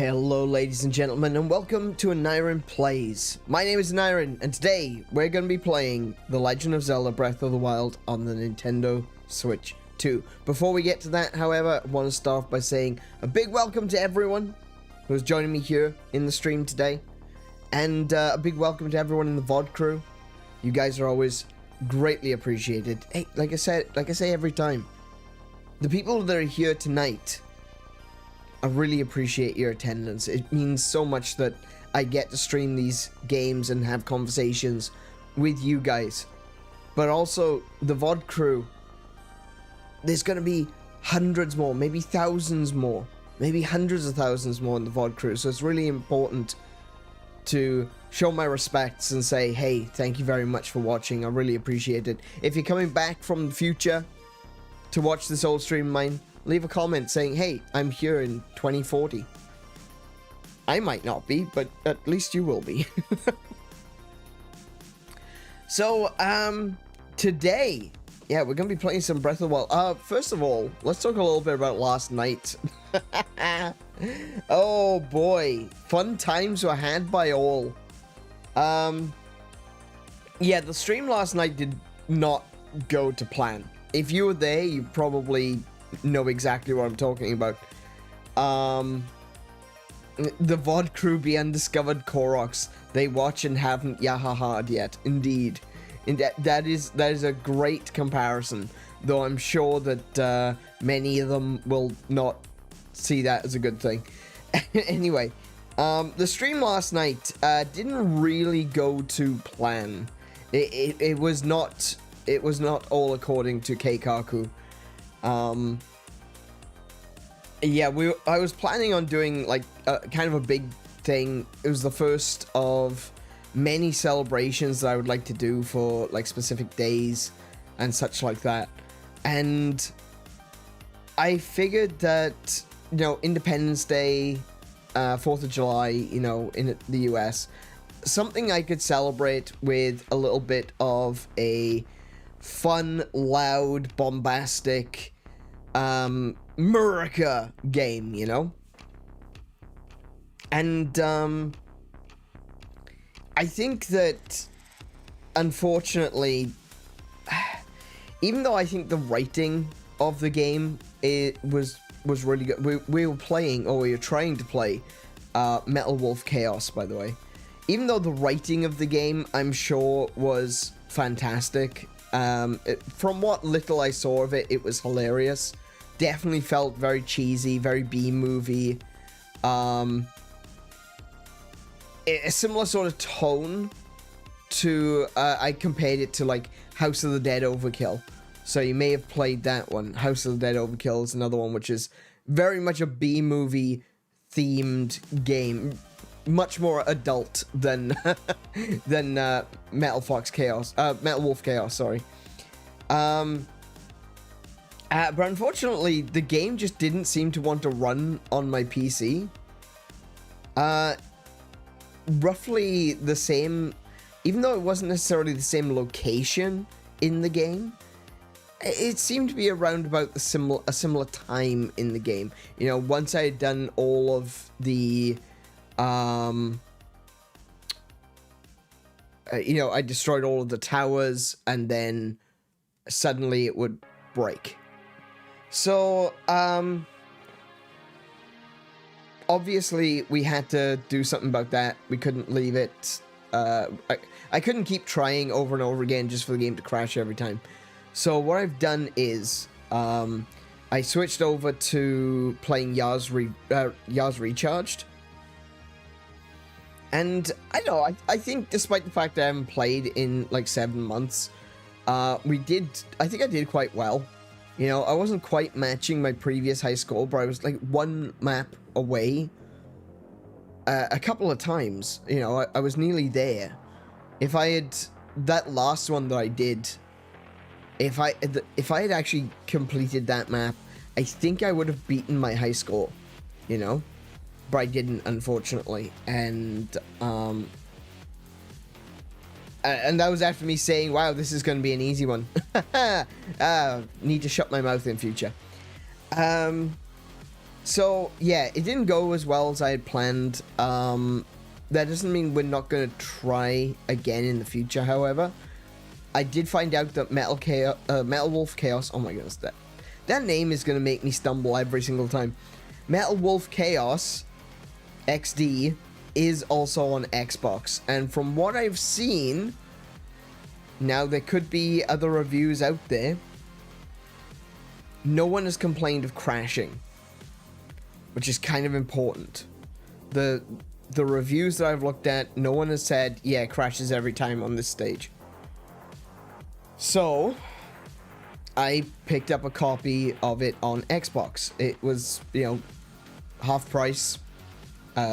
Hello ladies and gentlemen, and welcome to Aniran Plays. My name is Aniran, and today we're going to be playing The Legend of Zelda Breath of the Wild on the Nintendo Switch 2. Before we get to that, however, I want to start off by saying a big welcome to everyone who's joining me here in the stream today. And a big welcome to everyone in the VOD crew. You guys are always greatly appreciated. Hey, like I say every time, the people that are here tonight, I really appreciate your attendance. It means so much that I get to stream these games and have conversations with you guys. But also, the VOD crew, there's going to be hundreds more, maybe thousands more, maybe hundreds of thousands more in the VOD crew. So it's really important to show my respects and say, hey, thank you very much for watching. I really appreciate it. If you're coming back from the future to watch this old stream of mine, leave a comment saying, hey, I'm here in 2040. I might not be, but at least you will be. So, today, yeah, we're going to be playing some Breath of the Wild. First of all, let's talk a little bit about last night. Oh boy, fun times were had by all. Yeah, the stream last night did not go to plan. If you were there, you probably know exactly what I'm talking about. The VOD crew be undiscovered Koroks. They watch and haven't yahaha'd yet. Indeed. That is a great comparison. Though I'm sure that many of them will not see that as a good thing. Anyway, the stream last night didn't really go to plan. It was not all according to Keikaku. Yeah, I was planning on doing like kind of a big thing. It was the first of many celebrations that I would like to do for like specific days and such like that. And I figured that, you know, Independence Day, 4th of July, you know, in the US, something I could celebrate with a little bit of a fun, loud, bombastic, Murica game, you know? And, I think that, unfortunately, even though I think the writing of the game, was really good. We were playing, or we were trying to play, Metal Wolf Chaos, by the way. Even though the writing of the game, I'm sure, was fantastic, from what little I saw of it, it was hilarious. Definitely felt very cheesy, very B-movie. A similar sort of tone to, I compared it to, like, House of the Dead Overkill. So you may have played that one. House of the Dead Overkill is another one, which is very much a B-movie themed game. Much more adult than than Metal Wolf Chaos, sorry. But unfortunately, the game just didn't seem to want to run on my PC. Roughly the same, even though it wasn't necessarily the same location in the game, it seemed to be around about a similar time in the game. You know, once I had done all of the, you know, I destroyed all of the towers, and then suddenly it would break. So, obviously we had to do something about that. We couldn't leave it, I couldn't keep trying over and over again just for the game to crash every time. So what I've done is, I switched over to playing Yars Recharged. And I don't know, I think despite the fact that I haven't played in like 7 months, I think I did quite well. You know, I wasn't quite matching my previous high score, but I was like one map away a couple of times. You know, I was nearly there. If I had, that last one that I did, if I had actually completed that map, I think I would have beaten my high score, you know? But I didn't, unfortunately. And that was after me saying, wow, this is going to be an easy one. Need to shut my mouth in future. So, yeah, it didn't go as well as I had planned. That doesn't mean we're not going to try again in the future, however. I did find out that Metal Wolf Chaos... Oh my goodness, that name is going to make me stumble every single time. Metal Wolf Chaos XD is also on Xbox. And from what I've seen... Now, there could be other reviews out there. No one has complained of crashing, which is kind of important. The reviews that I've looked at, no one has said, yeah, it crashes every time on this stage. So, I picked up a copy of it on Xbox. It was, you know, half price,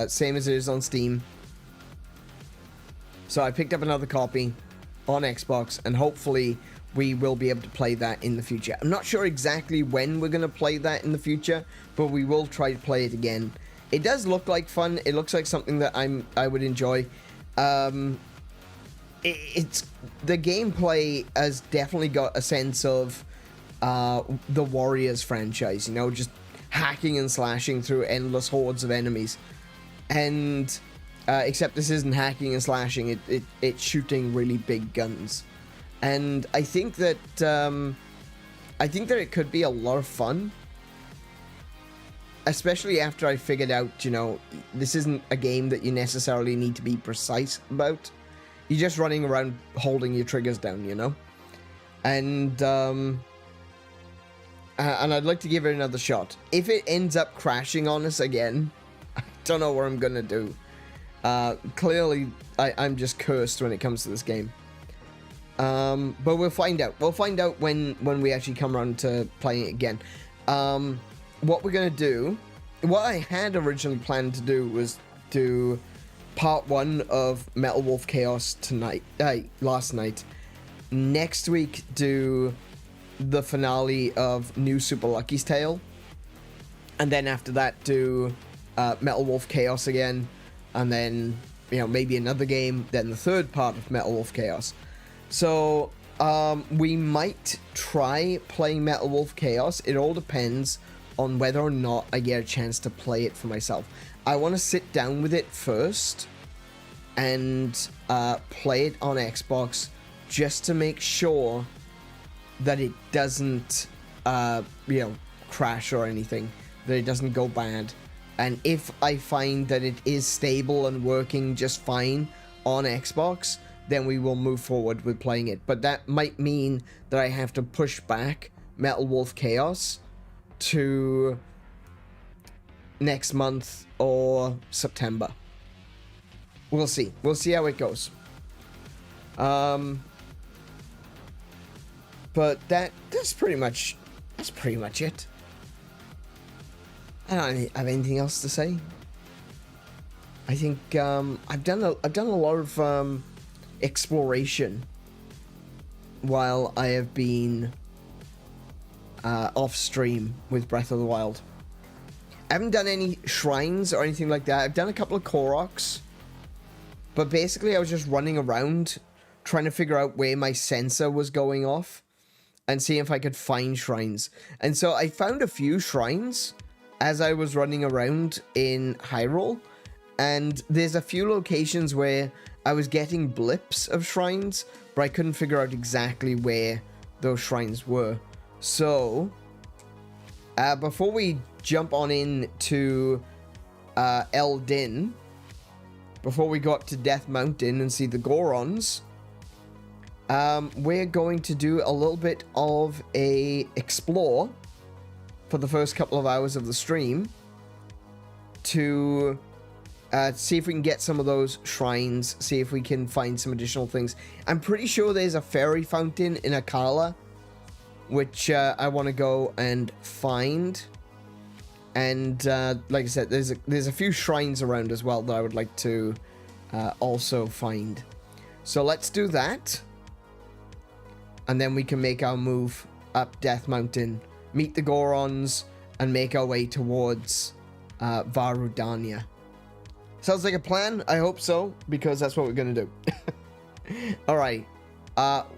same as it is on Steam. So I picked up another copy on Xbox, and hopefully we will be able to play that in the future. I'm not sure exactly when we're going to play that in the future, but we will try to play it again. It does look like fun. It looks like something that I would enjoy. It's the gameplay has definitely got a sense of the Warriors franchise, you know, just hacking and slashing through endless hordes of enemies. And except this isn't hacking and slashing, it's shooting really big guns. And I think that it could be a lot of fun, especially after I figured out, you know, this isn't a game that you necessarily need to be precise about. You're just running around holding your triggers down, you know? And I'd like to give it another shot. If it ends up crashing on us again, I don't know what I'm gonna do. Clearly, I'm just cursed when it comes to this game. But we'll find out. We'll find out when we actually come around to playing it again. What we're gonna do, what I had originally planned to do was do part 1 of Metal Wolf Chaos last night. Next week, do the finale of New Super Lucky's Tale. And then after that, do Metal Wolf Chaos again. And then, you know, maybe another game. Then the third part of Metal Wolf Chaos. So, we might try playing Metal Wolf Chaos. It all depends on whether or not I get a chance to play it for myself. I want to sit down with it first and play it on Xbox just to make sure that it doesn't, you know, crash or anything, that it doesn't go bad. And if I find that it is stable and working just fine on Xbox, then we will move forward with playing it. But that might mean that I have to push back Metal Wolf Chaos to next month or September. We'll see. We'll see how it goes. But that's pretty much it. I don't have anything else to say. I think I've done a lot of exploration while I have been off stream with Breath of the Wild. I haven't done any shrines or anything like that. I've done a couple of Koroks, but basically I was just running around trying to figure out where my sensor was going off and seeing if I could find shrines. And so I found a few shrines as I was running around in Hyrule, and there's a few locations where I was getting blips of shrines, but I couldn't figure out exactly where those shrines were. So, before we jump on in to Eldin, before we go up to Death Mountain and see the Gorons, we're going to do a little bit of a explore for the first couple of hours of the stream to see if we can get some of those shrines, see if we can find some additional things. I'm pretty sure there's a fairy fountain in Akala, which I want to go and find. And like I said, there's a few shrines around as well that I would like to also find. So let's do that. And then we can make our move up Death Mountain, meet the Gorons, and make our way towards Varudania. Sounds like a plan? I hope so, because that's what we're going to do. Alright,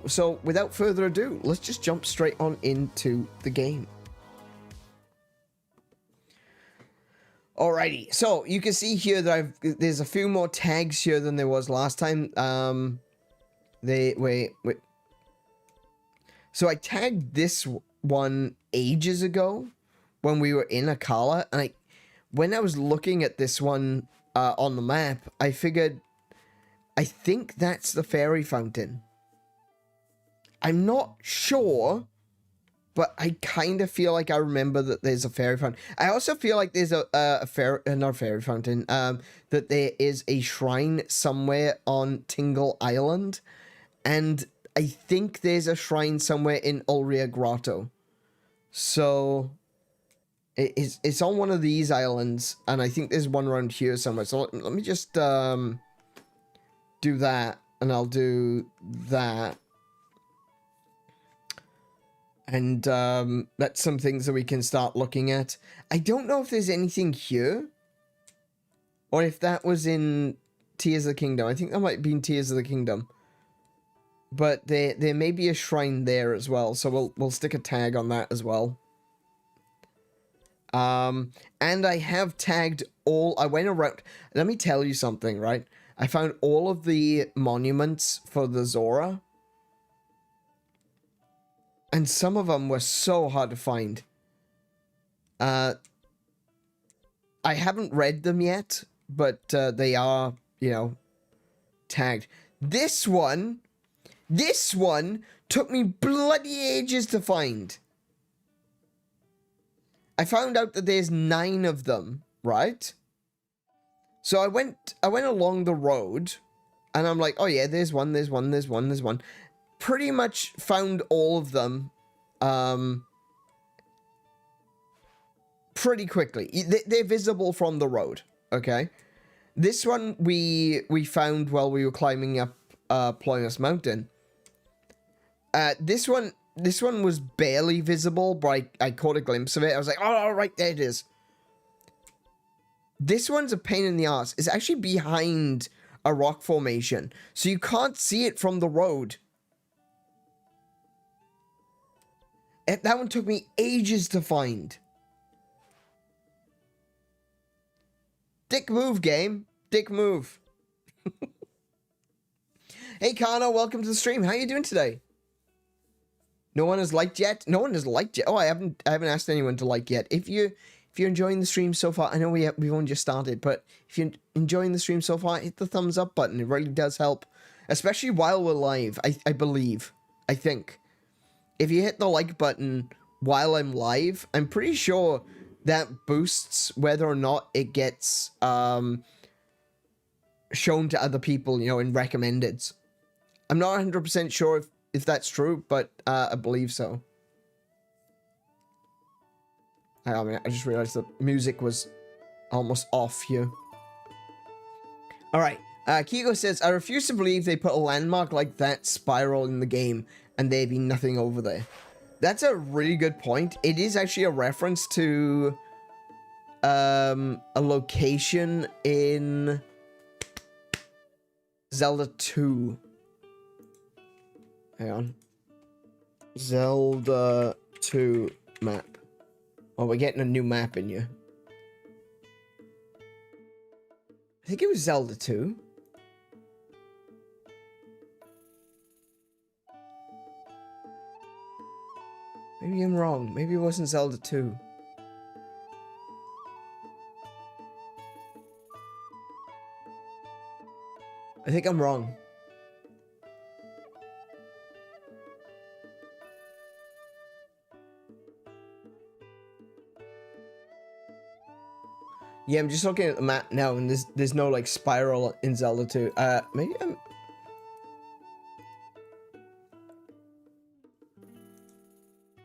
so without further ado, let's just jump straight on into the game. Alrighty, so you can see here that there's a few more tags here than there was last time. Wait. So I tagged this one ages ago when we were in Akala, and when I was looking at this one on the map, I figured, I think that's the fairy fountain. I'm not sure, but I kind of feel like I remember that there's a fairy fountain. I also feel like there's not a fairy fountain, that there is a shrine somewhere on Tingle Island, and I think there's a shrine somewhere in Ulria Grotto. So it's on one of these islands, and I think there's one around here somewhere. So let me just do that, and I'll do that. And that's some things that we can start looking at. I don't know if there's anything here, or if that was in Tears of the Kingdom. I think that might be in Tears of the Kingdom. But there may be a shrine there as well, so we'll stick a tag on that as well. And I have tagged all. I went around. Let me tell you something, right? I found all of the monuments for the Zora. And some of them were so hard to find. I haven't read them yet, but they are, you know, tagged. This one took me bloody ages to find. I found out that there's 9 of them, right? So I went along the road, and I'm like, oh yeah, there's one. Pretty much found all of them pretty quickly. They're visible from the road, okay? This one we found while we were climbing up Ploymus Mountain. This one was barely visible, but I caught a glimpse of it. I was like, oh, right, there it is. This one's a pain in the ass. It's actually behind a rock formation, so you can't see it from the road. That one took me ages to find. Dick move, game. Dick move. Hey, Kana, welcome to the stream. How you doing today? No one has liked yet? No one has liked yet. Oh, I haven't asked anyone to like yet. If you're enjoying the stream so far, I know we've only just started, but if you're enjoying the stream so far, hit the thumbs up button. It really does help, especially while we're live. I believe. I think. If you hit the like button while I'm live, I'm pretty sure that boosts whether or not it gets shown to other people, you know, in recommendeds. I'm not 100% sure if that's true, but I believe so. I mean, I just realized the music was almost off here. Alright, Kiko says, I refuse to believe they put a landmark like that spiral in the game and there be nothing over there. That's a really good point. It is actually a reference to a location in Zelda 2. Hang on. Zelda 2 map. Oh, we're getting a new map in here. I think it was Zelda 2. Maybe I'm wrong. Maybe it wasn't Zelda 2. I think I'm wrong. Yeah, I'm just looking at the map now, and there's no like spiral in Zelda 2. Maybe I'm.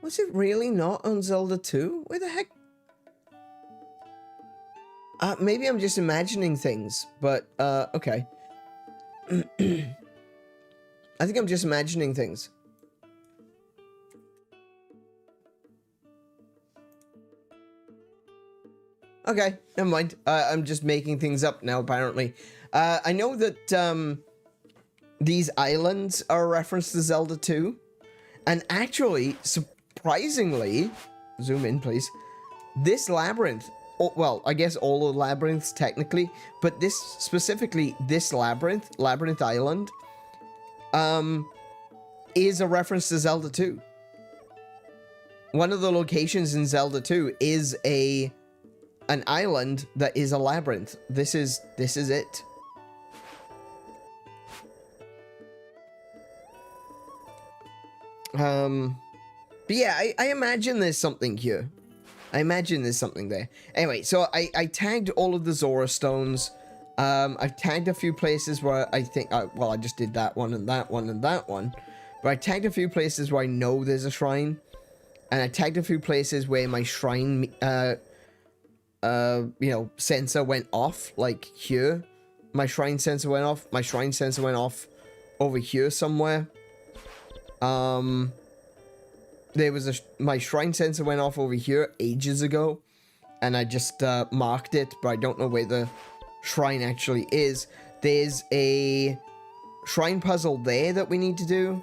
Was it really not on Zelda 2? Where the heck? Maybe I'm just imagining things, but okay. I think I'm just imagining things. Okay, never mind. I'm just making things up now, apparently. I know that these islands are a reference to Zelda 2. And actually, surprisingly, zoom in, please. This labyrinth well, I guess all the labyrinths technically, but this specifically, this labyrinth Island, is a reference to Zelda 2. One of the locations in Zelda 2 is an island that is a labyrinth. This is it. But yeah, I imagine there's something here. I imagine there's something there. Anyway, so I tagged all of the Zora stones. I've tagged a few places where I think, well, I just did that one and that one and that one. But I tagged a few places where I know there's a shrine. And I tagged a few places where my shrine, you know, sensor went off, like here. My shrine sensor went off. My shrine sensor went off over here somewhere. There was my shrine sensor went off over here ages ago, and I just marked it, but I don't know where the shrine actually is. There's a shrine puzzle there that we need to do.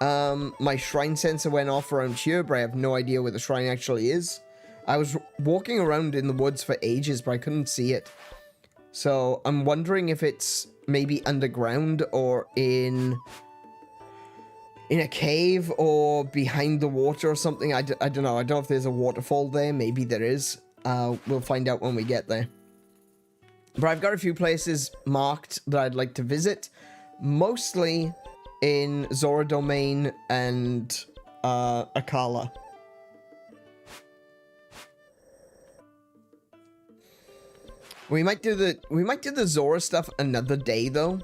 My shrine sensor went off around here, but I have no idea where the shrine actually is. I was walking around in the woods for ages, but I couldn't see it. So I'm wondering if it's maybe underground or in a cave or behind the water or something. I don't know. I don't know if there's a waterfall there. Maybe there is. We'll find out when we get there. But I've got a few places marked that I'd like to visit. Mostly in Zora Domain and Akala. We might do the Zora stuff another day though.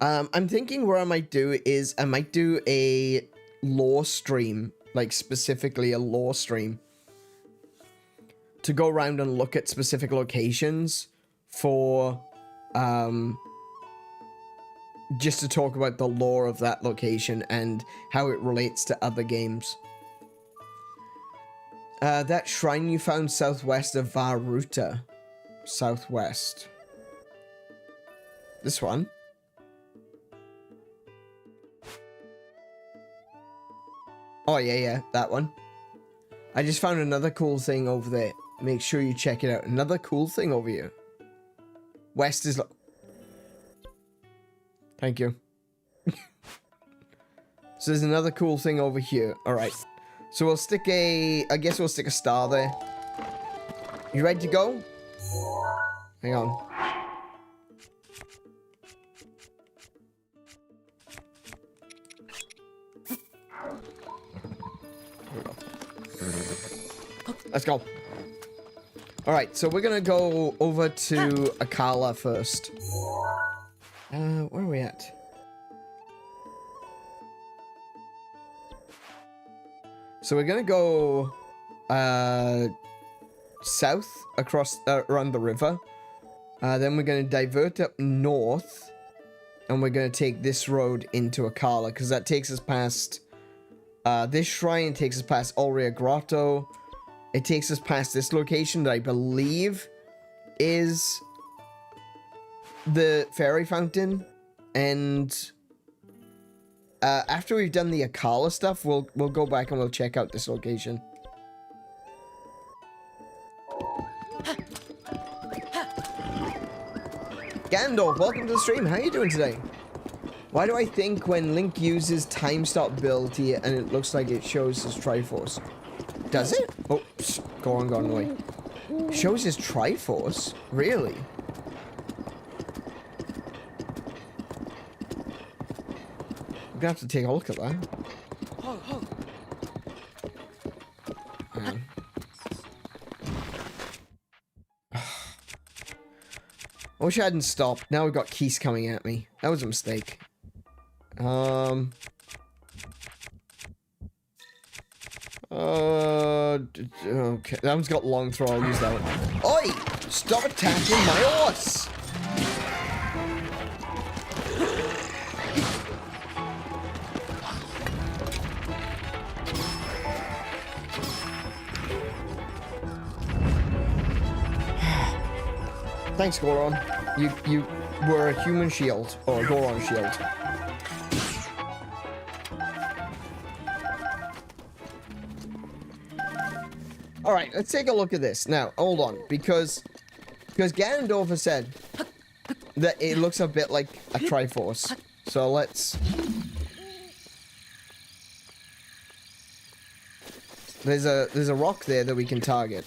I'm thinking what I might do is I might do a lore stream, like specifically a lore stream, to go around and look at specific locations for, just to talk about the lore of that location and how it relates to other games. That shrine you found southwest of Varuta. Southwest. This one? Oh, yeah, that one. I just found another cool thing over there. Make sure you check it out. Another cool thing over here. West is... Thank you. So there's another cool thing over here. Alright. So we'll stick I guess we'll stick a star there. You ready to go? Hang on. Let's go. Alright, so we're gonna go over to Akala first. Where are we at? So we're gonna go south across around the river. Then we're gonna divert up north, and we're gonna take this road into Akala because that takes us past this shrine. Takes us past Ulria Grotto. It takes us past this location that I believe is the fairy fountain, and after we've done the Akala stuff, we'll go back and we'll check out this location. Gandalf, welcome to the stream. How are you doing today? Why do I think when Link uses time stop ability and it looks like it shows his Triforce? Does it? Oh, go on away. Shows his Triforce? Really? I'm gonna have to take a look at that. I wish I hadn't stopped. Now we've got Keese coming at me. That was a mistake. Okay. That one's got long throw. I'll use that one. Oi! Stop attacking my horse! Thanks, Goron. You were a human shield, or a Goron shield. Alright, let's take a look at this. Now, hold on, because Ganondorf has said that it looks a bit like a Triforce. So let's... There's a rock there that we can target.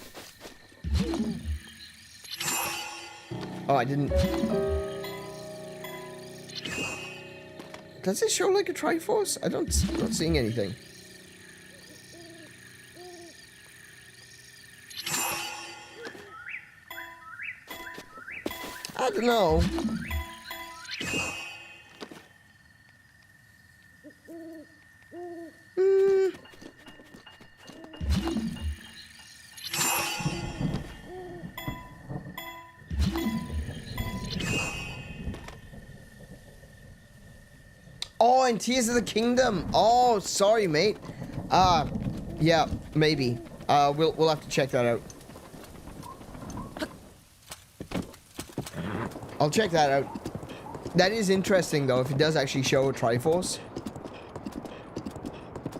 Oh, I didn't... Does it show like a Triforce? I'm not seeing anything. I don't know. Oh, and Tears of the Kingdom. Oh, sorry, mate. Yeah, maybe. We'll have to check that out. I'll check that out. That is interesting, though, if it does actually show a Triforce.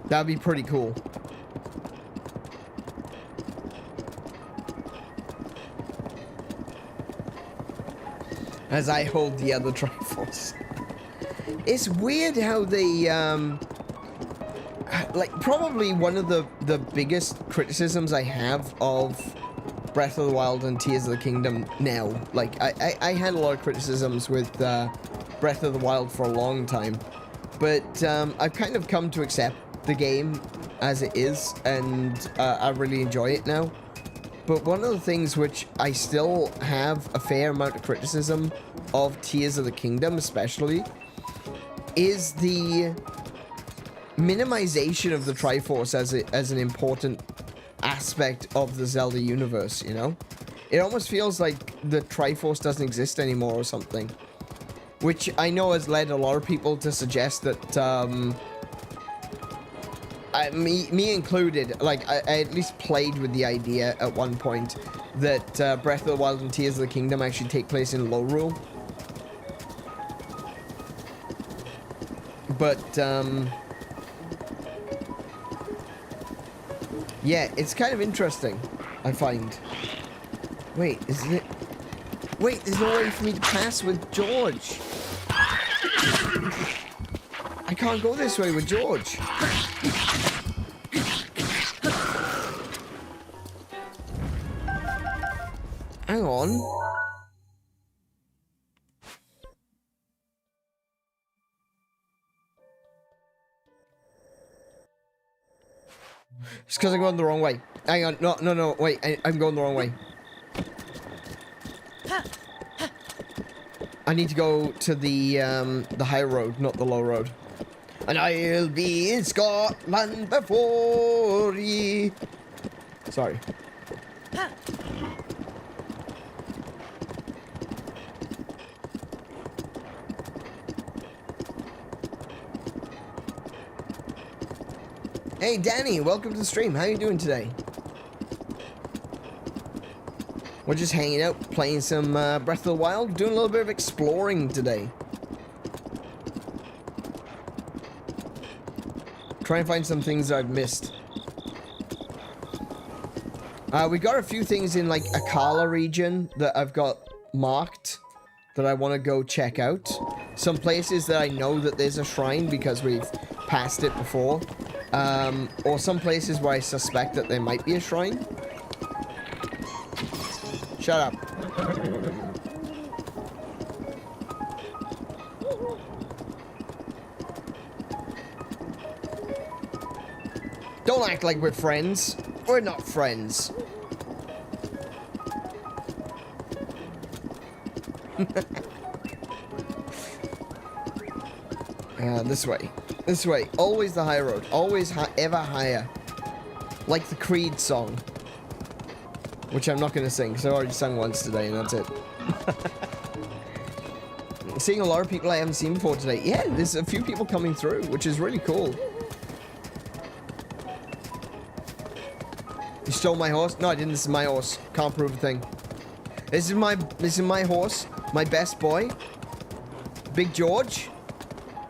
That'd be pretty cool. As I hold the other Triforce. It's weird how they, like, probably one of the biggest criticisms I have of Breath of the Wild and Tears of the Kingdom now. Like, I had a lot of criticisms with Breath of the Wild for a long time. But I've kind of come to accept the game as it is, and I really enjoy it now. But one of the things which I still have a fair amount of criticism of Tears of the Kingdom, especially, is the minimization of the Triforce as an important aspect of the Zelda universe, you know? It almost feels like the Triforce doesn't exist anymore or something. Which I know has led a lot of people to suggest that, me included, like, I at least played with the idea at one point that Breath of the Wild and Tears of the Kingdom actually take place in Hyrule. But, yeah, it's kind of interesting, I find. Wait, isn't it? Wait, there's no way for me to pass with George. I can't go this way with George. Hang on. It's because I'm going the wrong way. Hang on, no, wait, I'm going the wrong way. I need to go to the high road, not the low road. And I'll be in Scotland before ye. Sorry. Hey, Danny, welcome to the stream. How you doing today? We're just hanging out, playing some Breath of the Wild, doing a little bit of exploring today. Try and find some things that I've missed. We got a few things in, like, Akala region that I've got marked that I want to go check out. Some places that I know that there's a shrine because we've passed it before. Or some places where I suspect that there might be a shrine. Shut up. Don't act like we're friends. We're not friends. This way. This way. Always the high road. Always ever higher. Like the Creed song. Which I'm not going to sing, because I already sung once today, and that's it. Seeing a lot of people I haven't seen before today. Yeah, there's a few people coming through, which is really cool. You stole my horse? No, I didn't. This is my horse. Can't prove a thing. This is my horse. My best boy. Big George.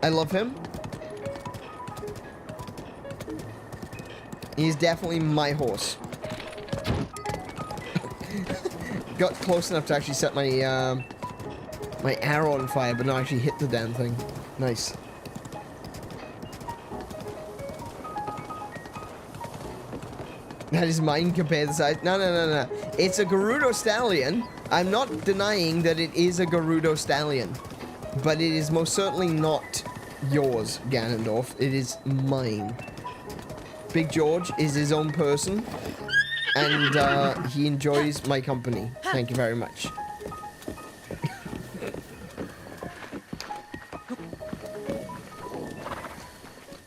I love him. He's definitely my horse. Got close enough to actually set my my arrow on fire, but not actually hit the damn thing. Nice. That is mine compared to the size. No, no, no, no. It's a Gerudo Stallion. I'm not denying that it is a Gerudo Stallion. But it is most certainly not yours, Ganondorf. It is mine. Big George is his own person. And he enjoys my company. Thank you very much.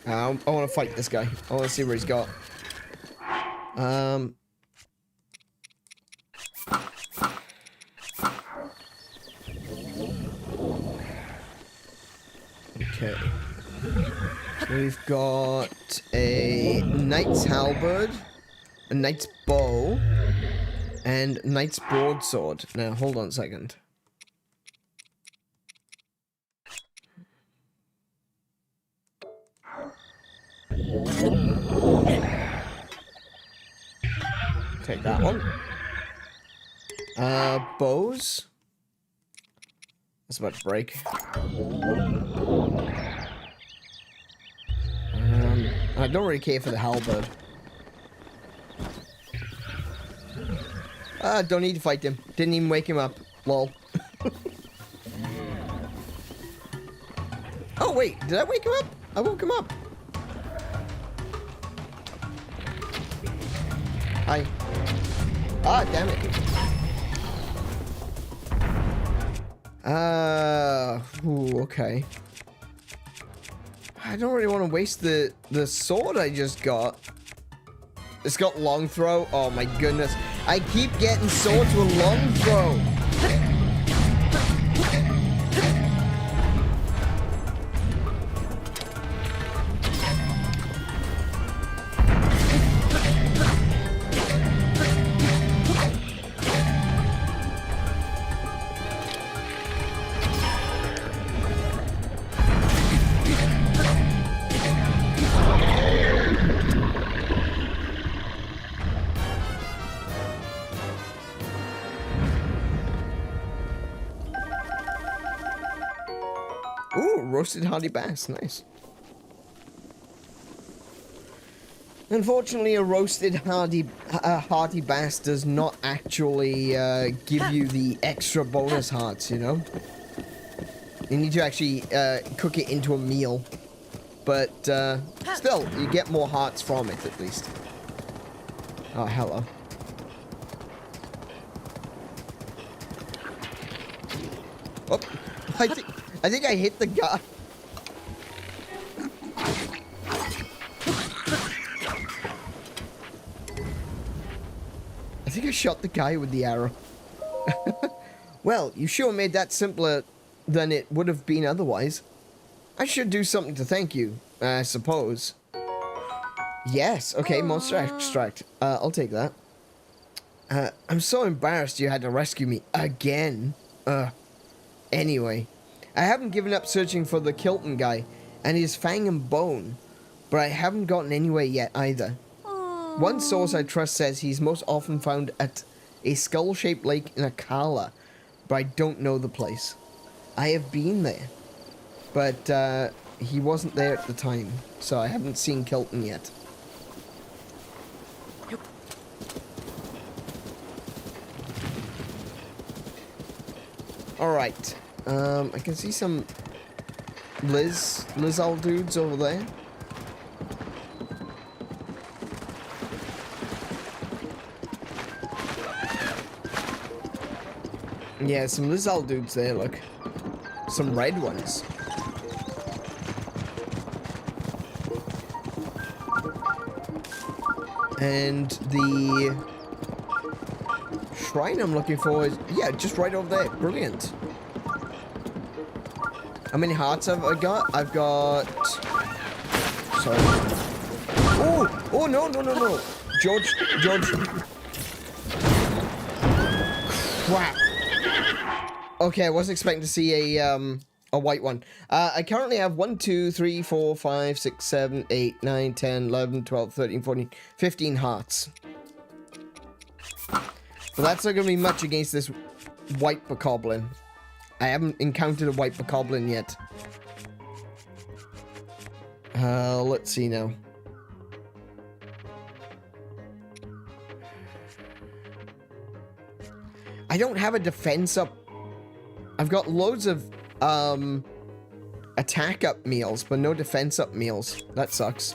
I want to fight this guy. I want to see where he's got. Okay. We've got a knight's halberd, a knight's bow, and knight's broadsword. Now, hold on a second. Take that one. Bows. That's about to break. I don't really care for the halberd. Don't need to fight him. Didn't even wake him up. Lol. Oh, wait. Did I wake him up? I woke him up. Hi. Ah, damn it. Ooh, okay. I don't really want to waste the sword I just got. It's got long throw. Oh my goodness. I keep getting swords with long throw. Roasted hardy bass, nice. Unfortunately, a roasted hardy bass does not actually give you the extra bonus hearts, you know? You need to actually cook it into a meal. But still, you get more hearts from it, at least. Oh, hello. Oh, I think I hit the guy. I think I shot the guy with the arrow. Well, you sure made that simpler than it would have been otherwise. I should do something to thank you, I suppose. Yes, okay, monster extract. I'll take that. I'm so embarrassed you had to rescue me again. Anyway. I haven't given up searching for the Kilton guy and his fang and bone, but I haven't gotten anywhere yet either. One source I trust says he's most often found at a skull-shaped lake in Akala, but I don't know the place. I have been there, but he wasn't there at the time, so I haven't seen Kilton yet. Alright. I can see some Lizal dudes over there. Yeah, some Lizal dudes there, look. Some red ones. And the shrine I'm looking for is, yeah, just right over there. Brilliant. How many hearts have I got? I've got... Sorry. Oh! Oh, no, no, no, no. George. Crap. Okay, I wasn't expecting to see a white one. I currently have 1, 2, 3, 4, 5, 6, 7, 8, 9, 10, 11, 12, 13, 14, 15 hearts. But that's not going to be much against this white bokoblin. I haven't encountered a white bokoblin yet. Let's see now. I don't have a defense up. I've got loads of attack up meals, but no defense up meals. That sucks.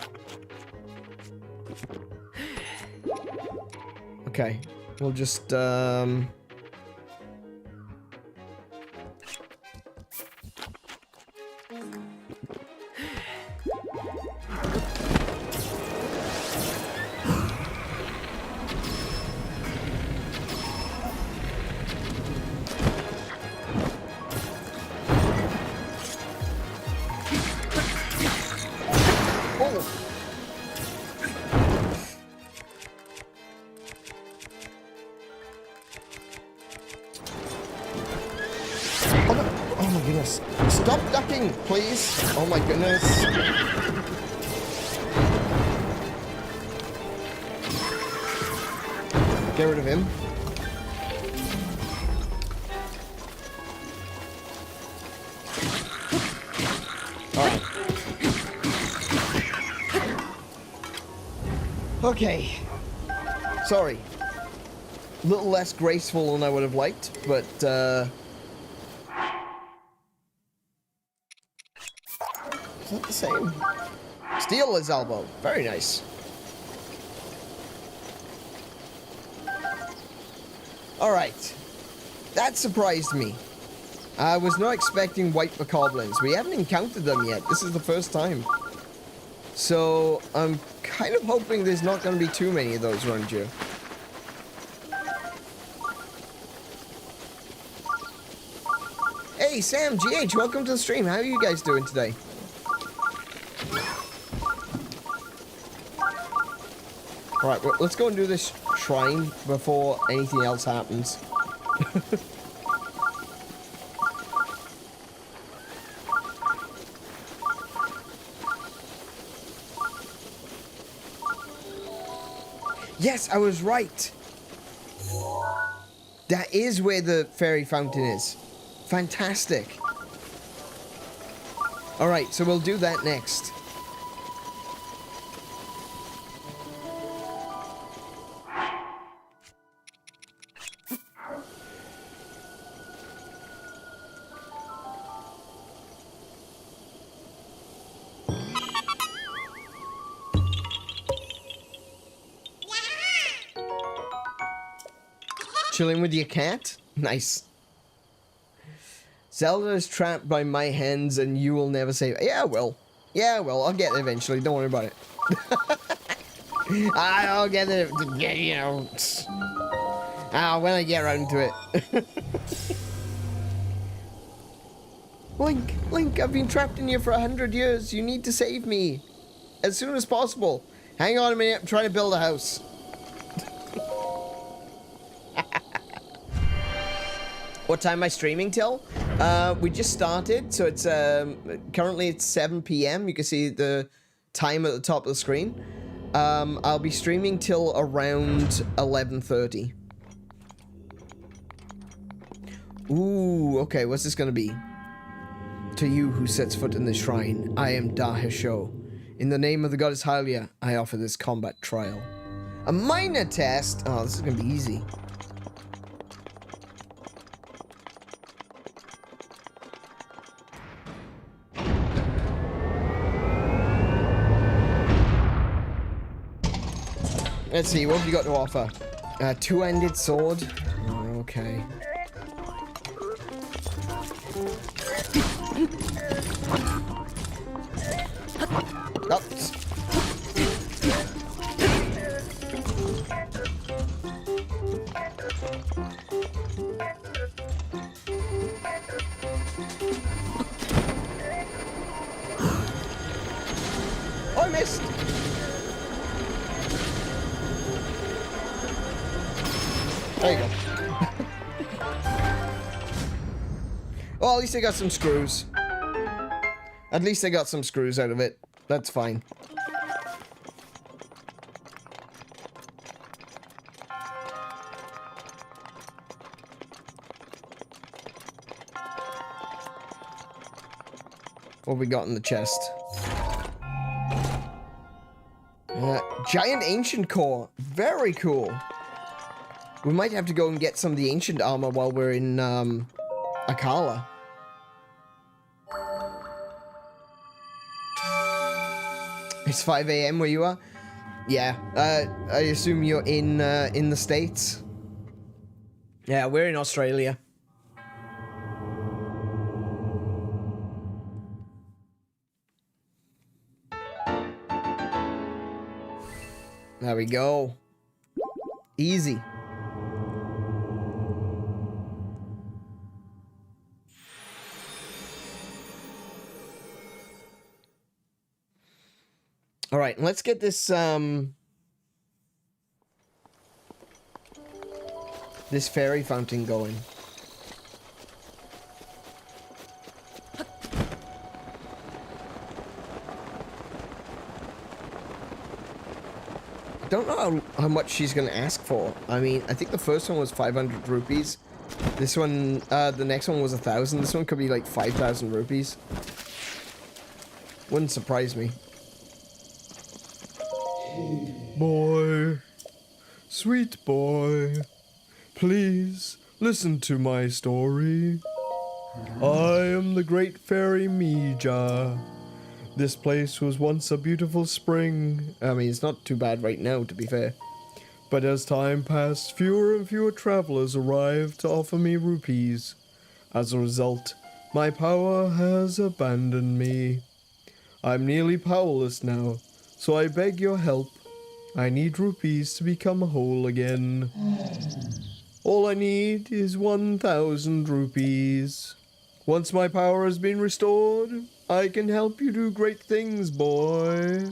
Okay, we'll just stop ducking, please. Oh my goodness. Get rid of him. Alright. Okay. Sorry. A little less graceful than I would have liked, but is that the same? Steel his elbow. Very nice. Alright. That surprised me. I was not expecting white bokoblins. We haven't encountered them yet. This is the first time. So, I'm kind of hoping there's not going to be too many of those around here. Hey, Sam, GH, welcome to the stream. How are you guys doing today? Alright, well, let's go and do this shrine before anything else happens. Yes, I was right. That is where the fairy fountain is. Fantastic. Alright, so we'll do that next. Chilling with your cat? Nice. Zelda is trapped by my hands and you will never save. Yeah, well. Yeah, well, I'll get it eventually. Don't worry about it. I'll get it, you know. When I get around to it. Link, I've been trapped in here for 100 years. You need to save me. As soon as possible. Hang on a minute, I'm trying to build a house. What time am I streaming till? We just started, so it's currently it's 7 p.m. You can see the time at the top of the screen. I'll be streaming till around 11:30. Ooh, okay, what's this gonna be? To you who sets foot in this shrine, I am Dahesho. In the name of the goddess Hylia, I offer this combat trial. A minor test? Oh, this is gonna be easy. Let's see, what have you got to offer? Two-handed sword? Oh, okay. Oops. Oh, I missed! There you go. Well, at least I got some screws. At least I got some screws out of it. That's fine. What we got in the chest? Giant ancient core. Very cool. We might have to go and get some of the ancient armor while we're in Akala. It's 5 a.m. where you are? Yeah. I assume you're in the States? Yeah, we're in Australia. There we go. Easy. All right, let's get this this fairy fountain going. I don't know how much she's gonna ask for. I mean, I think the first one was 500 rupees. This one, the next one was 1,000. This one could be like 5,000 rupees. Wouldn't surprise me. Boy, sweet boy, please listen to my story. I am the great fairy Mija. This place was once a beautiful spring. I mean, it's not too bad right now, to be fair. But as time passed, fewer and fewer travelers arrived to offer me rupees. As a result, my power has abandoned me. I'm nearly powerless now, so I beg your help. I need rupees to become whole again. All I need is 1,000 rupees. Once my power has been restored, I can help you do great things, boy.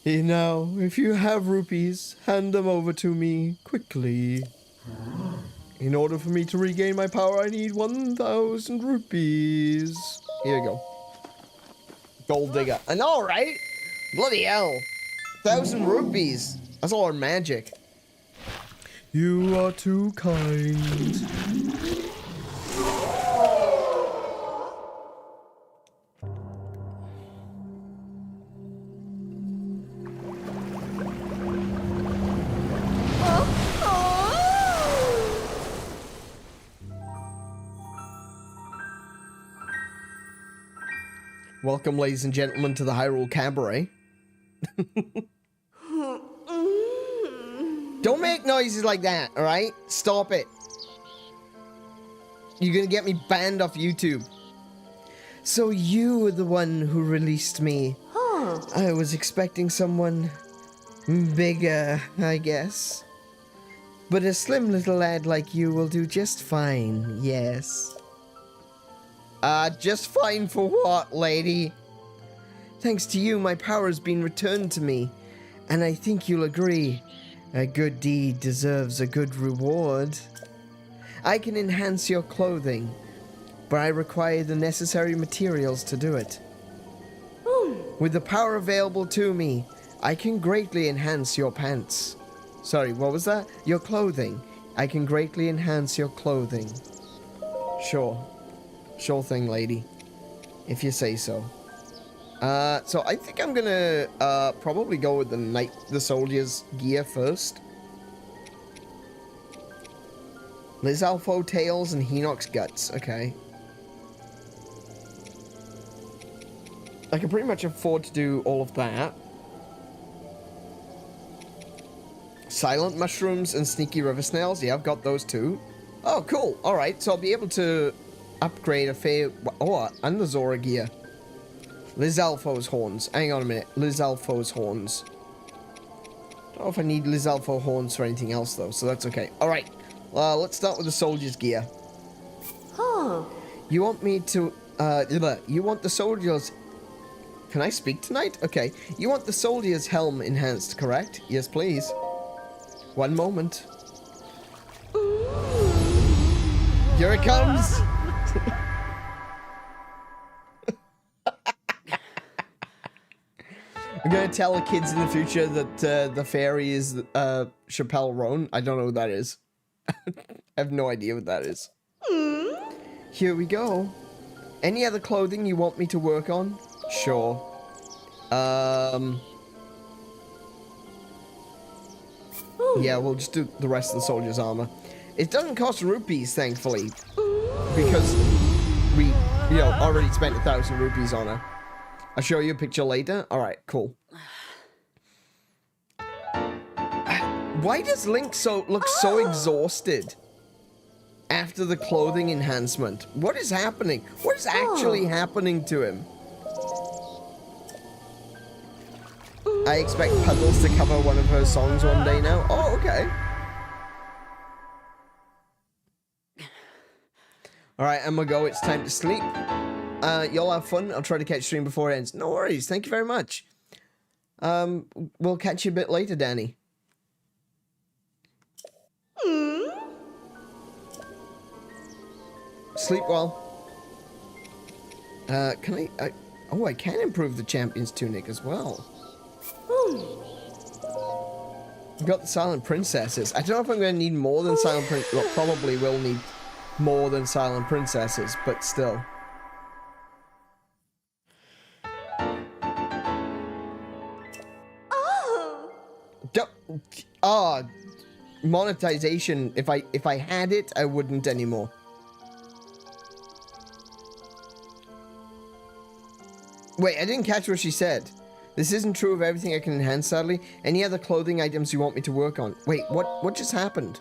Now, if you have rupees, hand them over to me quickly. In order for me to regain my power, I need 1,000 rupees. Here you go. Gold digger. I know, right? Bloody hell. 1,000 rupees. That's all our magic. You are too kind. Welcome, ladies and gentlemen, to the Hyrule Cabaret. Don't make noises like that, alright? Stop it. You're gonna get me banned off YouTube. So you were the one who released me. I was expecting someone bigger, I guess. But a slim little lad like you will do just fine, yes. Just fine for what, lady? Thanks to you, my power has been returned to me. And I think you'll agree, a good deed deserves a good reward. I can enhance your clothing, but I require the necessary materials to do it. With the power available to me, I can greatly enhance your pants. Sorry, what was that? Your clothing. I can greatly enhance your clothing. Sure. Sure thing, lady. If you say so. So I think I'm gonna probably go with the soldier's gear first. Lizalfo tails and Hinox guts. Okay. I can pretty much afford to do all of that. Silent mushrooms and sneaky river snails. Yeah, I've got those too. Oh, cool. All right, so I'll be able to upgrade a fair... Oh, and the Zora gear. Lizalfo's horns. Hang on a minute. Lizalfo's horns. Don't know if I need Lizalfo horns for anything else, though, so that's okay. Alright. Let's start with the soldier's gear. You want me to... you want the soldier's... Can I speak tonight? Okay. You want the soldier's helm enhanced, correct? Yes, please. One moment. Here it comes! I'm gonna tell the kids in the future that the fairy is Chappelle Roan. I don't know who that is. I have no idea what that is. Here we go. Any other clothing you want me to work on? Sure. Yeah, we'll just do the rest of the soldier's armor. It doesn't cost rupees, thankfully, because we, you know, already spent 1,000 rupees on her. I'll show you a picture later. All right, cool. Why does Link look so exhausted after the clothing enhancement? What is happening? What is actually happening to him? I expect Puddles to cover one of her songs one day now. Oh, okay. All right, I'm gonna go. It's time to sleep. Y'all have fun. I'll try to catch stream before it ends. No worries. Thank you very much. We'll catch you a bit later, Danny. Sleep well. Can I? Oh, I can improve the champion's tunic as well. I've got the Silent Princesses. I don't know if I'm going to need more than Silent Princesses. Well, probably will need more than Silent Princesses, but still. Monetization. If I had it, I wouldn't anymore. Wait, I didn't catch what she said. This isn't true of everything I can enhance, sadly. Any other clothing items you want me to work on? Wait, what just happened?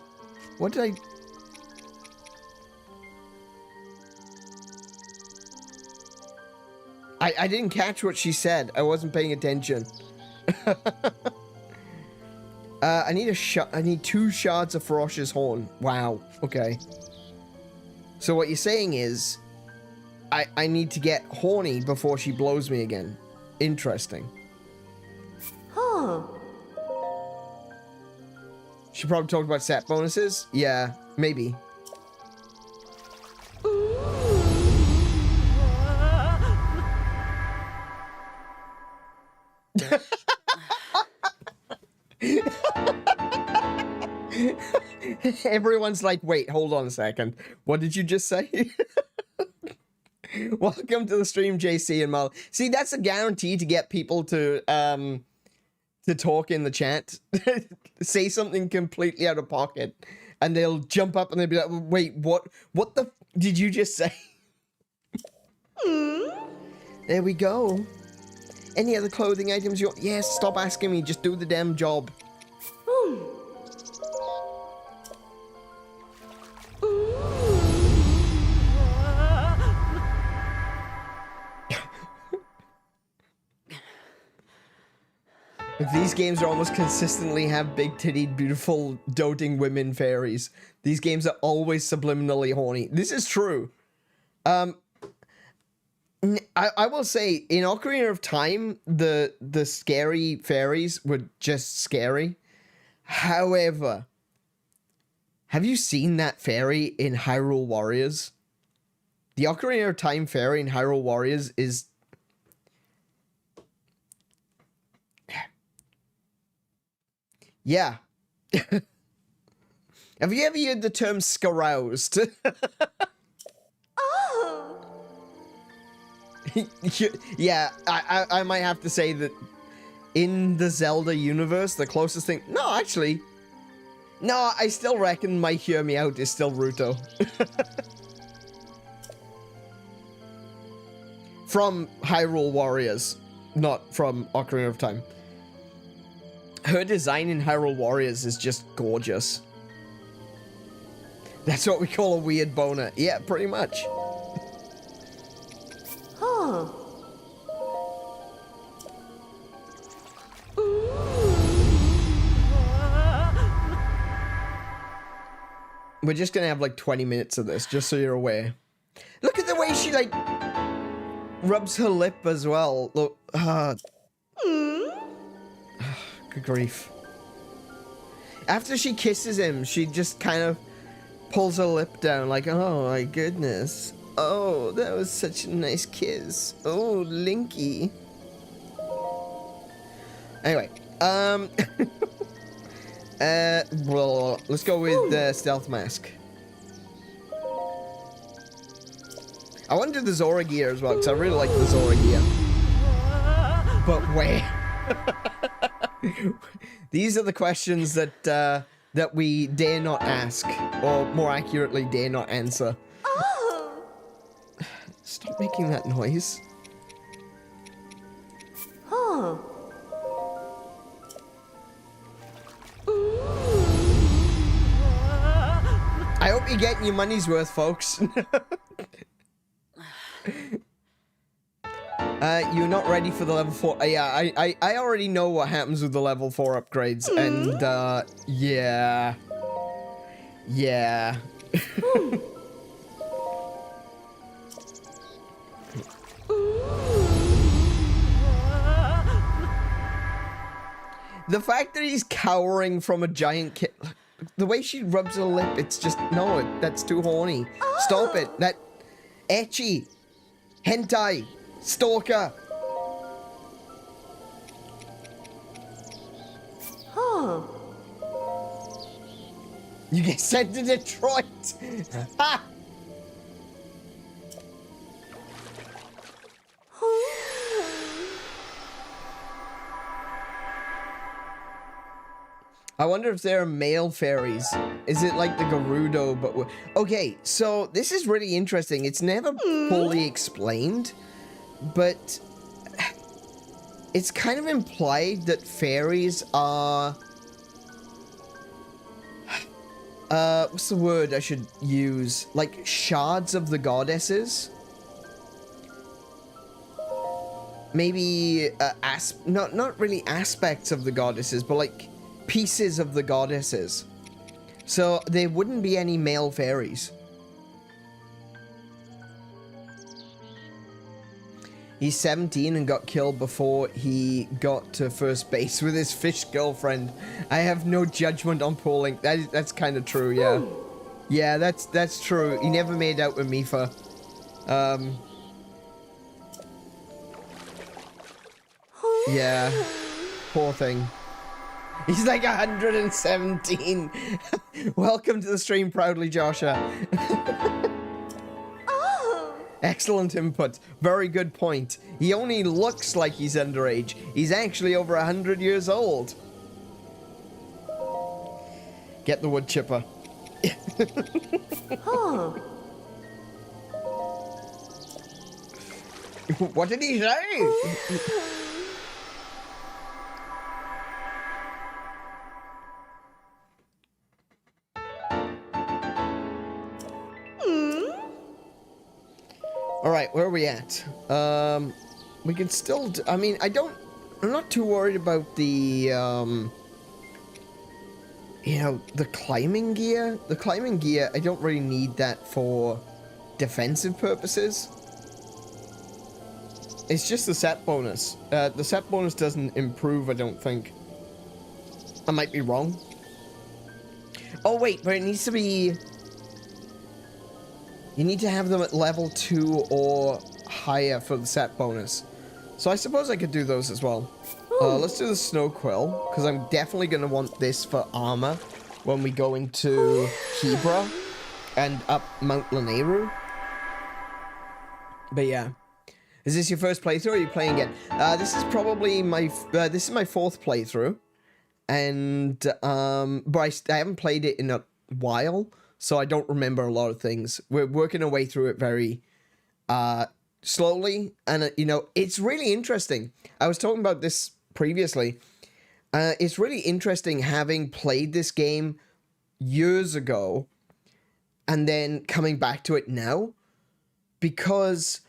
What did I didn't catch what she said. I wasn't paying attention. I need 2 shards of Ferocious Horn. Wow. Okay. So what you're saying is, I need to get horny before she blows me again. Interesting. Huh. She probably talked about set bonuses? Yeah, maybe. Everyone's like, wait, hold on a second. What did you just say? Welcome to the stream, JC and Mal. See, that's a guarantee to get people to talk in the chat. Say something completely out of pocket, and they'll jump up and they'll be like, wait, what the did you just say? There we go. Any other clothing items you want? Yes, stop asking me. Just do the damn job. These games are almost consistently have big-tittied, beautiful, doting women fairies. These games are always subliminally horny. This is true. I will say, in Ocarina of Time, the scary fairies were just scary. However, have you seen that fairy in Hyrule Warriors? The Ocarina of Time fairy in Hyrule Warriors is... Yeah. Have you ever heard the term scaroused? Oh. Yeah, I might have to say that in the Zelda universe, the closest thing... No, actually. No, I still reckon my Hear Me Out is still Ruto. From Hyrule Warriors, not from Ocarina of Time. Her design in Hyrule Warriors is just gorgeous. That's what we call a weird boner. Yeah, pretty much. Huh. We're just gonna have like 20 minutes of this, just so you're aware. Look at the way she like rubs her lip as well. Look, good grief. After she kisses him, she just kind of pulls her lip down like, oh my goodness. Oh, that was such a nice kiss. Oh, Linky. Anyway, well, let's go with the stealth mask. I want to do the Zora gear as well, because I really like the Zora gear. But where? These are the questions that that we dare not ask, or more accurately, dare not answer. Oh. Stop making that noise. Huh. I hope you're getting your money's worth, folks. You're not ready for the level 4. Yeah, I already know what happens with the level 4 upgrades, and, yeah. Yeah. The fact that he's cowering from a giant kid, the way she rubs her lip, it's just, no, that's too horny. Stop it. That, ecchi, hentai, stalker. Huh. You get sent to Detroit. Ha! I wonder if there are male fairies. Is it like the Gerudo, but... Okay, so this is really interesting. It's never fully explained, but it's kind of implied that fairies are... what's the word I should use? Like, shards of the goddesses? Maybe, not really aspects of the goddesses, but like... pieces of the goddesses. So there wouldn't be any male fairies. He's 17 and got killed before he got to first base with his fish girlfriend. I have no judgment on pulling. That's kind of true, yeah. Yeah, that's true. He never made out with Mifa. Yeah. Poor thing. He's like 117. Welcome to the stream, proudly, Joshua. Oh. Excellent input. Very good point. He only looks like he's underage. He's actually over 100 years old. Get the wood chipper. Huh. What did he say? Alright, where are we at? We can still... I mean, I'm not too worried about the, you know, the climbing gear. The climbing gear, I don't really need that for defensive purposes. It's just the set bonus. The set bonus doesn't improve, I don't think. I might be wrong. Oh, wait, but it needs to be... You need to have them at level 2 or higher for the set bonus. So I suppose I could do those as well. Let's do the Snow Quill, because I'm definitely going to want this for armor when we go into Hebra and up Mount Lanayru. But yeah. Is this your first playthrough, or are you playing it? This is probably my... this is my 4th playthrough. And, but I haven't played it in a while. So I don't remember a lot of things. We're working our way through it very slowly. And, you know, it's really interesting. I was talking about this previously. It's really interesting having played this game years ago and then coming back to it now. Because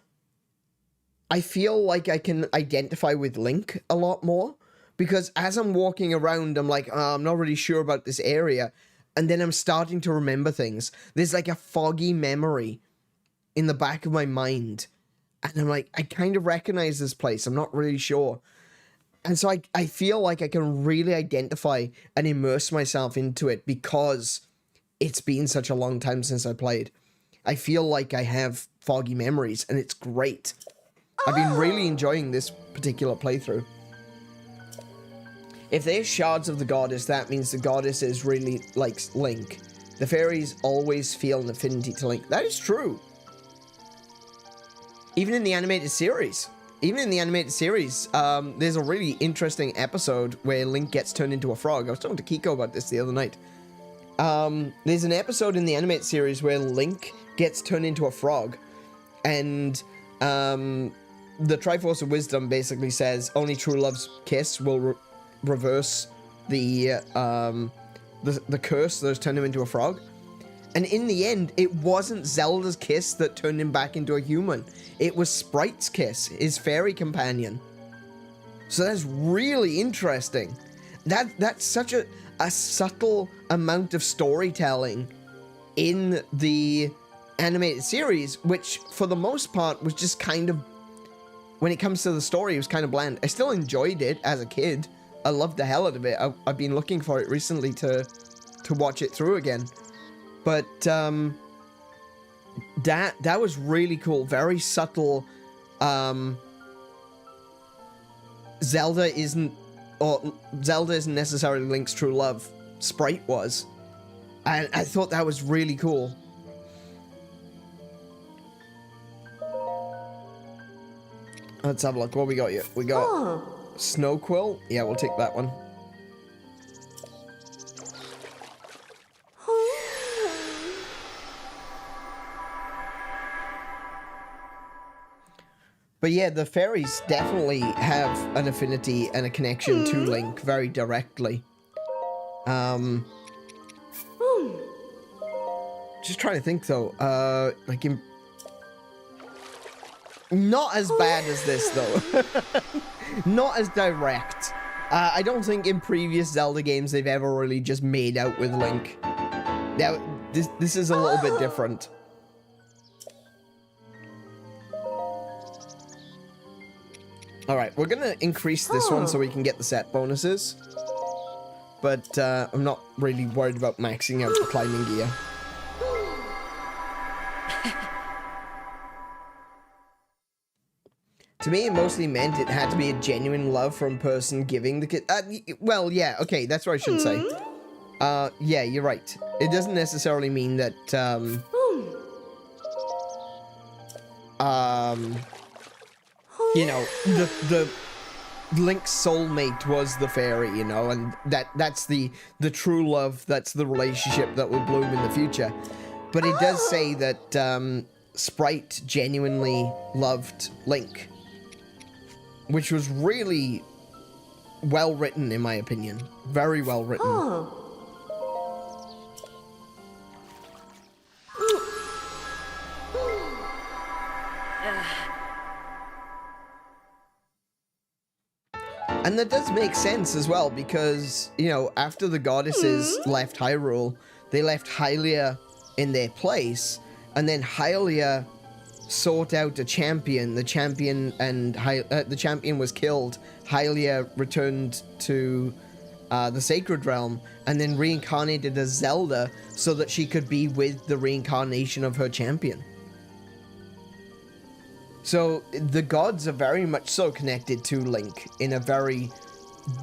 I feel like I can identify with Link a lot more. Because as I'm walking around, I'm like, oh, I'm not really sure about this area. And then I'm starting to remember things. There's like a foggy memory in the back of my mind. And I'm like, I kind of recognize this place. I'm not really sure. And so I feel like I can really identify and immerse myself into it because it's been such a long time since I played. I feel like I have foggy memories, and it's great. I've been really enjoying this particular playthrough. If there's shards of the goddess, that means the goddess is really like Link. The fairies always feel an affinity to Link. That is true. even in the animated series. There's a really interesting episode where Link gets turned into a frog. I was talking to Kiko about this the other night. There's an episode in the animated series where Link gets turned into a frog, and the Triforce of Wisdom basically says only true love's kiss will reverse the curse that has turned him into a frog. And in the end, it wasn't Zelda's kiss that turned him back into a human. It was Sprite's kiss, his fairy companion. So that's really interesting. That's such a subtle amount of storytelling in the animated series, which for the most part was just kind of, when it comes to the story, it was kind of bland. I still enjoyed it as a kid. I loved the hell out of it. I've been looking for it recently to watch it through again. But that was really cool. Very subtle. Zelda isn't necessarily Link's true love. Sprite was. And I thought that was really cool. Let's have a look. What we got here? We got Snow Quill. Yeah, we'll take that one. But yeah, the fairies definitely have an affinity and a connection to Link very directly. Just trying to think though. Not as bad as this though. Not as direct. I don't think in previous Zelda games they've ever really just made out with Link. Now, this is a little bit different. Alright, we're gonna increase this one so we can get the set bonuses. But I'm not really worried about maxing out the climbing gear. To me, it mostly meant it had to be a genuine love from person giving the kid. Well, yeah, okay, that's what I should say. Yeah, you're right. It doesn't necessarily mean that, you know, the Link's soulmate was the fairy, you know, and that's the true love, that's the relationship that will bloom in the future. But it does say that Sprite genuinely loved Link, which was really well written, in my opinion. Very well written. And that does make sense as well, because, you know, after the goddesses left Hyrule, they left Hylia in their place, and then Hylia sought out a champion. The champion was killed. Hylia returned to the Sacred Realm, and then reincarnated as Zelda so that she could be with the reincarnation of her champion. So the gods are very much so connected to Link in a very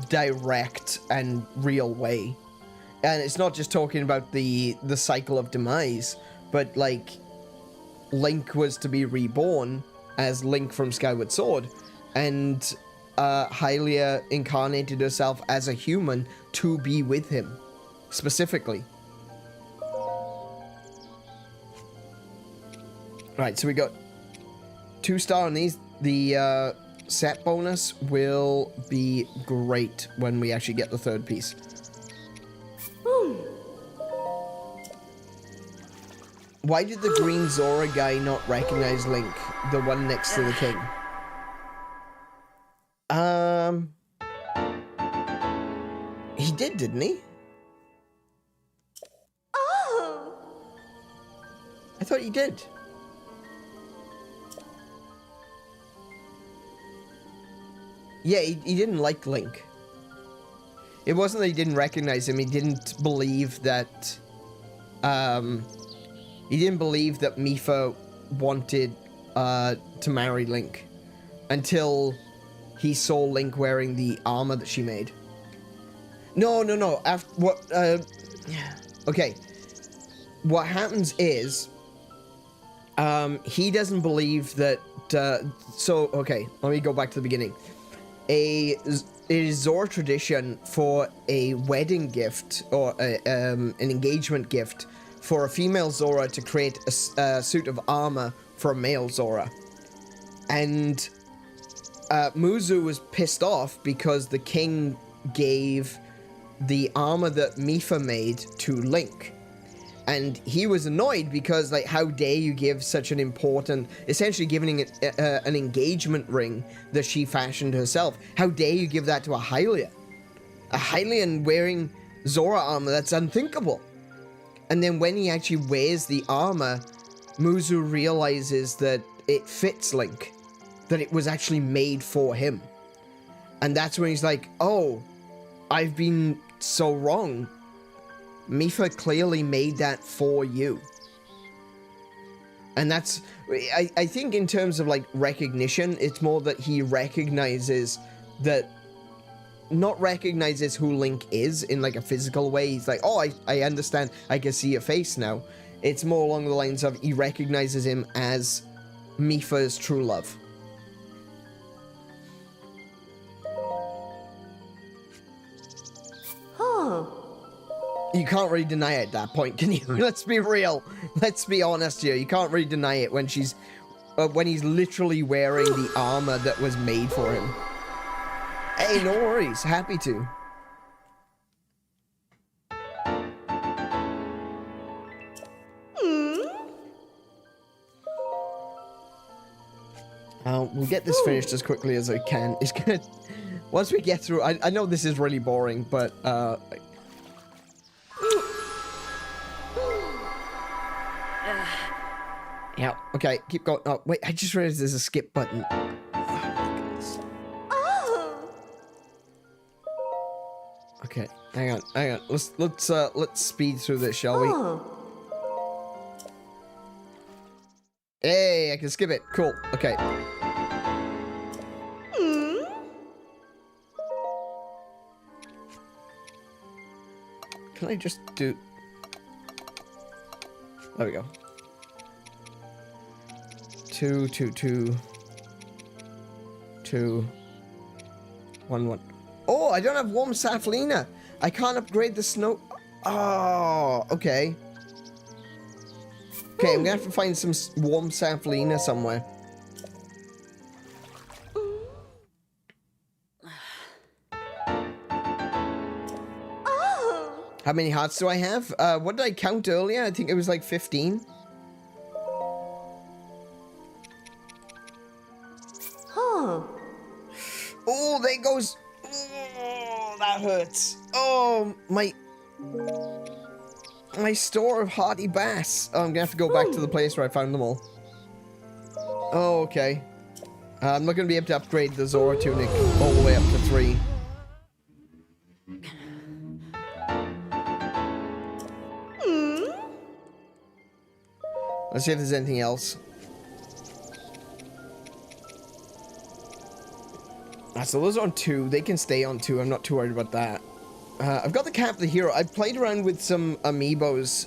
direct and real way. And it's not just talking about the cycle of demise, but like Link was to be reborn as Link from Skyward Sword, and Hylia incarnated herself as a human to be with him, specifically. Right, so we got 2-star on these. The set bonus will be great when we actually get the third piece. Why did the green Zora guy not recognize Link, the one next to the king? He did, didn't he? Oh! I thought he did. Yeah, he didn't like Link. It wasn't that he didn't recognize him, he didn't believe that, he didn't believe that Mipha wanted, to marry Link. Until he saw Link wearing the armor that she made. No. Okay. What happens is, he doesn't believe that. So okay, let me go back to the beginning. It is Zora tradition for a wedding gift or an engagement gift for a female Zora to create a suit of armor for a male Zora. And Muzu was pissed off because the king gave the armor that Mipha made to Link. And he was annoyed because, like, how dare you give such an important, essentially giving it an engagement ring that she fashioned herself. How dare you give that to a Hylian? A Hylian wearing Zora armor, that's unthinkable. And then when he actually wears the armor, Muzu realizes that it fits Link. That it was actually made for him. And that's when he's like, oh, I've been so wrong. Mipha clearly made that for you. And that's, I think in terms of like recognition, it's more that he recognizes that, not recognizes who Link is in like a physical way. He's like, oh, I understand, I can see your face now. It's more along the lines of he recognizes him as Mipha's true love. Huh. You can't really deny it at that point, can you? Let's be real. Let's be honest here. You can't really deny it when she's, when he's literally wearing the armor that was made for him. Hey, no worries. Happy to. We'll get this finished as quickly as I can. It's gonna, once we get through, I know this is really boring, but yeah, okay, keep going. Oh, wait, I just realized there's a skip button. Oh, my goodness. Oh. Okay, hang on. Let's speed through this, shall we? Oh. Hey, I can skip it. Cool. Okay. Can I just do... There we go. 2, 2, 2. 2. 1, 1. Oh, I don't have warm Saflina. I can't upgrade the snow... Oh, okay. Okay, I'm gonna have to find some warm Saflina somewhere. Oh. How many hearts do I have? What did I count earlier? I think it was like 15. Huh. Oh, there goes... Oh, that hurts. Oh, my store of hearty bass. Oh, I'm gonna have to go back to the place where I found them all. Oh, okay. I'm not gonna be able to upgrade the Zora tunic all the way up to 3. Let's see if there's anything else. So those are on 2. They can stay on 2. I'm not too worried about that. I've got the Cap of the Hero. I played around with some amiibos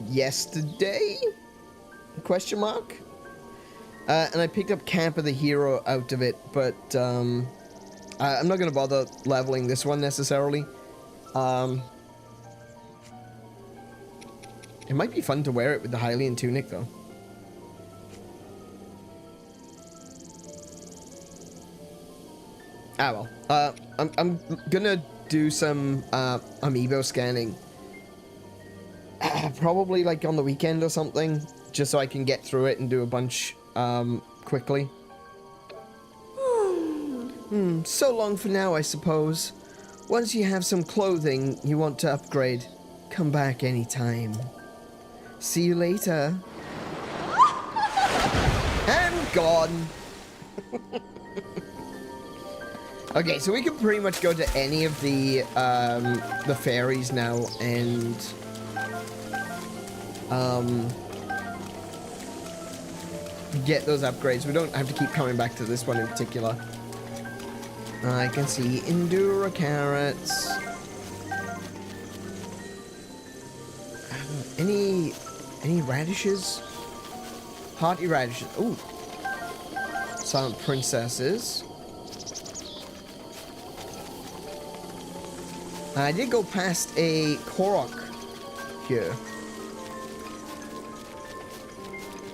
yesterday? Question mark? And I picked up Cap of the Hero out of it, but I'm not going to bother leveling this one necessarily. It might be fun to wear it with the Hylian tunic though. Ah well. I'm gonna do some amiibo scanning. Probably like on the weekend or something, just so I can get through it and do a bunch quickly. So long for now, I suppose. Once you have some clothing you want to upgrade, come back anytime. See you later. And gone. Okay, so we can pretty much go to any of the fairies now and get those upgrades. We don't have to keep coming back to this one in particular. I can see Endura carrots. Any radishes? Party radishes. Ooh. Silent princesses. I did go past a Korok here.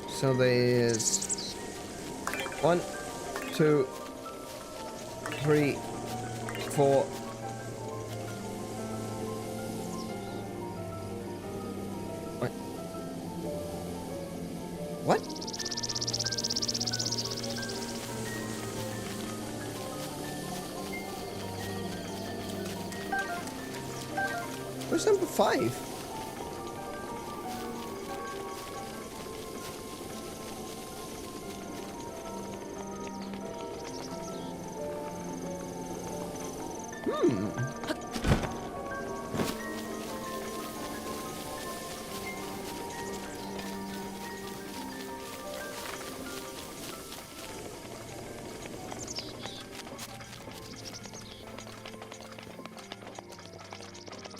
So there's 1, 2, 3, 4. What? What? Where's number 5?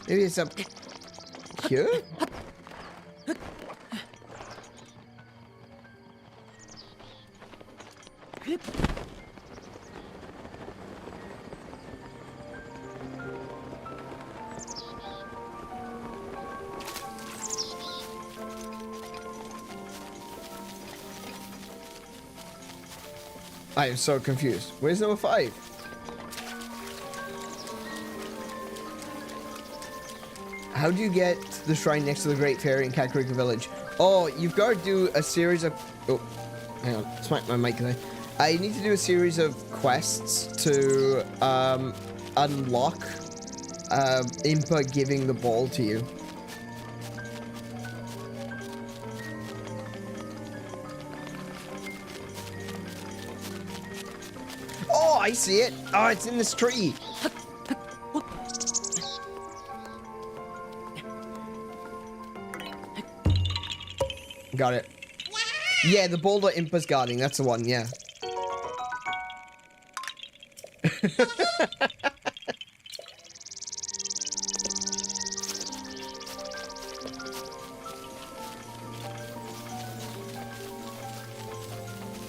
Maybe it's up here? I am so confused. Where's number 5? How do you get the shrine next to the Great Fairy in Kakariko Village? Oh, you've got to do a series of... Oh, hang on. Smack my mic there. I need to do a series of quests to unlock Impa giving the ball to you. Oh, I see it. Oh, it's in this tree. Got it. Yeah, the boulder Impa's guarding. That's the one, yeah.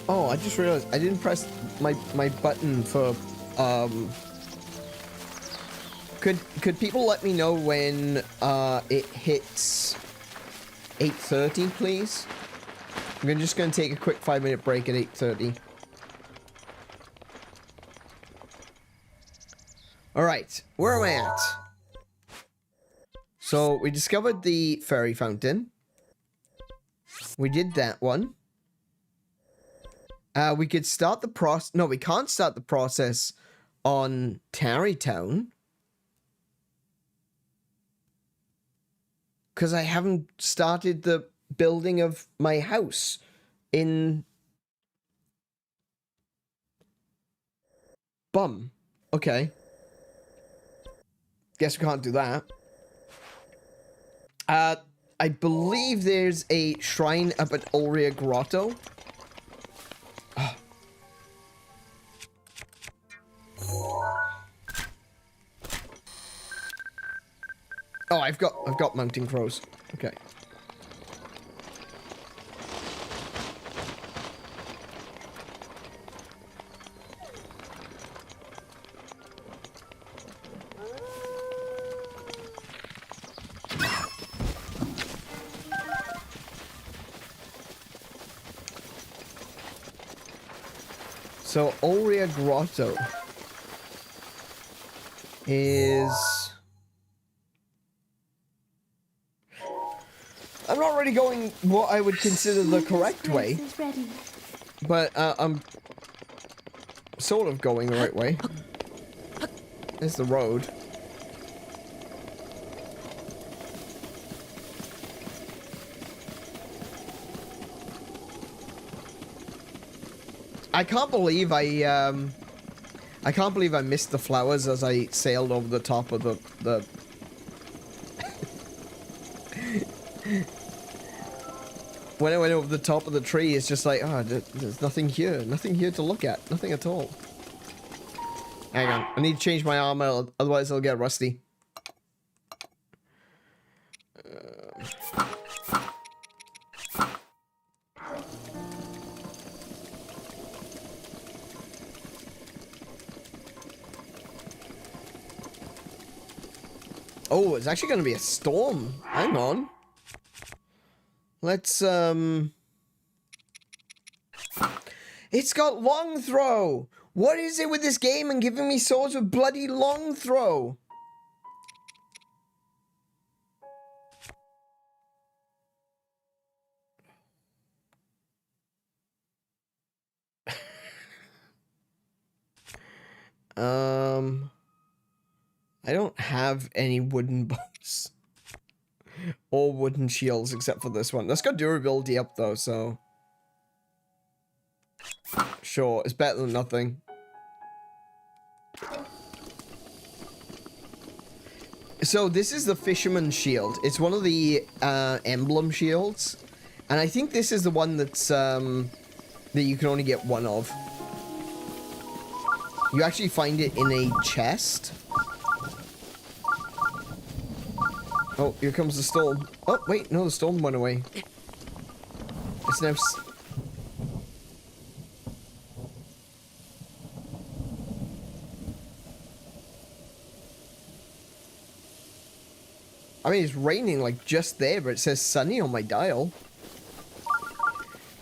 Oh, I just realized I didn't press my button for Could people let me know when it hits 8:30, please? I'm just gonna take a quick 5-minute break at 8:30. Alright, where am I at? So, we discovered the fairy fountain. We did that one. We could start the process... No, we can't start the process on Tarrytown. Because I haven't started the building of my house in... Bum. Okay. Guess we can't do that. I believe there's a shrine up at Ulria Grotto. Oh, I've got mountain crows. Okay. So, Ulria Grotto is... I'm not really going what I would consider the correct way, but I'm sort of going the right way. There's the road. I can't believe I missed the flowers as I sailed over the top of the When I went over the top of the tree, it's just like, oh, there's nothing here. Nothing here to look at. Nothing at all. Hang on. I need to change my armor, otherwise it'll get rusty. Oh, it's actually going to be a storm. Hang on. Let's, It's got long throw! What is it with this game and giving me swords with bloody long throw? I don't have any wooden bows. Or wooden shields except for this one. That's got durability up though, so... Sure, it's better than nothing. So this is the fisherman's shield. It's one of the emblem shields. And I think this is the one that's that you can only get one of. You actually find it in a chest. Oh, here comes the storm. Oh, wait, no, the storm went away. It's now... I mean, it's raining, like, just there, but it says sunny on my dial.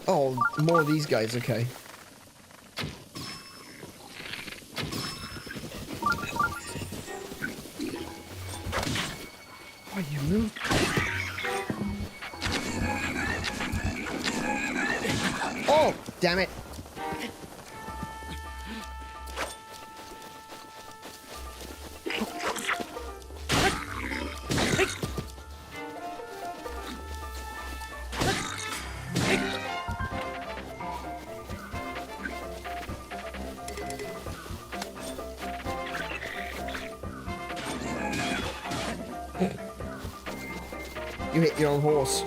Oh, more of these guys, okay. Oh, you move. Oh, damn it. You hit your own horse.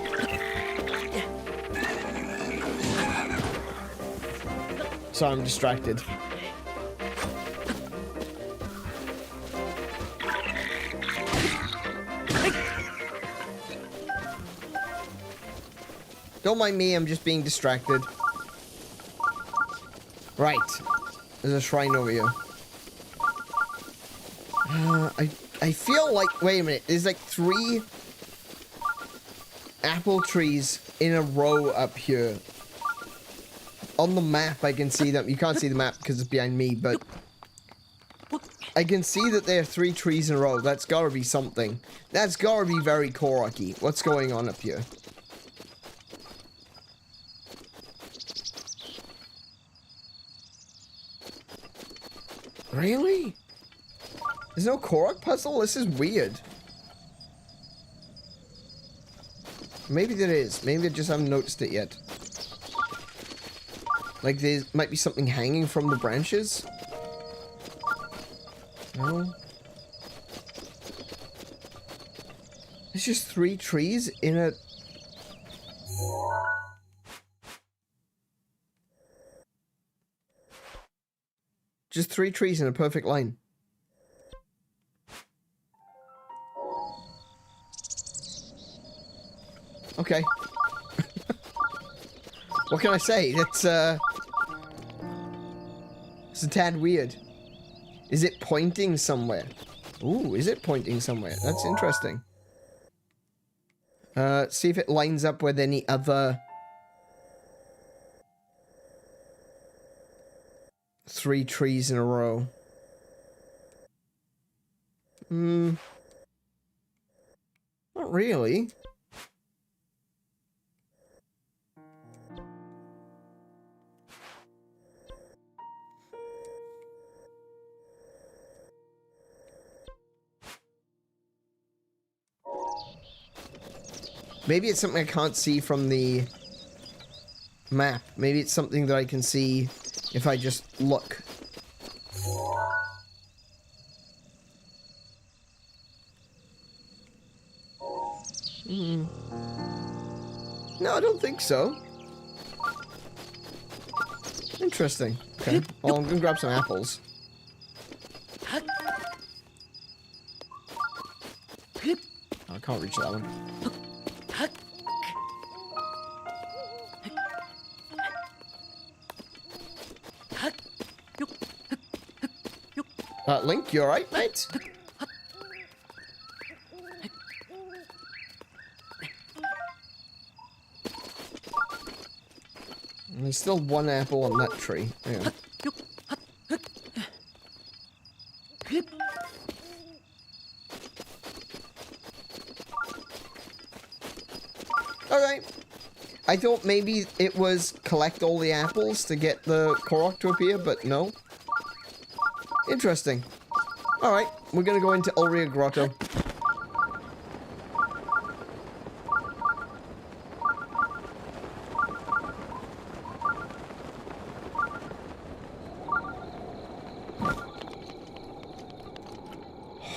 So I'm distracted. Don't mind me, I'm just being distracted. Right. There's a shrine over here. I feel like... Wait a minute. There's like 3... apple trees in a row up here. On the map, I can see them. You can't see the map because it's behind me, but... I can see that there are 3 trees in a row. That's gotta be something. That's gotta be very Korok-y. What's going on up here? Really? There's no Korok puzzle? This is weird. Maybe there is. Maybe I just haven't noticed it yet. Like there might be something hanging from the branches? No? It's just 3 trees in a... Just 3 trees in a perfect line. Okay. What can I say? It's a tad weird. Is it pointing somewhere? Ooh, is it pointing somewhere? That's interesting. See if it lines up with any other 3 trees in a row. Not really. Maybe it's something I can't see from the map. Maybe it's something that I can see if I just look. No, I don't think so. Interesting. Okay. Well, I'm gonna grab some apples. Oh, I can't reach that one. Link, you alright, mate? And there's still one apple on that tree. Hang on. Okay. I thought maybe it was collect all the apples to get the Korok to appear, but no. Interesting. Alright, we're gonna go into Ulria Grotto.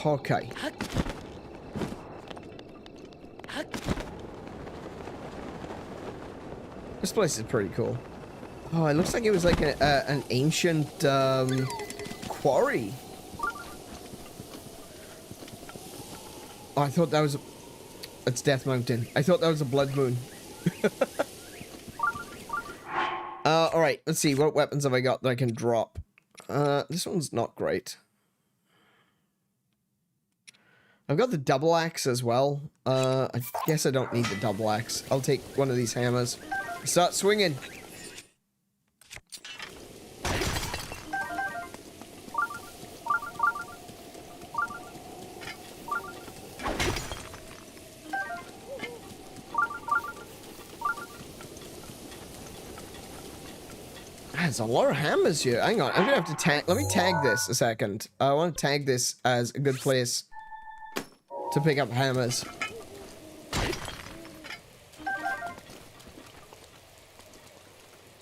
Okay. This place is pretty cool. Oh, it looks like it was like an ancient quarry. Oh, I thought that was it's Death Mountain. I thought that was a blood moon. Alright, let's see. What weapons have I got that I can drop? This one's not great. I've got the double axe as well. I guess I don't need the double axe. I'll take one of these hammers. Start swinging. There's a lot of hammers here. Hang on, I'm gonna have to tag. Let me tag this a second. I want to tag this as a good place to pick up hammers.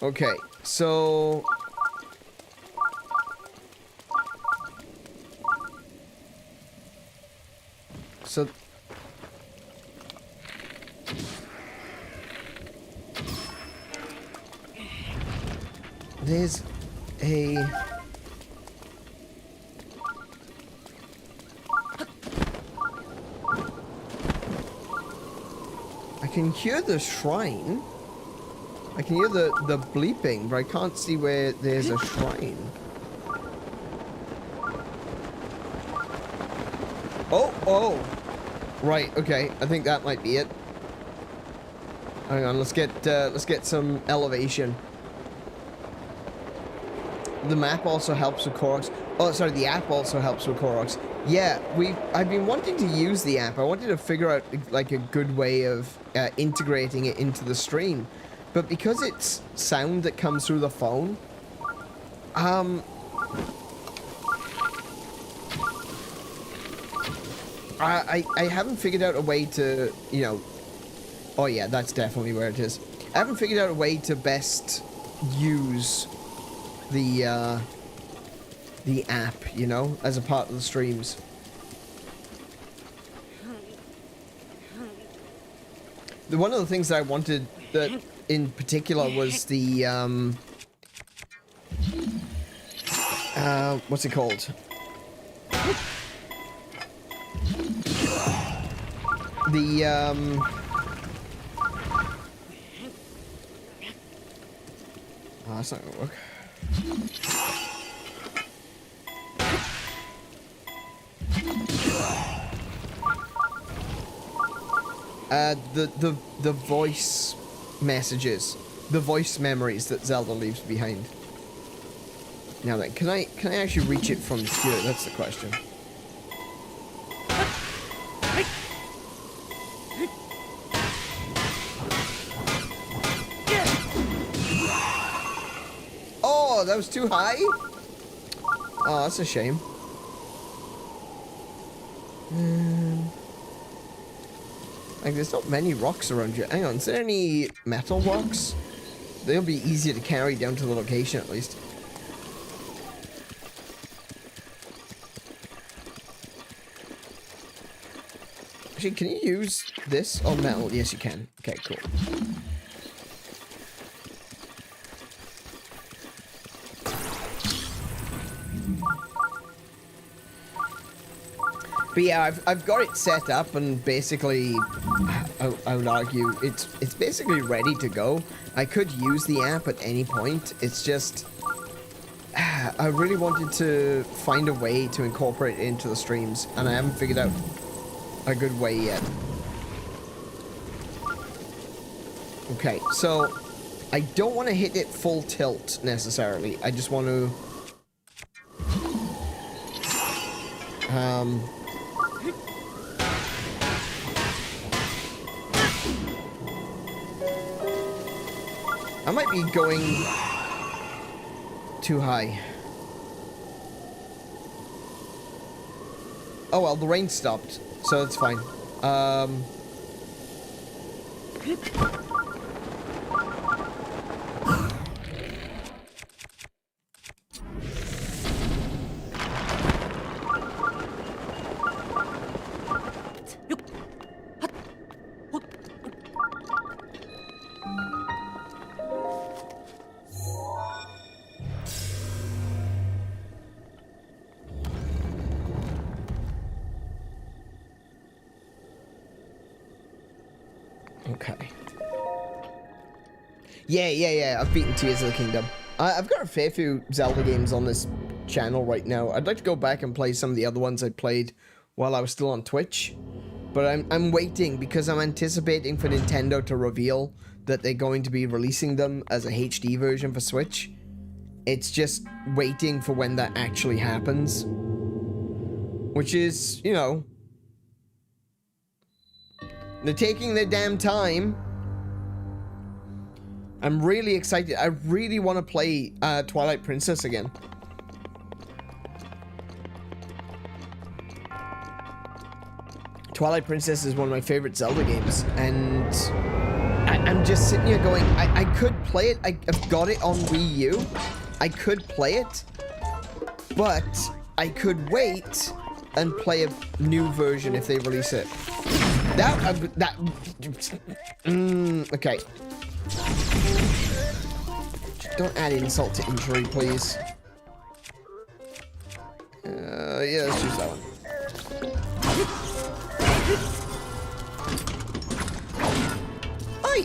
Okay, so there's a I can hear the shrine. I can hear the bleeping, but I can't see where there's a shrine. Oh! Right, okay. I think that might be it. Hang on, let's get some elevation. The map also helps with Koroks. Oh, sorry, the app also helps with Koroks. Yeah, I've been wanting to use the app. I wanted to figure out like a good way of integrating it into the stream. But because it's sound that comes through the phone, I haven't figured out a way to, you know... Oh yeah, that's definitely where it is. I haven't figured out a way to best use the app, you know, as a part of the streams. One of the things that I wanted that in particular was the what's it called? The oh, that's not gonna work. The voice messages, the voice memories that Zelda leaves behind. Now then, can I actually reach it from here? That's the question. Oh, that was too high? Oh, that's a shame. Like, there's not many rocks around here. Hang on, is there any metal rocks? They'll be easier to carry down to the location, at least. Actually, can you use this on metal? Yes, you can. Okay, cool. But yeah, I've got it set up, and basically, I would argue it's basically ready to go. I could use the app at any point. It's just I really wanted to find a way to incorporate it into the streams, and I haven't figured out a good way yet. Okay, so I don't want to hit it full tilt, necessarily. I just want to... I might be going too high. Oh well, the rain stopped, so that's fine. Okay. Yeah, I've beaten Tears of the Kingdom. I've got a fair few Zelda games on this channel right now. I'd like to go back and play some of the other ones I played while I was still on Twitch. But I'm waiting because I'm anticipating for Nintendo to reveal that they're going to be releasing them as a HD version for Switch. It's just waiting for when that actually happens. Which is, you know... They're taking their damn time. I'm really excited. I really want to play Twilight Princess again. Twilight Princess is one of my favorite Zelda games, and I'm just sitting here going, I could play it. I've got it on Wii U. I could play it, but I could wait and play a new version if they release it. Okay. Don't add insult to injury, please. Yeah, let's use that one. Oi!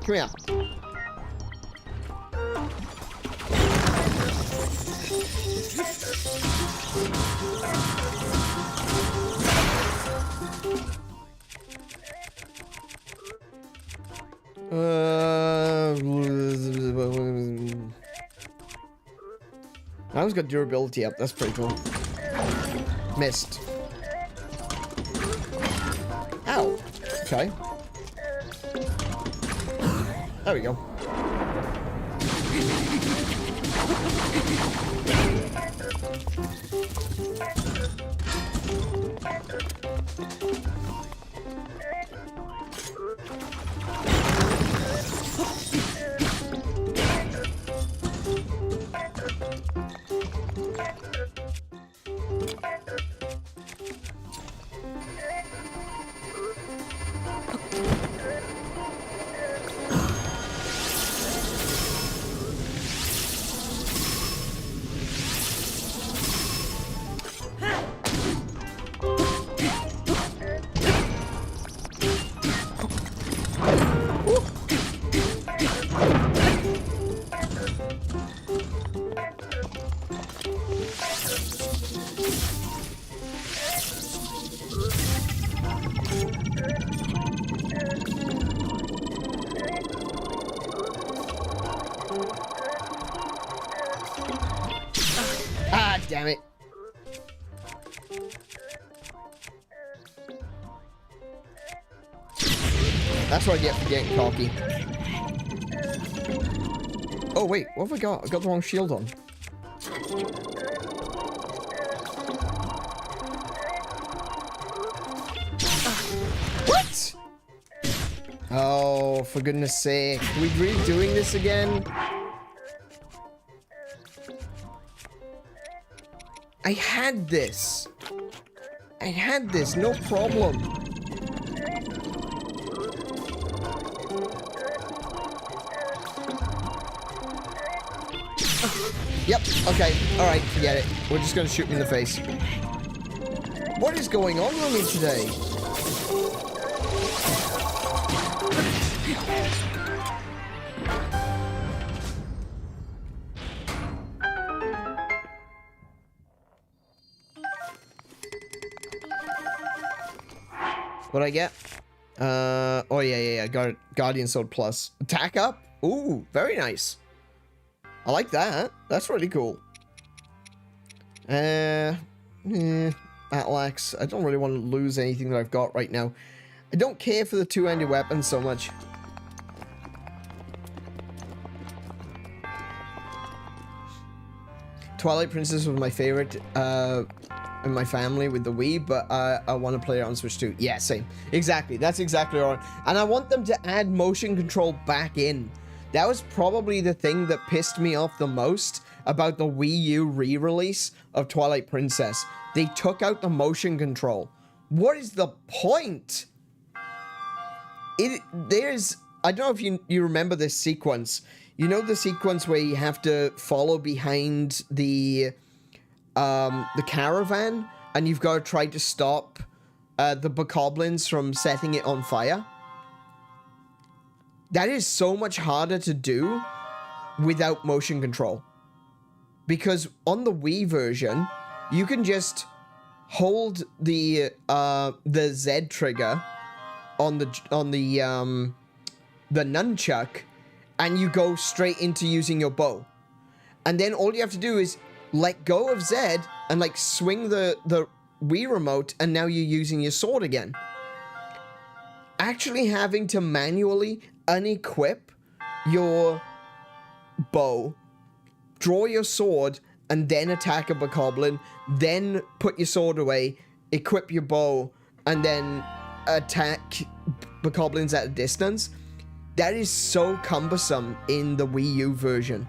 Come here. I always got durability up. That's pretty cool. Missed. Ow. Okay. There we go. Damn it. That's what I get for getting cocky. Oh, wait. What have I got? I got the wrong shield on. What? Oh, for goodness sake. Are we really doing this again? I had this. I had this, no problem. Yep, okay, alright, forget it. We're just gonna shoot me in the face. What is going on with me today? What'd I get? Oh yeah. Guardian Sword Plus. Attack up. Ooh, very nice. I like that. That's really cool. Battle Axe. I don't really want to lose anything that I've got right now. I don't care for the two-handed weapon so much. Twilight Princess was my favorite in my family with the Wii, but I want to play it on Switch too. Yeah, same. Exactly. That's exactly right. And I want them to add motion control back in. That was probably the thing that pissed me off the most about the Wii U re-release of Twilight Princess. They took out the motion control. What is the point? I don't know if you remember this sequence. You know the sequence where you have to follow behind the caravan, and you've got to try to stop the bokoblins from setting it on fire? That is so much harder to do without motion control. Because on the Wii version, you can just hold the Z trigger on the nunchuck, and you go straight into using your bow. And then all you have to do is let go of Z and like swing the Wii remote, and now you're using your sword again. Actually having to manually unequip your bow, draw your sword, and then attack a bokoblin, then put your sword away, equip your bow, and then attack bokoblins at a distance. That is so cumbersome in the Wii U version.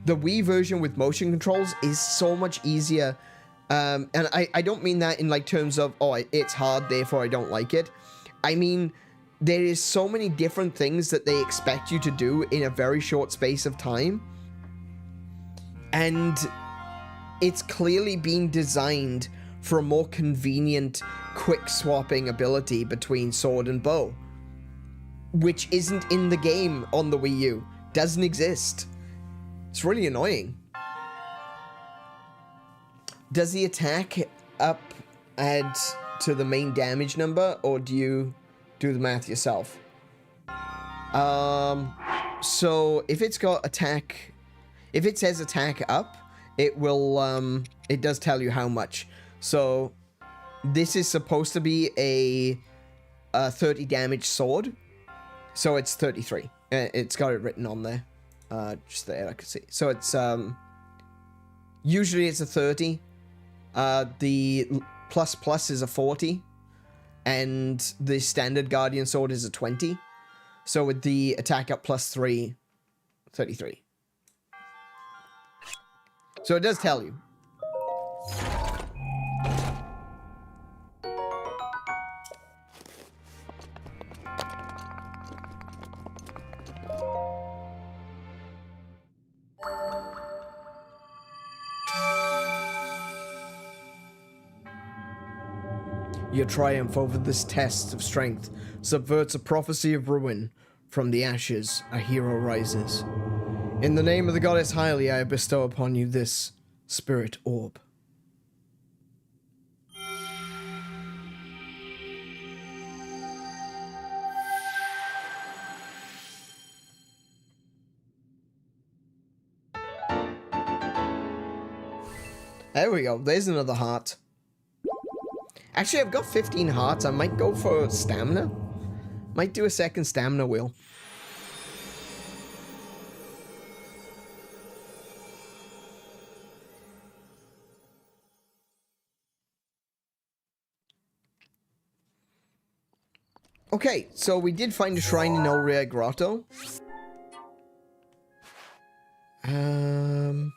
The Wii version with motion controls is so much easier. And I don't mean that in like terms of, oh, it's hard, therefore I don't like it. I mean, there is so many different things that they expect you to do in a very short space of time. And it's clearly been designed for a more convenient, quick swapping ability between sword and bow, which isn't in the game on the Wii U. Doesn't exist. It's really annoying. Does the attack up add to the main damage number, or do you do the math yourself? So if it's got attack, if it says attack up, it will, it does tell you how much. So this is supposed to be a 30 damage sword. So it's 33. It's got it written on there. Just there, I can see. So it's, usually it's a 30. The plus is a 40. And the standard Guardian Sword is a 20. So with the attack up plus 3, 33. So it does tell you. Your triumph over this test of strength subverts a prophecy of ruin. From the ashes, a hero rises. In the name of the goddess Hylia, I bestow upon you this spirit orb. There we go. There's another heart. Actually, I've got 15 hearts. I might go for stamina. Might do a second stamina wheel. Okay, so we did find a shrine in Elria Grotto. We're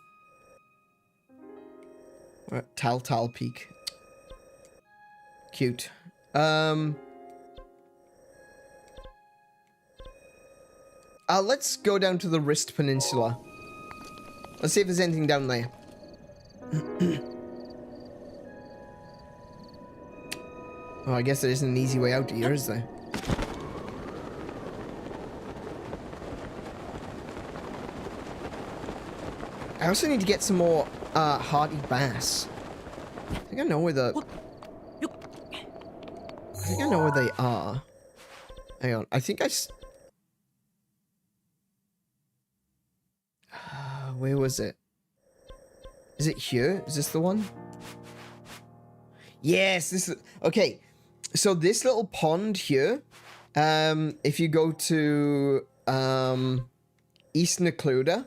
at Tal Peak. Cute. Let's go down to the Wrist Peninsula. Let's see if there's anything down there. Oh, I guess there isn't an easy way out here, is there? I also need to get some more hardy bass. I think I know where the... I think I know where they are. Hang on. I think where was it? Is it here? Is this the one? Yes, this is... Okay, so this little pond here, if you go to East Necluda,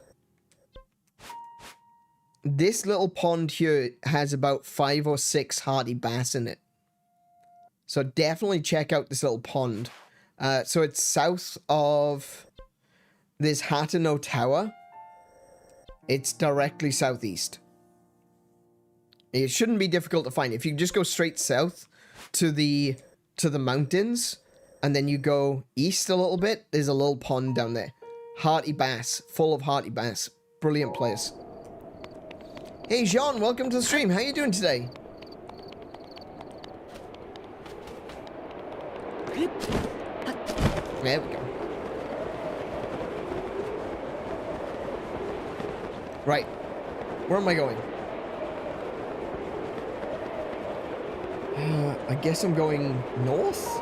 this little pond here has about 5 or 6 hardy bass in it. So definitely check out this little pond. So it's south of this Hateno Tower. It's directly southeast. It shouldn't be difficult to find. If you just go straight south to the mountains, and then you go east a little bit, there's a little pond down there. Hearty bass, full of hearty bass. Brilliant place. Hey Jean, welcome to the stream. How you doing today? There we go. Right. Where am I going? I guess I'm going north?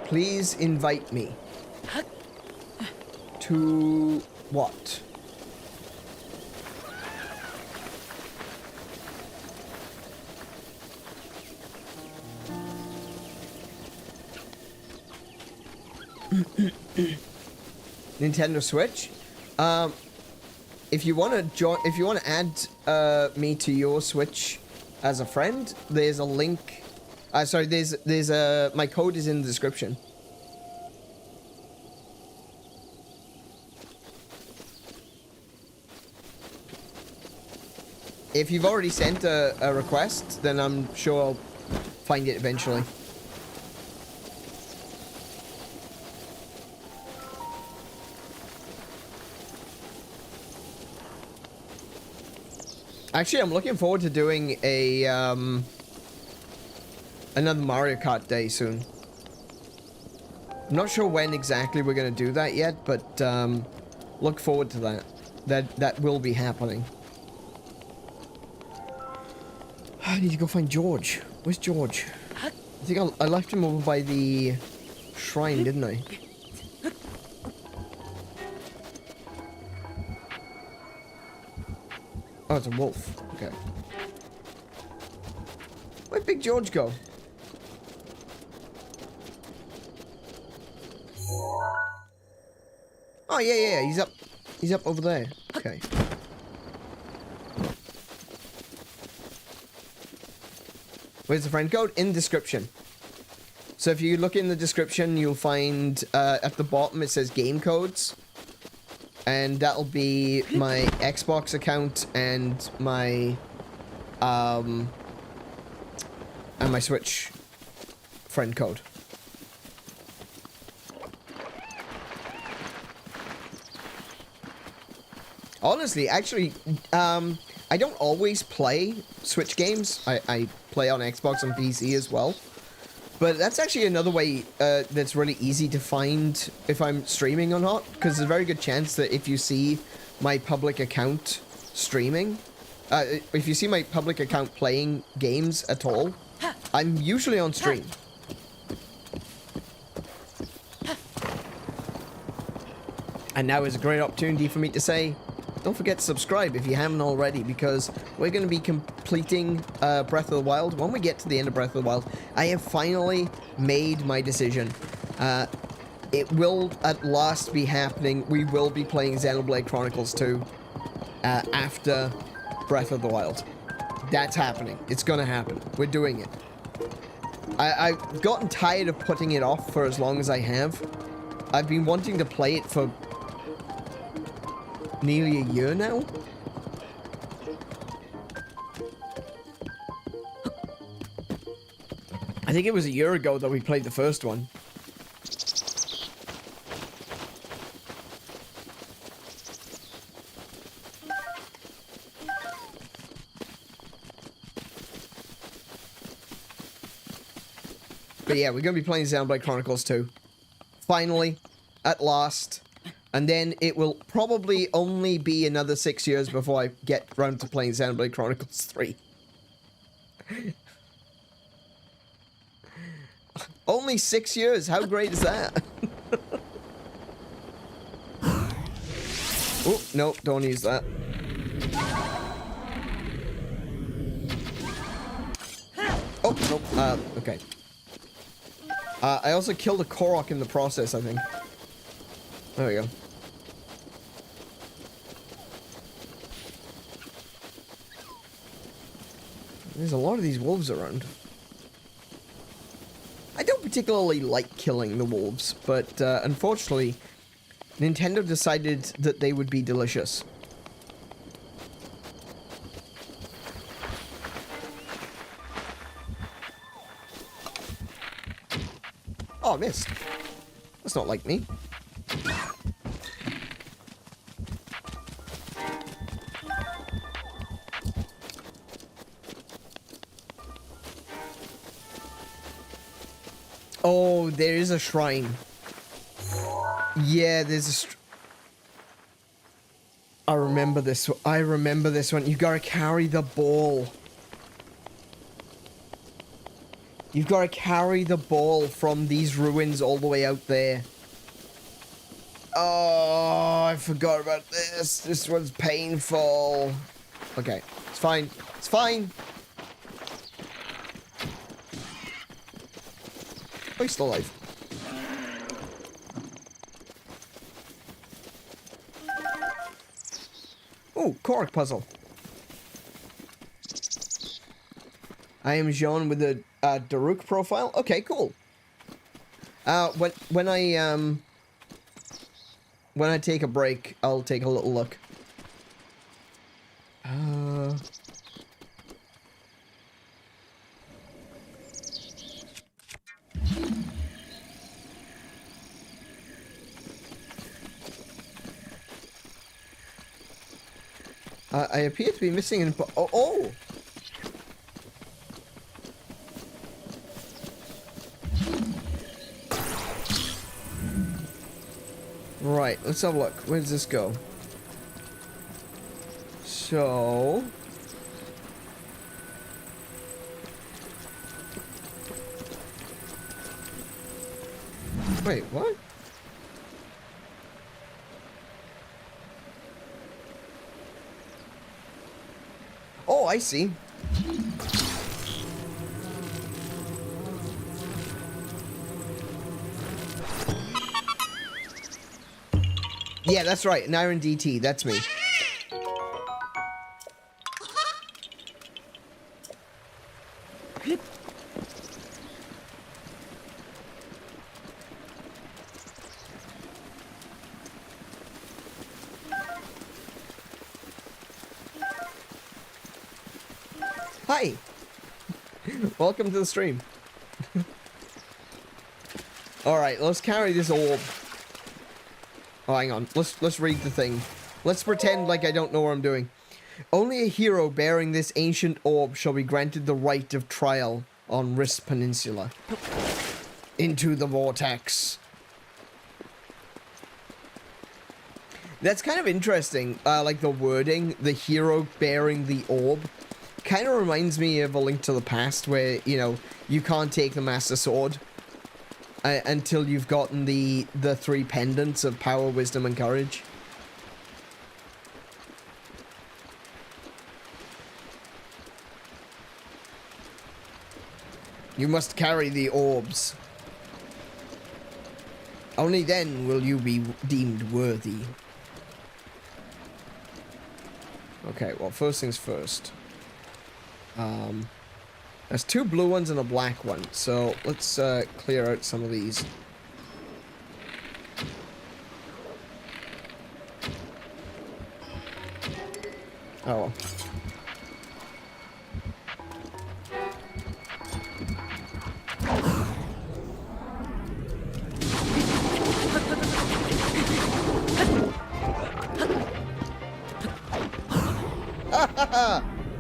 Please invite me. To what? Nintendo Switch? If you want to join, if you want to add me to your Switch as a friend, there's a link. Sorry, there's a my code is in the description. If you've already sent a request, then I'm sure I'll find it eventually. Actually, I'm looking forward to doing a another Mario Kart day soon. I'm not sure when exactly we're gonna do that yet, but look forward to that. That will be happening. I need to go find George. Where's George? I think I left him over by the shrine, didn't I? Oh, it's a wolf. Okay. Where'd Big George go? Oh, yeah. He's up over there. Okay. Where's the friend code? In description. So if you look in the description, you'll find at the bottom it says game codes. And that'll be my Xbox account and my Switch friend code. Honestly, actually, I don't always play Switch games. I play on Xbox and PC as well. But that's actually another way that's really easy to find if I'm streaming or not. Because there's a very good chance that if you see my public account streaming, if you see my public account playing games at all, I'm usually on stream. And now is a great opportunity for me to say, don't forget to subscribe if you haven't already, because we're going to be completing Breath of the Wild. When we get to the end of Breath of the Wild, I have finally made my decision. It will at last be happening. We will be playing Xenoblade Chronicles 2 after Breath of the Wild. That's happening. It's going to happen. We're doing it. I've gotten tired of putting it off for as long as I have. I've been wanting to play it for nearly a year now. I think it was a year ago that we played the first one. But yeah, we're going to be playing Xenoblade Chronicles 2. Finally, at last. And then it will probably only be another 6 years before I get round to playing Xenoblade Chronicles 3. Only 6 years. How great is that? Oh, no, don't use that. Oh, no. Okay. I also killed a Korok in the process, I think. There we go. There's a lot of these wolves around. I don't particularly like killing the wolves, but unfortunately, Nintendo decided that they would be delicious. Oh, I missed. That's not like me. Oh, there is a shrine. Yeah, there's a I remember this one. I remember this one. You gotta carry the ball. You've gotta carry the ball from these ruins all the way out there. Oh, I forgot about this. This one's painful. Okay, it's fine. It's fine. Oh, he's still alive. Oh, Korok puzzle. I am Jean with the Daruk profile. Okay, cool. When I take a break, I'll take a little look. I appear to be missing an... Oh! Right, let's have a look. Where does this go? So... Wait, what? Oh, I see. Yeah, that's right. An Iron DT. That's me. Hi. Welcome to the stream. All right, let's carry this orb. Oh, hang on. Let's read the thing. Let's pretend like I don't know what I'm doing. Only a hero bearing this ancient orb shall be granted the right of trial on Risk Peninsula. Into the vortex. That's kind of interesting. Like the wording, the hero bearing the orb. Kind of reminds me of A Link to the Past, where, you know, you can't take the Master Sword until you've gotten the 3 pendants of power, wisdom, and courage. You must carry the orbs. Only then will you be deemed worthy. Okay, well, first things first. There's 2 blue ones and a black one, so let's clear out some of these. Oh.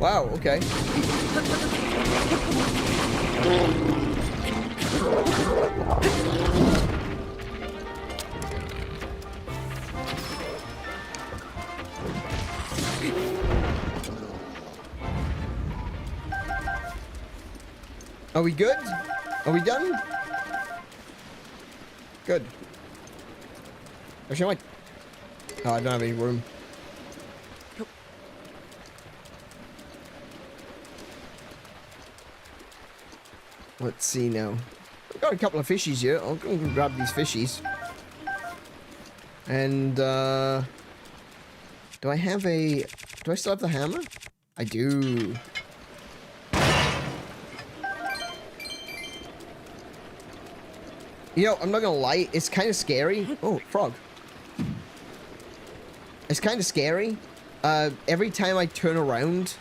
Wow, okay. Are we good? Are we done? Good. Actually, oh, I don't have any room. Let's see now. I've got a couple of fishies here. I'll go and grab these fishies. And, do I have a... Do I still have the hammer? I do. You know, I'm not gonna lie, it's kind of scary. Oh, frog. It's kind of scary. Every time I turn around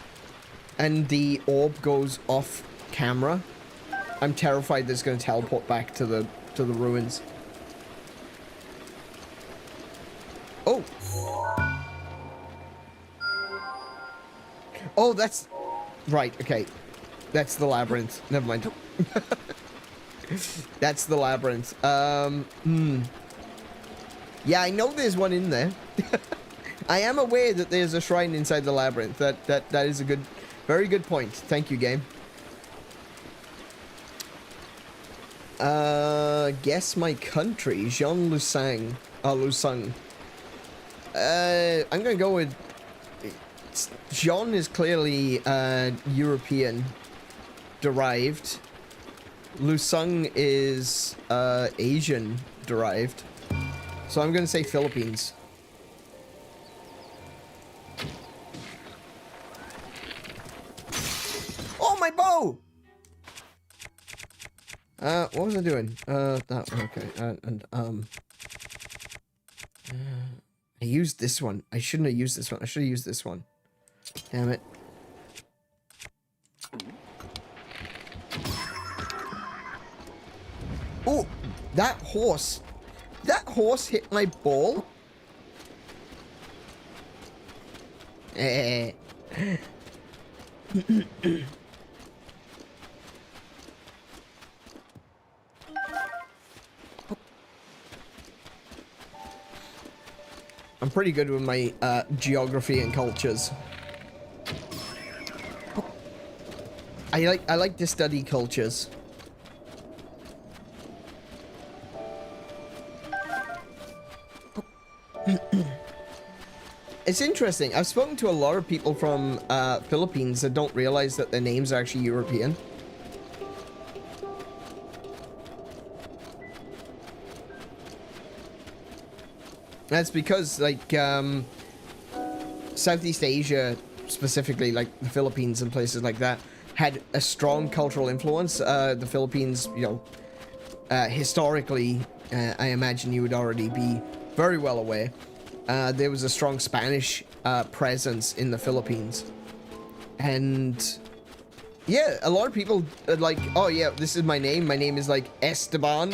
and the orb goes off camera, I'm terrified that it's gonna teleport back to the ruins. Oh. Oh, that's... Right, okay. That's the labyrinth. Never mind. That's the labyrinth. Yeah, I know there's one in there. I am aware that there's a shrine inside the labyrinth. That is a good, very good point. Thank you, game. Guess my country. Jean Lusang. Lusang. I'm gonna go with... Jean is clearly, European derived. Lusang is, Asian derived. So I'm gonna say Philippines. Oh, my bow! What was I doing? That, okay, I used this one. I shouldn't have used this one. I should have used this one. Damn it. Oh, that horse hit my ball. I'm pretty good with my geography and cultures. I like to study cultures. It's interesting. I've spoken to a lot of people from Philippines that don't realize that their names are actually European. That's because, like, Southeast Asia, specifically, like the Philippines and places like that, had a strong cultural influence. The Philippines, you know, historically, I imagine you would already be very well aware. There was a strong Spanish presence in the Philippines. And, yeah, a lot of people are like, oh, yeah, this is my name. My name is, like, Esteban.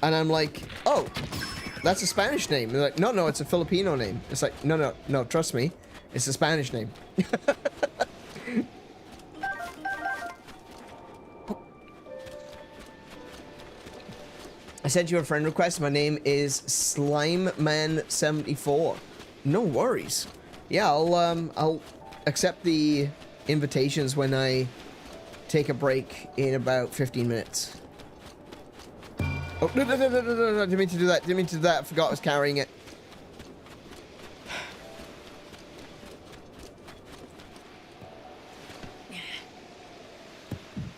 And I'm like, oh... That's a Spanish name. They're like, no, it's a Filipino name. It's like, no, trust me. It's a Spanish name. I sent you a friend request. My name is Slimeman74. No worries. Yeah, I'll accept the invitations when I take a break in about 15 minutes. Oh, no, didn't mean to do that. I forgot I was carrying it.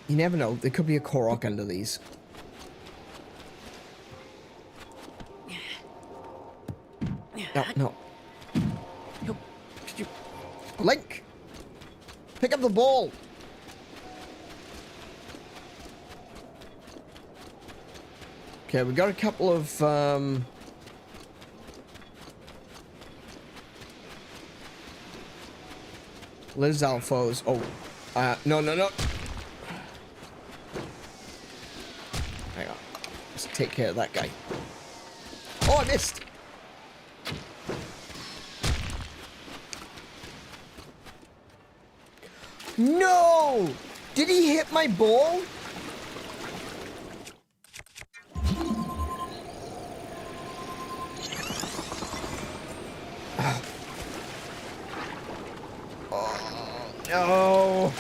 You never know. There could be a Korok under these. No. Link! Pick up the ball! Okay, we got a couple of, Lizalfos. Oh, no. Hang on. Let's take care of that guy. Oh, I missed! No! Did he hit my ball? No.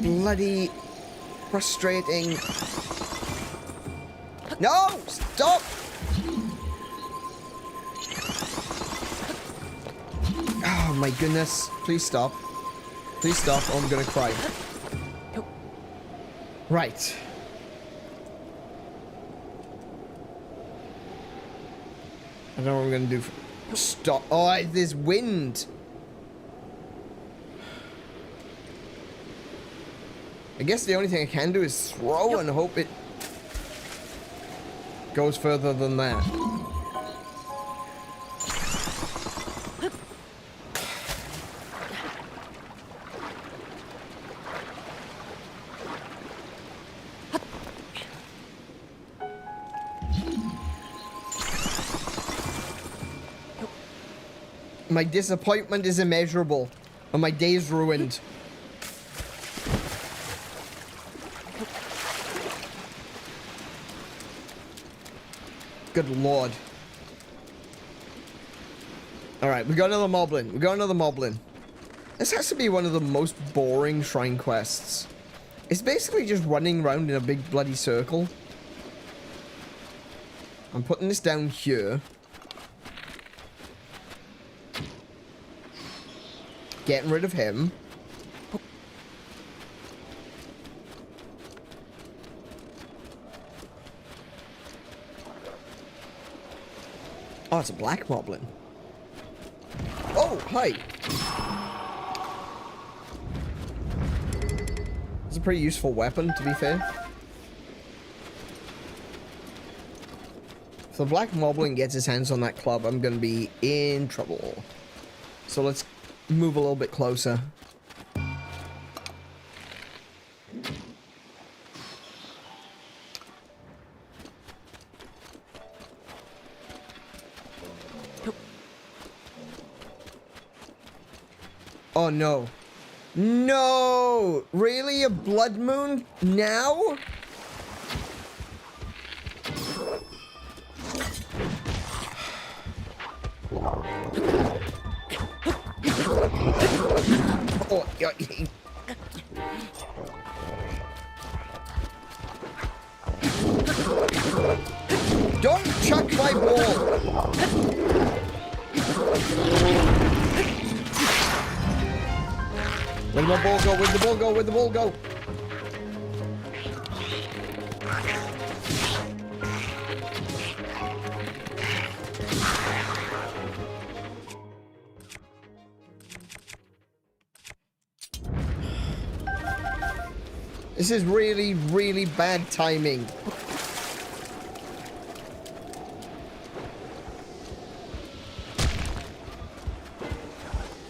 bloody frustrating. No! Stop! Oh my goodness. Please stop. Please stop or I'm gonna cry. Right. I don't know what I'm gonna do. Stop. Oh, there's wind. I guess the only thing I can do is throw and hope it goes further than that. My disappointment is immeasurable, and my day's ruined. Good lord. Alright, we got another moblin. We got another moblin. This has to be one of the most boring shrine quests. It's basically just running around in a big bloody circle. I'm putting this down here. Getting rid of him. Oh, it's a black moblin. Oh, hi. It's a pretty useful weapon, to be fair. If the black moblin gets his hands on that club, I'm gonna be in trouble. So let's move a little bit closer. Oh no. No! Really? A blood moon? Now? Oh, yeah. Don't chuck my ball! Where'd my ball go? Where'd the ball go? Where'd the ball go? This is really, really bad timing.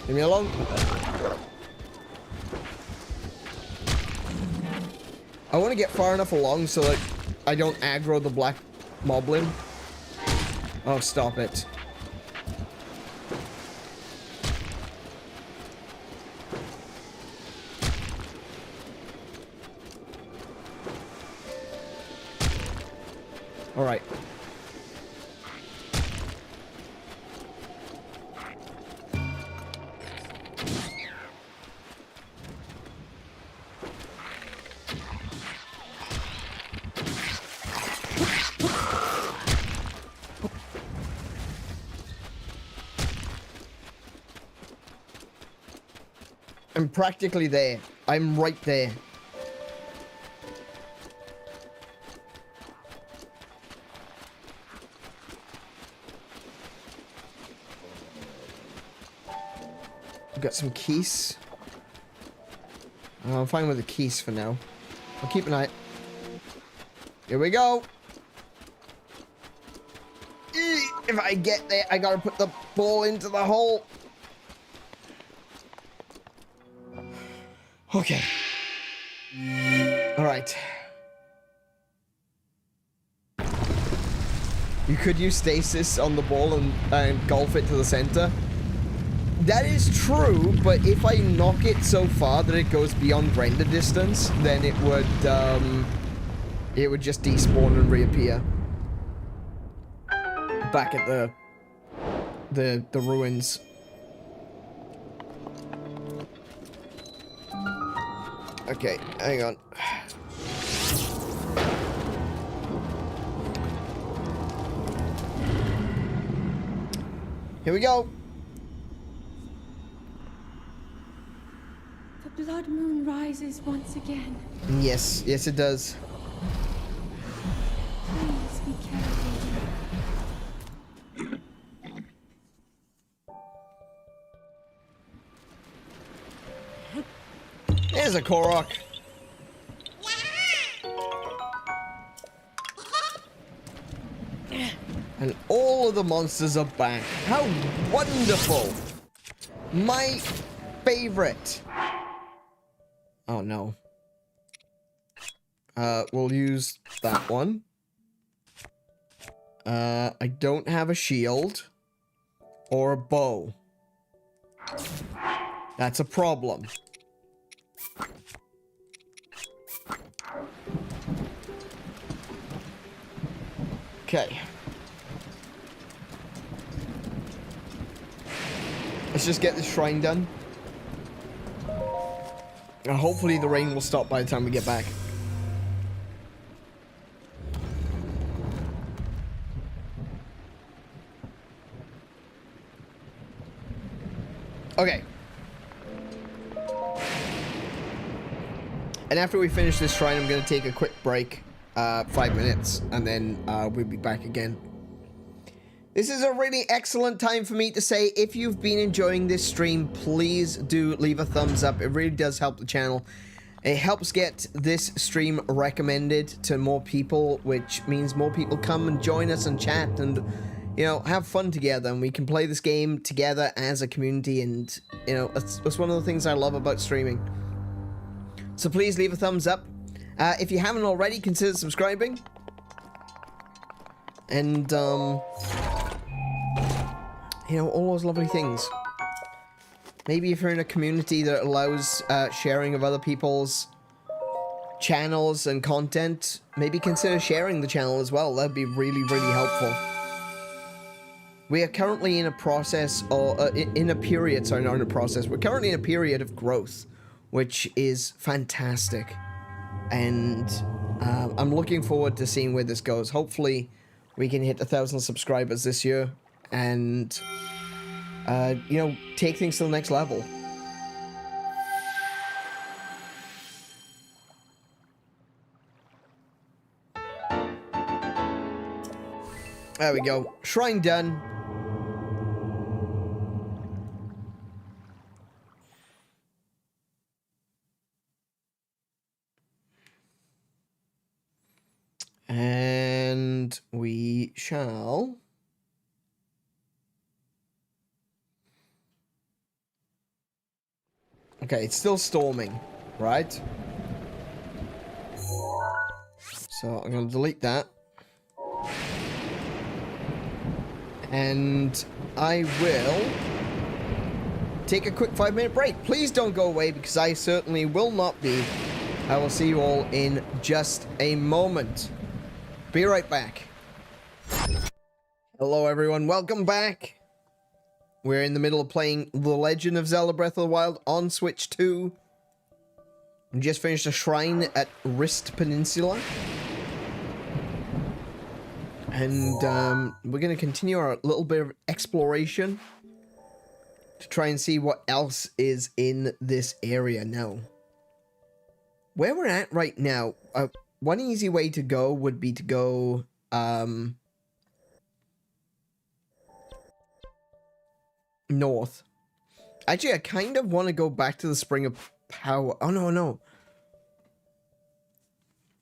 Leave me alone. I want to get far enough along so that I don't aggro the black moblin. Oh, stop it. All right. I'm practically there. I'm right there. We've got some keys. I'm fine with the keys for now. I'll keep an eye. Here we go. If I get there, I gotta put the ball into the hole. Okay. All right. You could use stasis on the ball and golf it to the center. That is true, but if I knock it so far that it goes beyond render distance, then it would just despawn and reappear back at the ruins. Okay, hang on. Here we go. The blood moon rises once again. Yes, yes it does. Please be careful. There's a Korok. And all of the monsters are back. How wonderful! My favorite. Oh no. We'll use that one. I don't have a shield or a bow. That's a problem. Okay. Let's just get this shrine done. And hopefully the rain will stop by the time we get back. Okay. And after we finish this shrine, I'm going to take a quick break. 5 minutes, and then we'll be back again. This is a really excellent time for me to say, if you've been enjoying this stream, please do leave a thumbs up. It really does help the channel. It helps get this stream recommended to more people, which means more people come and join us and chat and, you know, have fun together, and we can play this game together as a community, and, you know, that's one of the things I love about streaming. So please leave a thumbs up. If you haven't already, consider subscribing. And, you know, all those lovely things. Maybe if you're in a community that allows sharing of other people's channels and content, maybe consider sharing the channel as well. That'd be really, really helpful. We are currently in a process, or in a period, sorry, not in a process. We're currently in a period of growth, which is fantastic. And I'm looking forward to seeing where this goes. Hopefully we can hit 1,000 subscribers this year and you know, take things to the next level. There we go. Shrine done. And we shall... Okay, it's still storming, right? So I'm going to delete that. And I will take a quick 5-minute break. Please don't go away, because I certainly will not be. I will see you all in just a moment. Be right back. Hello everyone, welcome back. We're in the middle of playing The Legend of Zelda Breath of the Wild on Switch 2. We just finished a shrine at Wrist Peninsula. And we're going to continue our little bit of exploration to try and see what else is in this area now. Where we're at right now, one easy way to go would be to go, north. Actually, I kind of want to go back to the Spring of Power. Oh, no, no.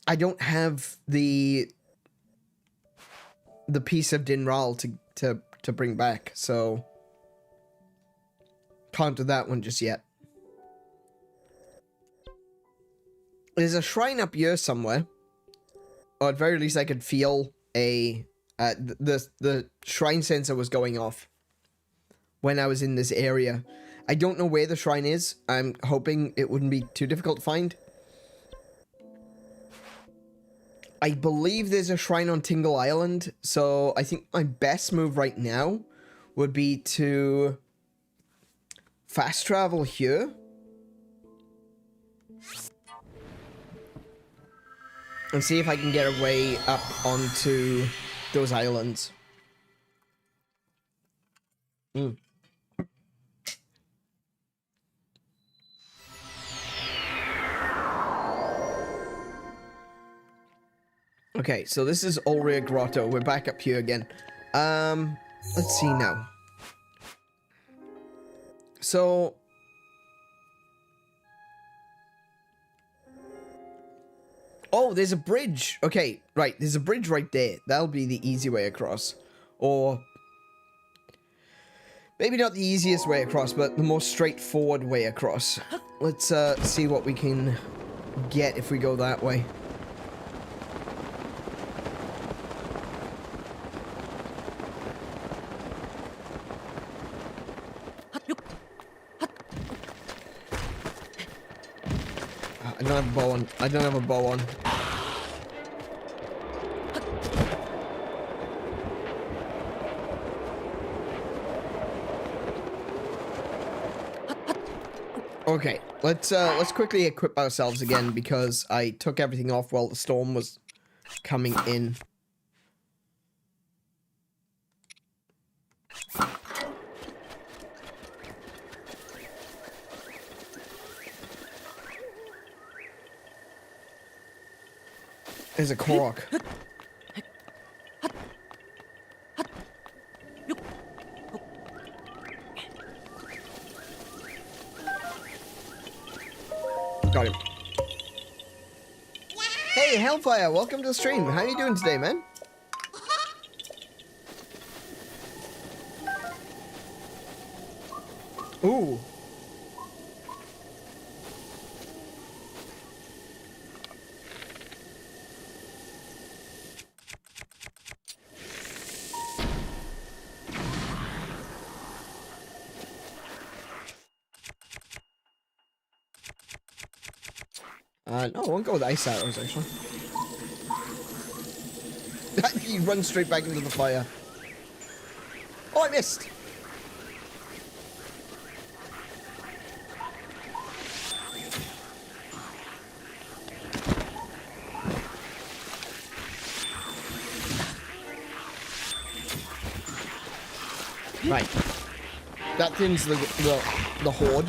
I don't have the piece of Dinral to bring back, so can't do that one just yet. There's a shrine up here somewhere, or at very least I could feel a the shrine sensor was going off when I was in this area. I don't know where the shrine is. I'm hoping it wouldn't be too difficult to find. I believe there's a shrine on Tingle Island, so I think my best move right now would be to fast travel here. and see if I can get a way up onto those islands. Okay, so this is Ulria Grotto. We're back up here again. Let's see now. So... oh, there's a bridge. Okay, right. There's a bridge right there. That'll be the easy way across. Or... maybe not the easiest way across, but the most straightforward way across. Let's see what we can get if we go that way. I don't have a bow on. I don't have a bow on. Okay, let's quickly equip ourselves again because I took everything off while the storm was coming in. There's a Korok. Got him. Hey, Hellfire, welcome to the stream. How you doing today, man? Ooh. No, I won't go with ice arrows, actually. He runs straight back into the fire. Oh, I missed! Right. That thins the horde.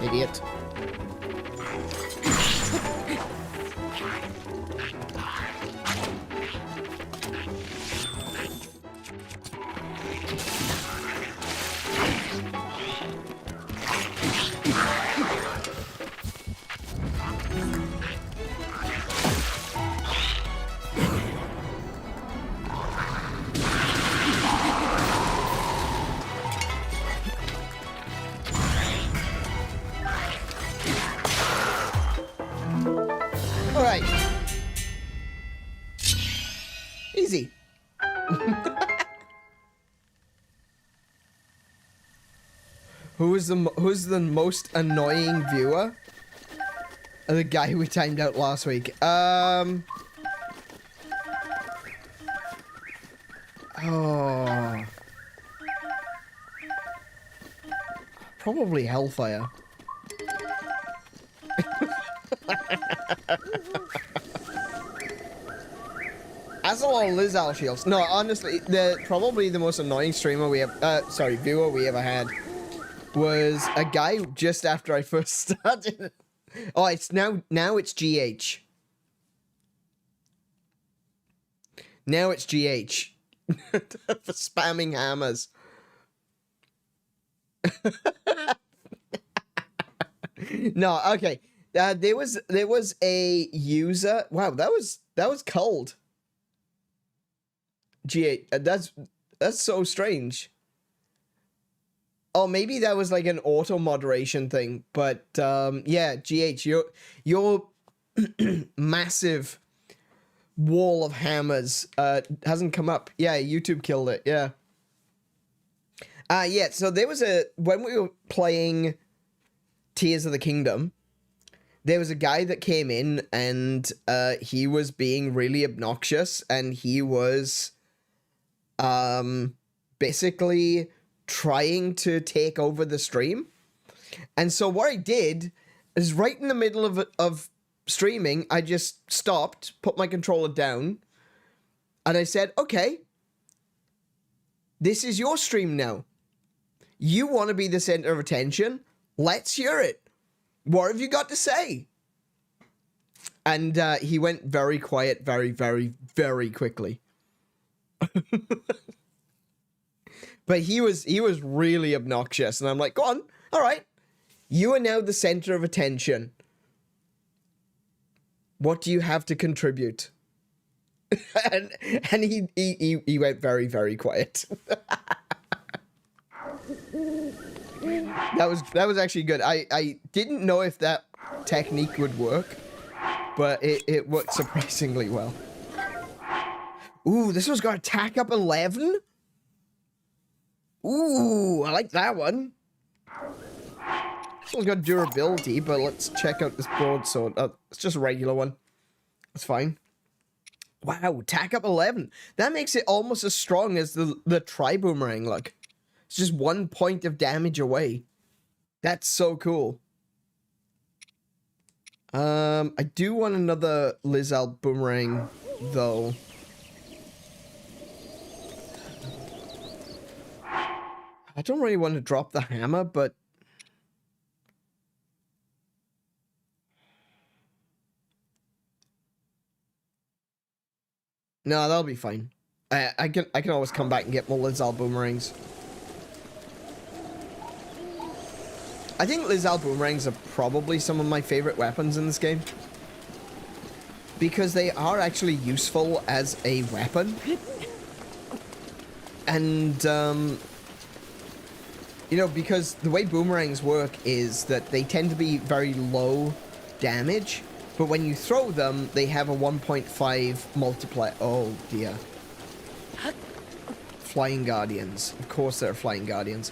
Idiot. Alright. Easy. Who's the most annoying viewer? The guy we timed out last week. Oh. Probably Hellfire. As a lot of Lizal shields. No, honestly, probably the most annoying streamer we have, viewer we ever had was a guy just after I first started. Oh, it's now it's GH. Now it's GH. For spamming hammers. No, okay. There was a user. Wow, that was cold. GH. That's so strange. Oh, maybe that was like an auto moderation thing, but yeah, GH, your massive wall of hammers hasn't come up. Yeah, YouTube killed it. Yeah. Yeah. So there was when we were playing Tears of the Kingdom, there was a guy that came in and he was being really obnoxious, and he was basically trying to take over the stream. And so what I did is, right in the middle of streaming, I just stopped, put my controller down, and I said, okay, this is your stream now. You want to be the center of attention? Let's hear it. What have you got to say? And he went very quiet, very, very, very quickly. But he was really obnoxious, and I'm like, go on, all right. You are now the center of attention. What do you have to contribute? and he went very, very quiet. That was actually good. I didn't know if that technique would work, but it worked surprisingly well. Ooh, this one's got attack up 11? Ooh, I like that one. This one's got durability, but let's check out this broadsword. It's just a regular one. That's fine. Wow, attack up 11. That makes it almost as strong as the tri-boomerang, look. It's just 1 point of damage away. That's so cool. I do want another Lizal boomerang, though. I don't really want to drop the hammer, but... No, that'll be fine. I can always come back and get more Lizal boomerangs. I think Lizal boomerangs are probably some of my favorite weapons in this game, because they are actually useful as a weapon. And you know, because the way boomerangs work is that they tend to be very low damage, but when you throw them, they have a 1.5 multiplier. Oh dear. Flying Guardians. Of course they're Flying Guardians.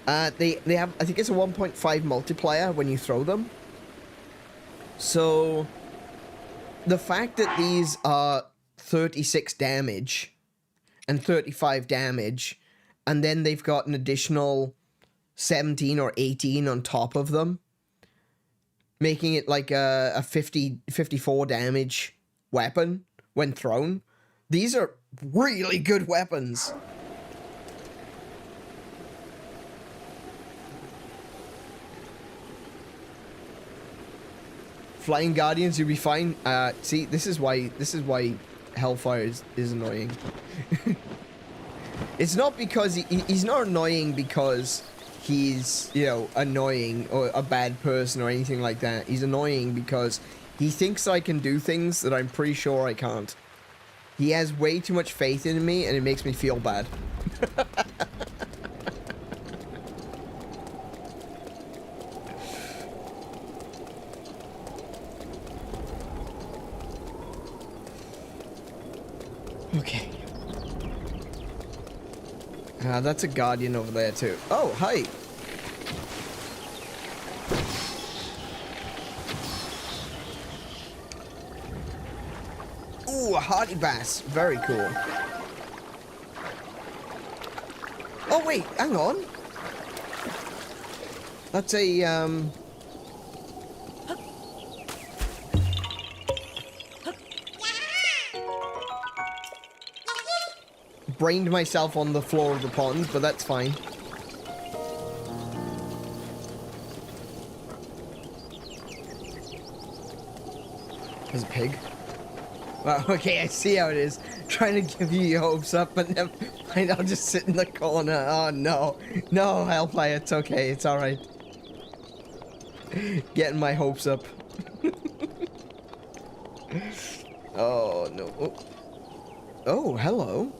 They have, I think it's a 1.5 multiplier when you throw them. So the fact that these are 36 damage and 35 damage, and then they've got an additional 17 or 18 on top of them, making it like a 54 damage weapon when thrown. These are really good weapons. Flying Guardians, you'll be fine. See, this is why Hellfire is annoying. It's not because he's not annoying because he's, you know, annoying or a bad person or anything like that. He's annoying because he thinks I can do things that I'm pretty sure I can't. He has way too much faith in me, and it makes me feel bad. Okay. That's a guardian over there too. Oh, hi. Ooh, a hardy bass. Very cool. Oh wait, hang on. That's a brained myself on the floor of the pond, but that's fine. There's a pig. Well, okay, I see how it is. Trying to give you your hopes up, but never mind, I'll just sit in the corner. Oh no. No, Hellfire, it's okay, it's alright. Getting my hopes up. Oh no. Oh. Oh, hello.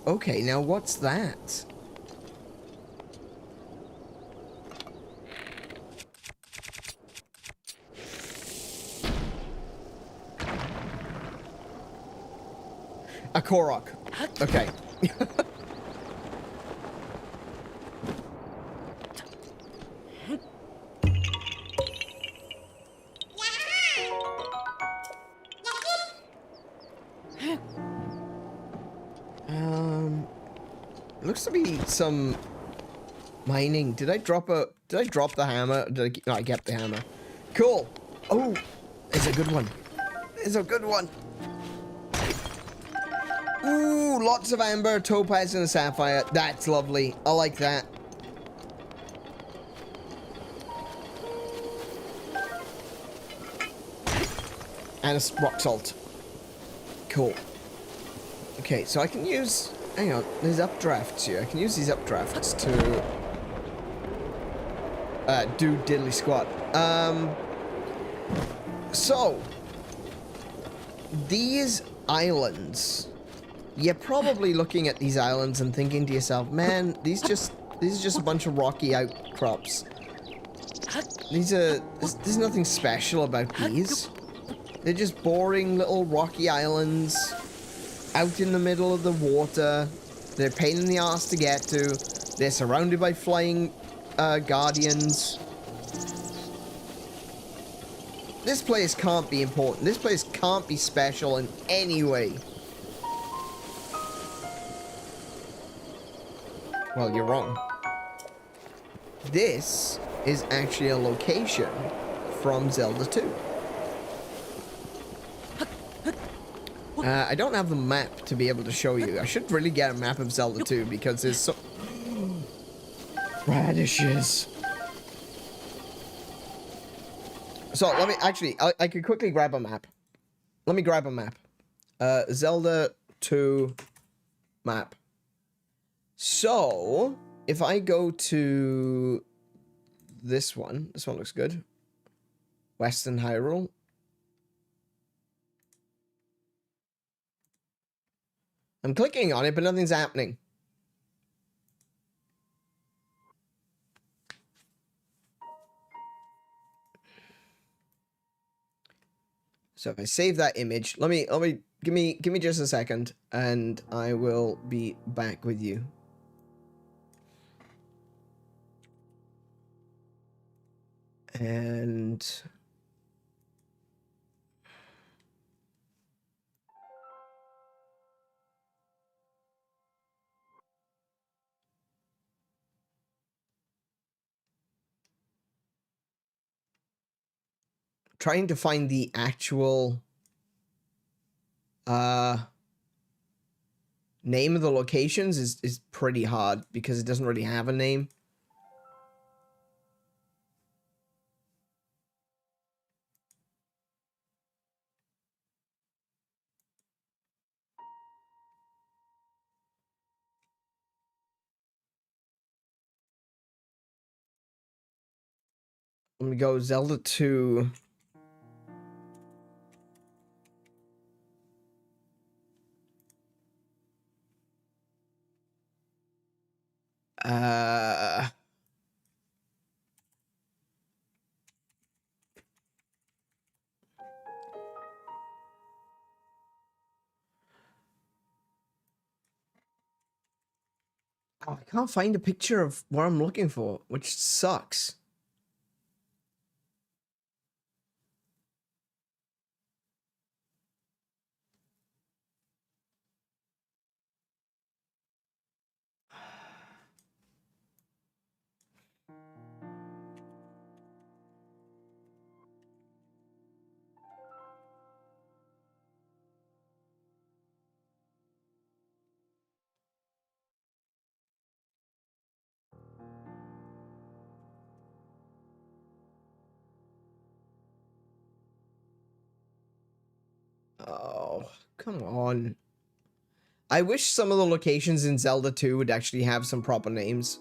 Okay, now what's that? A Korok. Okay. looks to be some mining. Did I drop the hammer? No, I kept the hammer. Cool. Oh, it's a good one. It's a good one. Ooh, lots of amber, topaz, and a sapphire. That's lovely. I like that. And a rock salt. Cool. Okay, so I can use... Hang on, there's updrafts here. I can use these updrafts to... do diddly squat. So... These islands... You're probably looking at these islands and thinking to yourself, man, these are just a bunch of rocky outcrops. There's nothing special about these. They're just boring little rocky islands out in the middle of the water. They're a pain in the ass to get to. They're surrounded by flying guardians. This place can't be important. This place can't be special in any way. Well, you're wrong. This is actually a location from Zelda 2. I don't have the map to be able to show you. I should really get a map of Zelda 2 because there's so... radishes. So, let me... Actually, I could quickly grab a map. Let me grab a map. Zelda 2 map. So, if I go to this one looks good. Western Hyrule. I'm clicking on it, but nothing's happening. So if I save that image, give me just a second, and I will be back with you. And trying to find the actual name of the locations is pretty hard because it doesn't really have a name. Let me go Zelda 2. Oh, I can't find a picture of what I'm looking for, which sucks. Oh, come on. I wish some of the locations in Zelda 2 would actually have some proper names.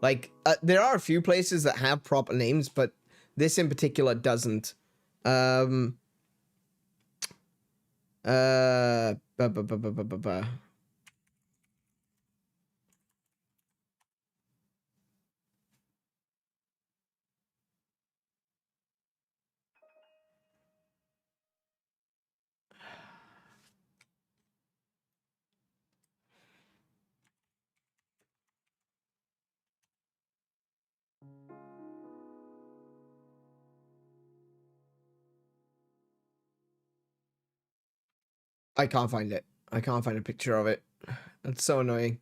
Like, there are a few places that have proper names, but this in particular doesn't. I can't find it. I can't find a picture of it. That's so annoying.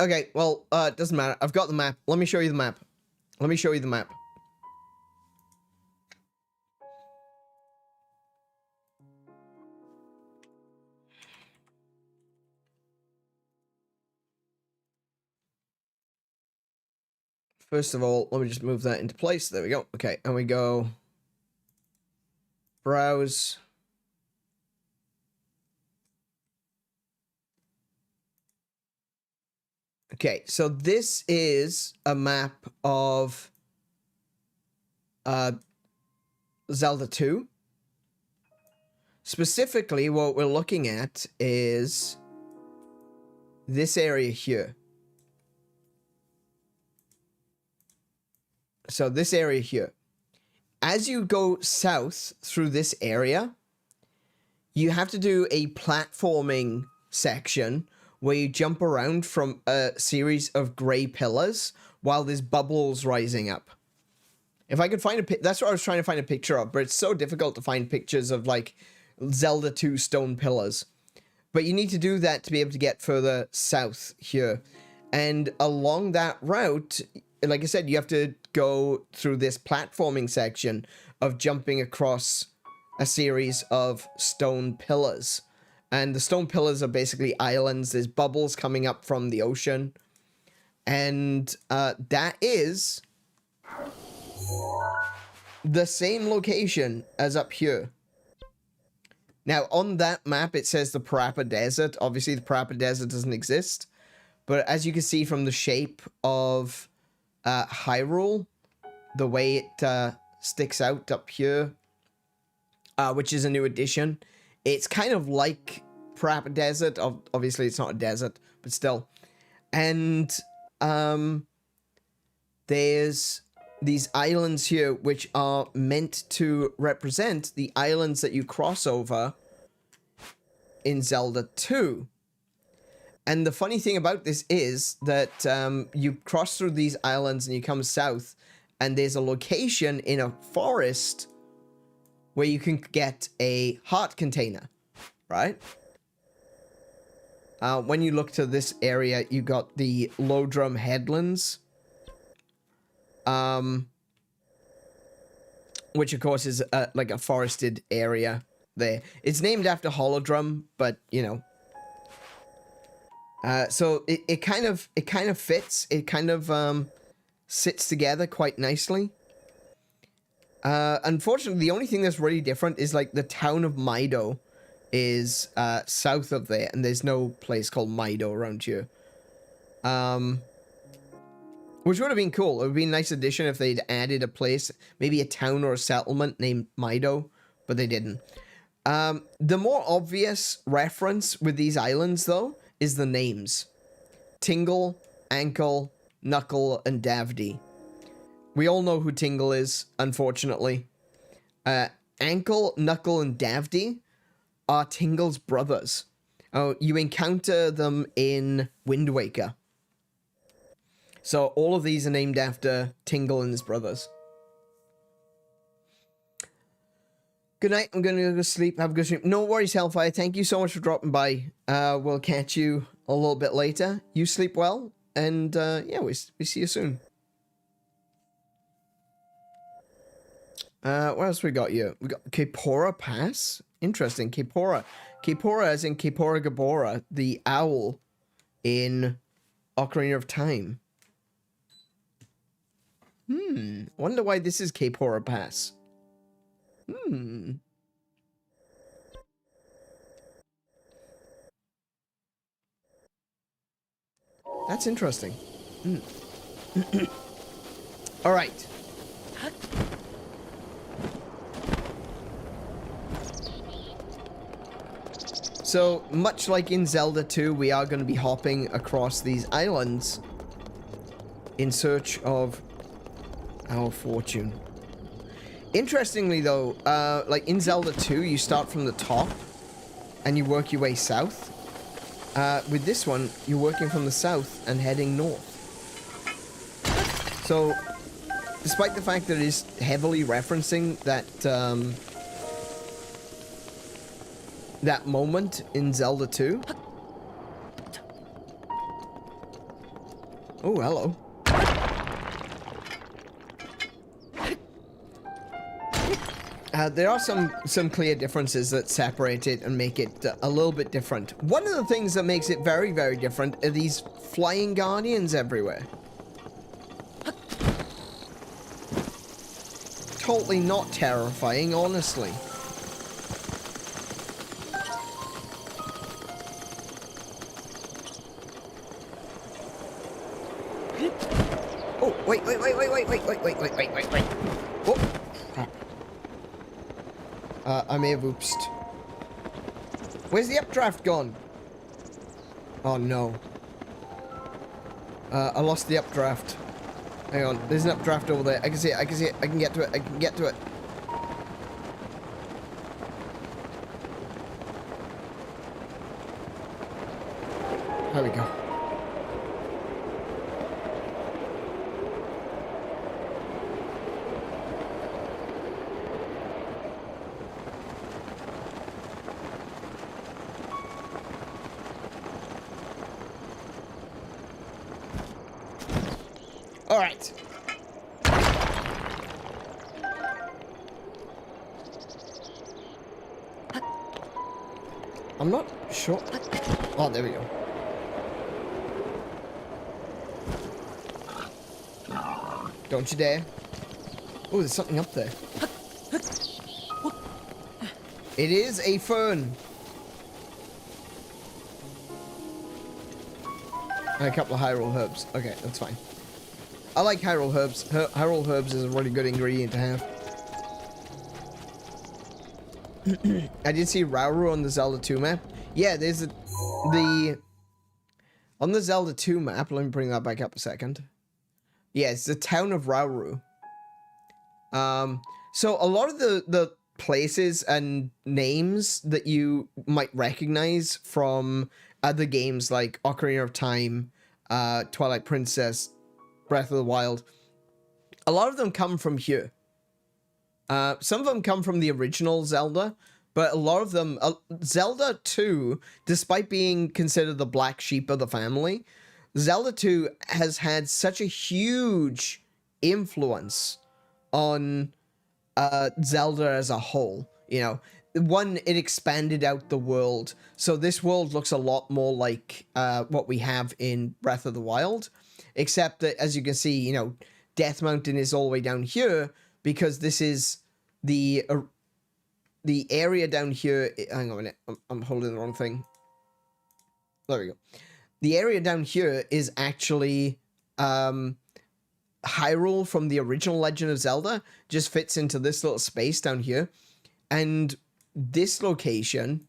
Okay, well, it doesn't matter. I've got the map. Let me show you the map. Let me show you the map. First of all, let me just move that into place. There we go. Okay, and we go browse. Okay, so this is a map of Zelda 2. Specifically, what we're looking at is this area here. So this area here. As you go south through this area, you have to do a platforming section where you jump around from a series of gray pillars while there's bubbles rising up. If I could find a that's what I was trying to find a picture of, but it's so difficult to find pictures of like Zelda 2 stone pillars. But you need to do that to be able to get further south here. And along that route, like I said, you have to go through this platforming section of jumping across a series of stone pillars. And the stone pillars are basically islands. There's bubbles coming up from the ocean. And that is the same location as up here. Now, on that map, it says the Parappa Desert. Obviously, the Parappa Desert doesn't exist. But as you can see from the shape of Hyrule, the way it sticks out up here, which is a new addition, it's kind of like Parappa Desert. Obviously, it's not a desert, but still. And there's these islands here which are meant to represent the islands that you cross over in Zelda 2. And the funny thing about this is that you cross through these islands and you come south, and there's a location in a forest where you can get a heart container, right? When you look to this area, you got the Lodrum Headlands, which of course is like a forested area there. It's named after Holodrum, but you know. So it kind of fits. It kind of sits together quite nicely. Unfortunately, the only thing that's really different is like the town of Mido is south of there, and there's no place called Mido around here. Which would have been cool. It would be a nice addition if they'd added a place, maybe a town or a settlement named Mido, but they didn't. The more obvious reference with these islands, though, is the names. Tingle, Ankle, Knuckle, and Davdi. We all know who Tingle is, unfortunately. Ankle, Knuckle, and Davdi are Tingle's brothers. Oh, you encounter them in Wind Waker. So all of these are named after Tingle and his brothers. Good night. I'm going to go to sleep. Have a good sleep. No worries, Hellfire. Thank you so much for dropping by. We'll catch you a little bit later. You sleep well. And yeah, we see you soon. What else we got here? We got Kepora Pass. Interesting. Kepora. Kepora as in Kepora Gabora, the owl in Ocarina of Time. Wonder why this is Kepora Pass. That's interesting. All right. So, much like in Zelda 2, we are going to be hopping across these islands in search of our fortune. Interestingly, though, like in Zelda 2, you start from the top and you work your way south. With this one, you're working from the south and heading north. So, despite the fact that it is heavily referencing that that moment in Zelda 2, Oh, hello. There are some clear differences that separate it and make it a little bit different. One of the things that makes it very, very different are these flying guardians everywhere. Totally not terrifying, honestly. Oh, wait. Oh, crap. I may have oopsed. Where's the updraft gone? Oh, no. I lost the updraft. Hang on, there's an updraft over there. I can see it, I can see it, I can get to it, I can get to it. There we go. All right. I'm not sure. Oh, there we go. Don't you dare. Oh, there's something up there. It is a fern. And a couple of Hyrule herbs. Okay, that's fine. I like Hyrule herbs. Hyrule herbs is a really good ingredient to have. I did see Hyrule on the Zelda 2 map. Yeah, there's on the Zelda 2 map. Let me bring that back up a second. Yeah, it's the town of Hyrule. So a lot of the places and names that you might recognize from other games like Ocarina of Time, Twilight Princess, Breath of the Wild, a lot of them come from here. Some of them come from the original Zelda, but a lot of them, Zelda 2, despite being considered the black sheep of the family, Zelda 2 has had such a huge influence on Zelda as a whole. You know, one, it expanded out the world, so this world looks a lot more like what we have in Breath of the Wild. Except that, as you can see, you know, Death Mountain is all the way down here because this is the area down here. Hang on a minute, I'm holding the wrong thing. There we go. The area down here is actually Hyrule from the original Legend of Zelda. Just fits into this little space down here, and this location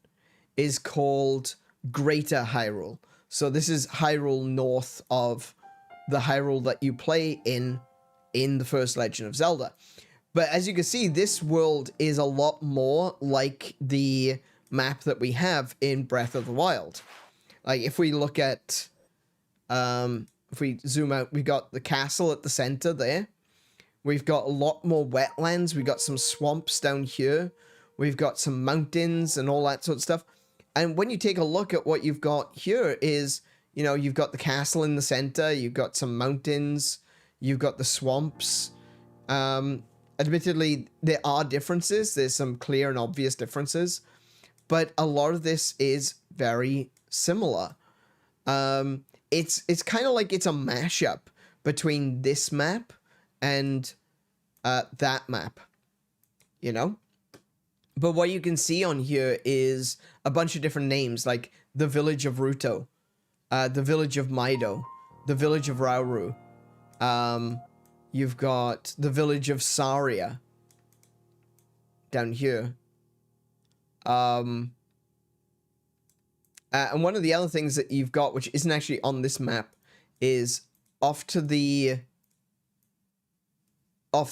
is called Greater Hyrule. So this is Hyrule north of the Hyrule that you play in the first Legend of Zelda. But as you can see, this world is a lot more like the map that we have in Breath of the Wild. Like, if we look at, if we zoom out, we've got the castle at the center there. We've got a lot more wetlands. We've got some swamps down here. We've got some mountains and all that sort of stuff. And when you take a look at what you've got here is, you know, you've got the castle in the center, you've got some mountains, you've got the swamps. Admittedly, there are differences. There's some clear and obvious differences, but a lot of this is very similar. It's kind of like it's a mashup between this map and that map, you know? But what you can see on here is a bunch of different names, like the village of Ruto, the village of Mido, the village of Rauru. You've got the village of Saria down here. And one of the other things that you've got, which isn't actually on this map, is off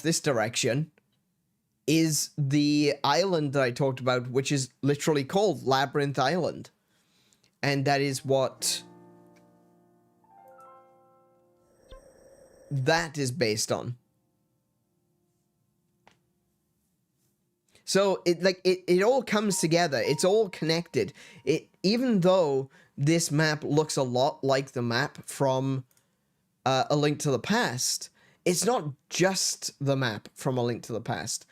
this direction is the island that I talked about, which is literally called Labyrinth Island. And that is what that is based on. So it all comes together. It's all connected. Even though this map looks a lot like the map from A Link to the Past, it's not just the map from A Link to the Past.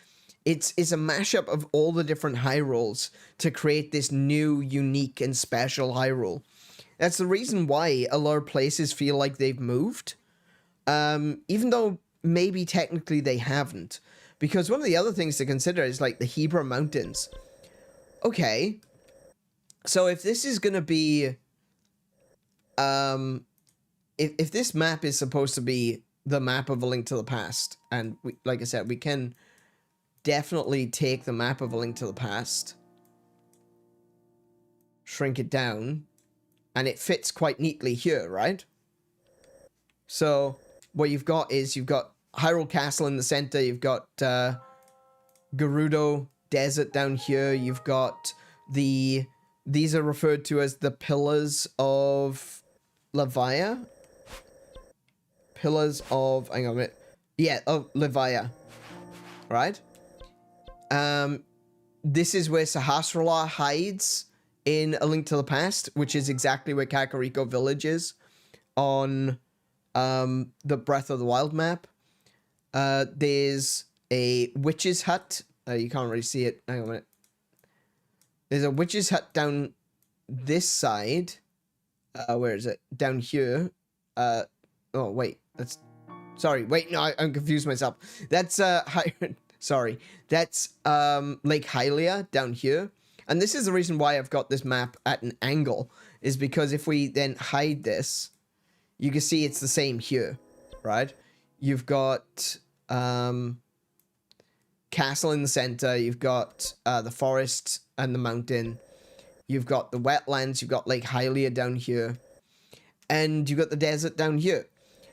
It's a mashup of all the different Hyrules to create this new, unique, and special Hyrule. That's the reason why a lot of places feel like they've moved, even though maybe technically they haven't. Because one of the other things to consider is like the Hebra Mountains. Okay, so if this is going to be, if this map is supposed to be the map of A Link to the Past, and we, like I said, we can definitely take the map of A Link to the Past, shrink it down, and it fits quite neatly here, right? So what you've got is you've got Hyrule Castle in the center, you've got Gerudo Desert down here, you've got these are referred to as the Pillars of Levia. Pillars of, hang on a minute. Yeah, of Levia. Right? This is where Sahasrahla hides in A Link to the Past, which is exactly where Kakariko Village is on the Breath of the Wild map. There's a witch's hut. You can't really see it. Hang on a minute. There's a witch's hut down this side. Where is it? Down here. Oh, wait. That's... Sorry. Wait, no, I'm confused myself. That's, sorry. That's, Lake Hylia down here. And this is the reason why I've got this map at an angle, is because if we then hide this, you can see it's the same here, right? You've got, castle in the center, you've got, the forest and the mountain, you've got the wetlands, you've got Lake Hylia down here, and you've got the desert down here.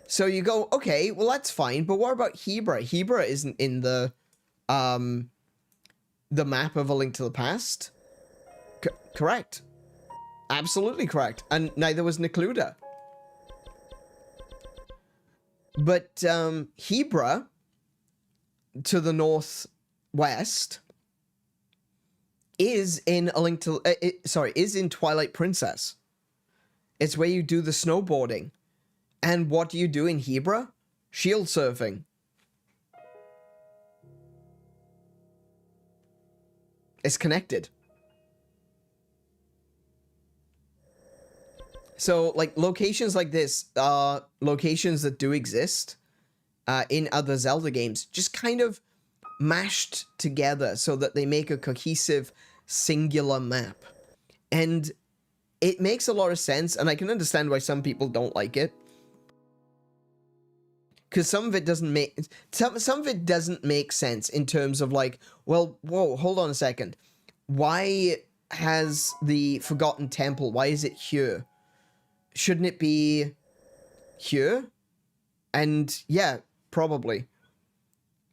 So you go, okay, well that's fine, but what about Hebra? Hebra isn't in the map of A Link to the Past. Correct. Absolutely correct. And neither was Necluda. But Hebra, to the northwest, is in A Link to... is in Twilight Princess. It's where you do the snowboarding. And what do you do in Hebra? Shield surfing. It's connected. So, like, locations like this are locations that do exist in other Zelda games, just kind of mashed together so that they make a cohesive, singular map. And it makes a lot of sense, and I can understand why some people don't like it. Because some of it doesn't make... Some of it doesn't make sense in terms of, like, well, whoa, hold on a second. Why has the Forgotten Temple, why is it here? Shouldn't it be here? And yeah, probably.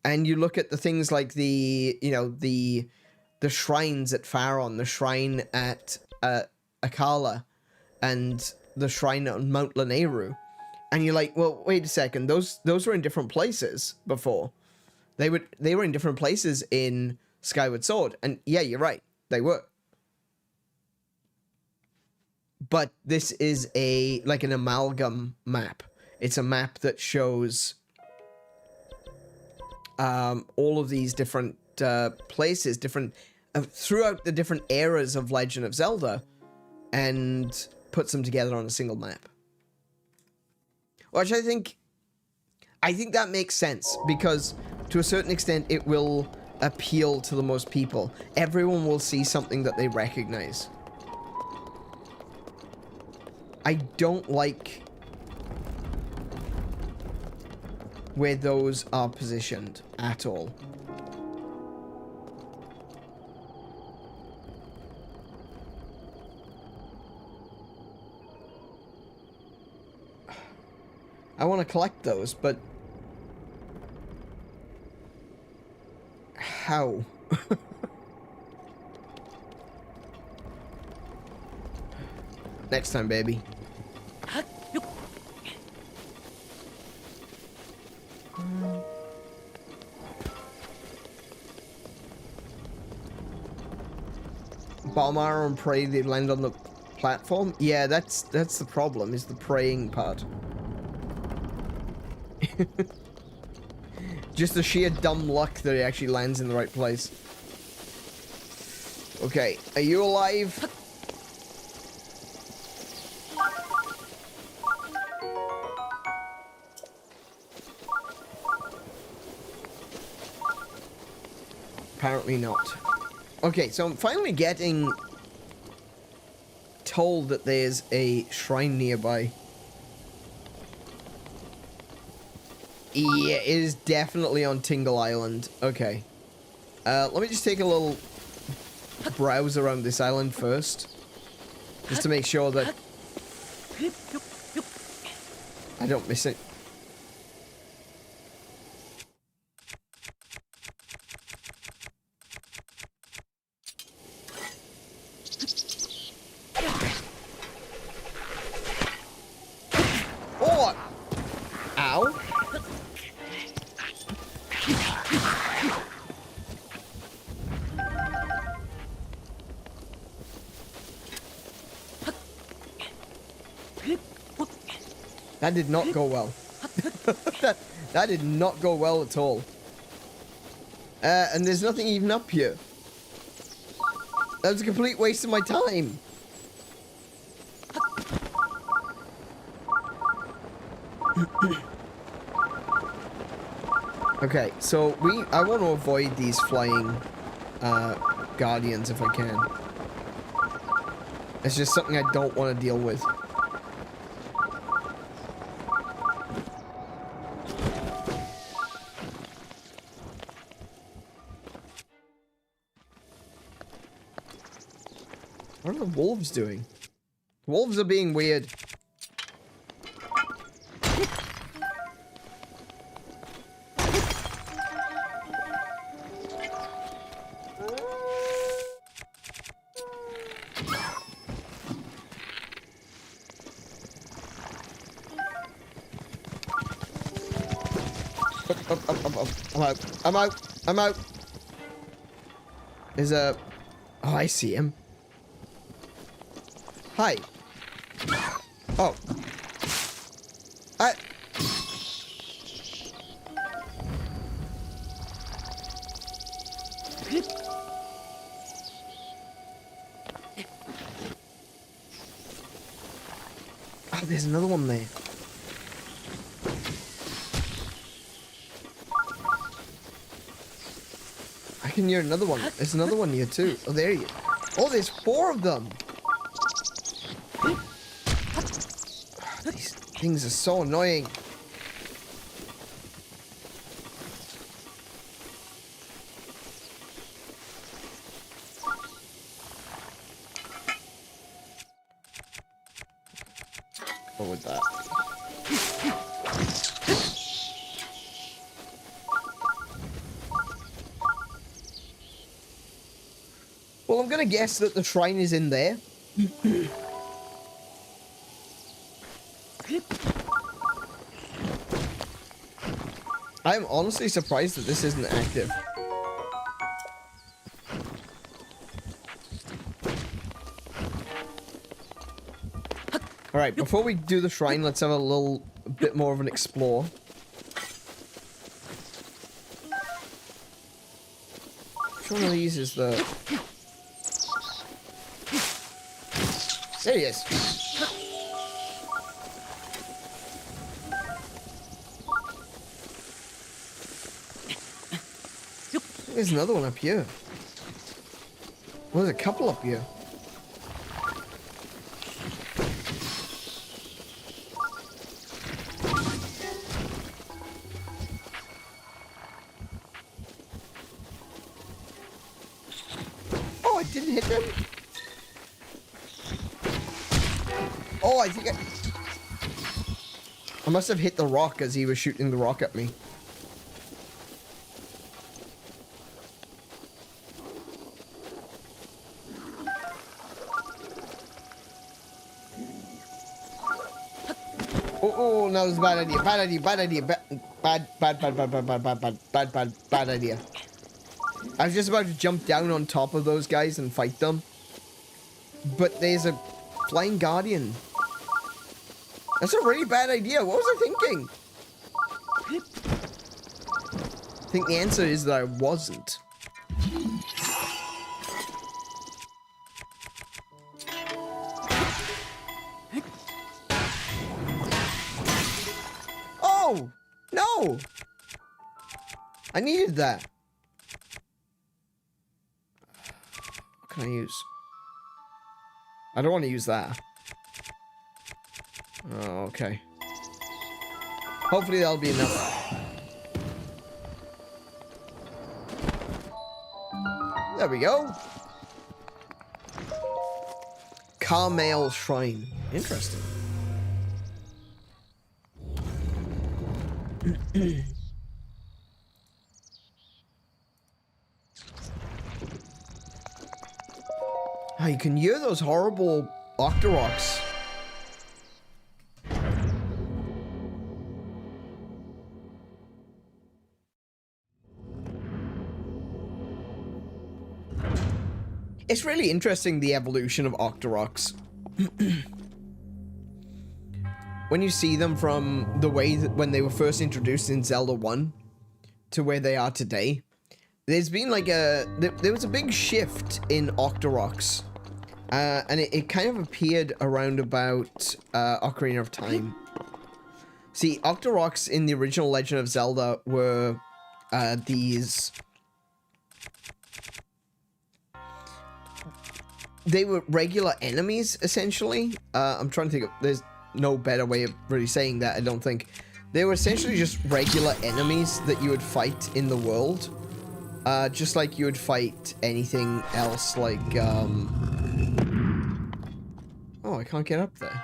And you look at the things like the, you know, the shrines at Faron, the shrine at Akala, and the shrine on Mount Lanayru. And you're like, well, wait a second, those were in different places before. They were in different places in Skyward Sword. And yeah, you're right, they were. But this is like an amalgam map. It's a map that shows all of these different places, throughout the different eras of Legend of Zelda, and puts them together on a single map. Which I think that makes sense, because to a certain extent it will appeal to the most people. Everyone will see something that they recognize. I don't like where those are positioned at all. I want to collect those, but how? Next time, baby. Bomb arrow and pray they land on the platform? Yeah, that's the problem, is the praying part. Just the sheer dumb luck that he actually lands in the right place. Okay, are you alive? Apparently not. Okay, so I'm finally getting told that there's a shrine nearby. Yeah, it is definitely on Tingle Island. Okay. Let me just take a little browse around this island first. Just to make sure that I don't miss it. Oh! Ow. That did not go well. that did not go well at all. And there's nothing even up here. That was a complete waste of my time. Okay, so I want to avoid these flying guardians if I can. It's just something I don't want to deal with. What are the wolves doing? Wolves are being weird. Up. I'm out. There's a... Oh, I see him. Hi. Oh. Oh, there's another one there. I can hear another one. There's another one here too. Oh, there you. Oh, there's 4 of them. These things are so annoying. What was that? Well, I'm gonna guess that the shrine is in there. I'm honestly surprised that this isn't active. Alright, before we do the shrine, let's have a bit more of an explore. Which one of these is the... There he is. There's another one up here. Well, there's a couple up here. Oh, I didn't hit them. Oh, I think I must have hit the rock as he was shooting the rock at me. Oh, no, it was a bad idea. Bad idea. Bad idea. Bad idea. I was just about to jump down on top of those guys and fight them. But there's a flying guardian. That's a really bad idea. What was I thinking? think the answer is that I wasn't. Oh! No! I needed that. What can I use? I don't want to use that. Oh, okay. Hopefully that'll be enough. There we go. Carmel Shrine. Interesting. Oh, you can hear those horrible Octoroks. It's really interesting, the evolution of Octoroks. When you see them from the way that when they were first introduced in Zelda 1 to where they are today, there's been like there was a big shift in Octoroks. And it kind of appeared around about Ocarina of Time. See, Octoroks in the original Legend of Zelda were these... They were regular enemies, essentially. I'm trying to think of... There's no better way of really saying that, I don't think. They were essentially just regular enemies that you would fight in the world. Just like you would fight anything else, like... Oh, I can't get up there.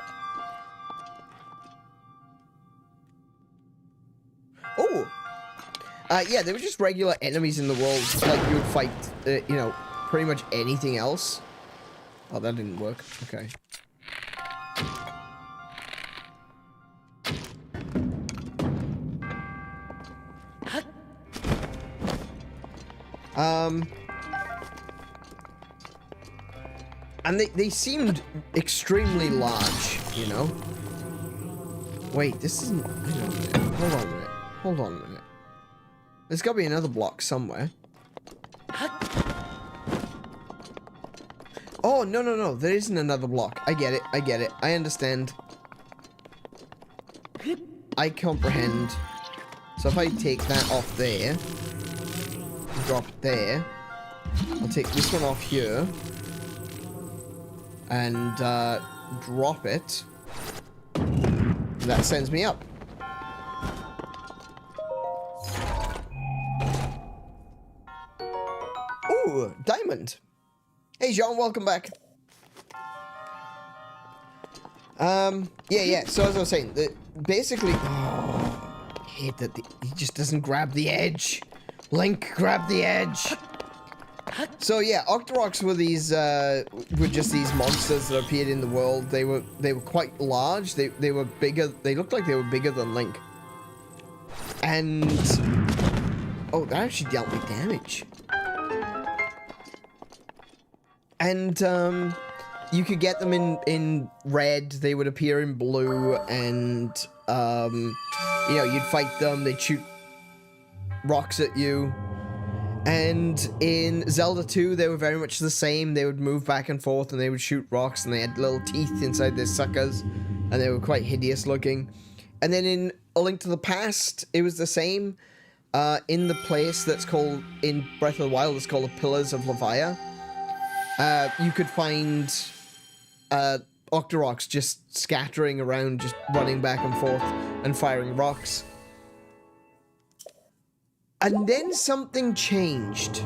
Oh! Yeah, they were just regular enemies in the world, like you would fight, you know, pretty much anything else. Oh, that didn't work. Okay. And they seemed extremely large, you know? Wait, this isn't... Hold on a minute. Hold on a minute. There's gotta be another block somewhere. Oh, no, no, no. There isn't another block. I get it. I get it. I understand. I comprehend. So if I take that off there, drop it there, I'll take this one off here, and drop it. That sends me up. Ooh, diamond. Hey, Jean, welcome back. Yeah. So as I was saying, basically, oh, I hate that he just doesn't grab the edge. Link, grab the edge. So yeah, Octoroks were these were just these monsters that appeared in the world. They were quite large. They were bigger. They looked like they were bigger than Link. And oh, that actually dealt me damage. And you could get them in red. They would appear in blue, and you know, you'd fight them. They'd shoot rocks at you. And in Zelda 2, they were very much the same. They would move back and forth, and they would shoot rocks, and they had little teeth inside their suckers, and they were quite hideous looking. And then in A Link to the Past, it was the same. In the place that's called, in Breath of the Wild, it's called the Pillars of Levia. You could find Octoroks just scattering around, just running back and forth and firing rocks. And then something changed.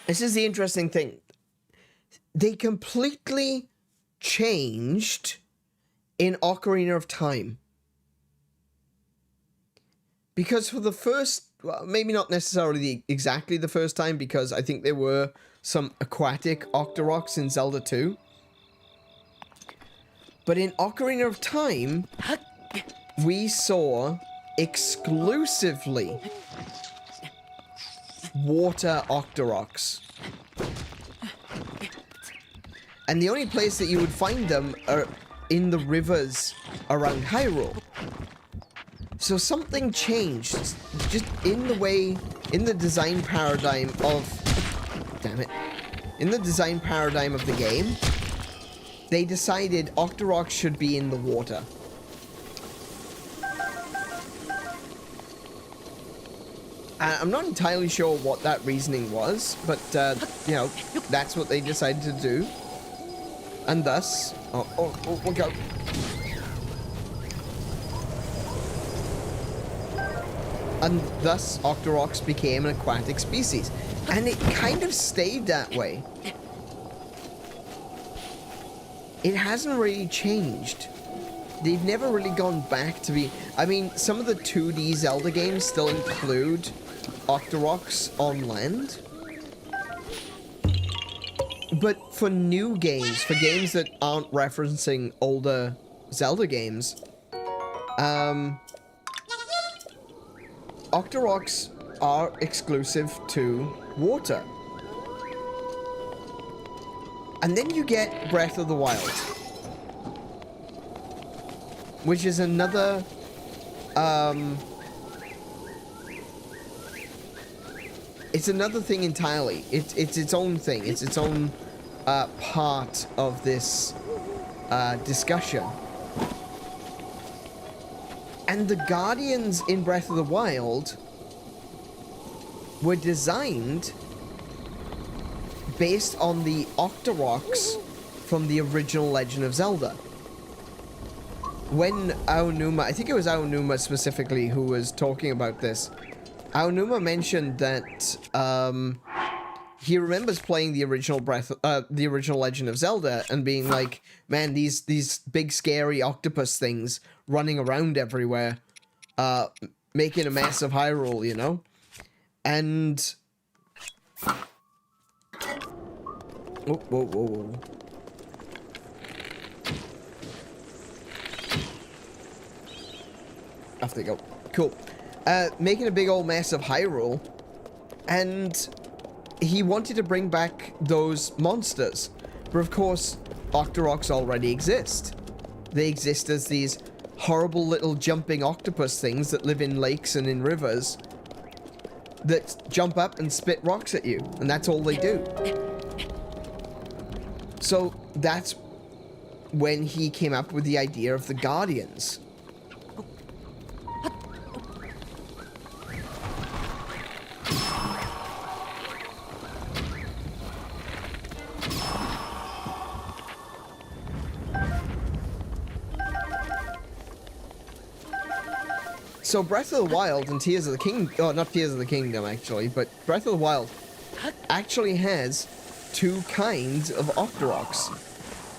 This is the interesting thing. They completely changed in Ocarina of Time. Because for the first, well, maybe not necessarily exactly the first time, because I think there were some aquatic Octoroks in Zelda 2. But in Ocarina of Time, we saw exclusively water Octoroks. And the only place that you would find them are in the rivers around Hyrule. So something changed, just in the way, in the design paradigm of, damn it, in the design paradigm of the game, they decided Octoroks should be in the water. I'm not entirely sure what that reasoning was, but, you know, that's what they decided to do. And thus, look out. And thus, Octoroks became an aquatic species. And it kind of stayed that way. It hasn't really changed. They've never really gone back to be... I mean, some of the 2D Zelda games still include Octoroks on land. But for new games, for games that aren't referencing older Zelda games, Octoroks are exclusive to water. And then you get Breath of the Wild, which is another, it's another thing entirely. It's its own thing. It's its own part of this discussion. And the Guardians in Breath of the Wild were designed based on the Octoroks from the original Legend of Zelda. When Aonuma, I think it was Aonuma specifically who was talking about this, Aonuma mentioned that he remembers playing the original the original Legend of Zelda and being like, man, these big scary octopus things running around everywhere, making a mess of Hyrule, you know? And whoa. Off they go. Cool. Making a big old mess of Hyrule, and he wanted to bring back those monsters. But of course, Octoroks already exist. They exist as these horrible little jumping octopus things that live in lakes and in rivers that jump up and spit rocks at you, and that's all they do. So that's when he came up with the idea of the Guardians. So Breath of the Wild and Tears of the Kingdom, oh, not Tears of the Kingdom actually, but Breath of the Wild actually has two kinds of Octoroks.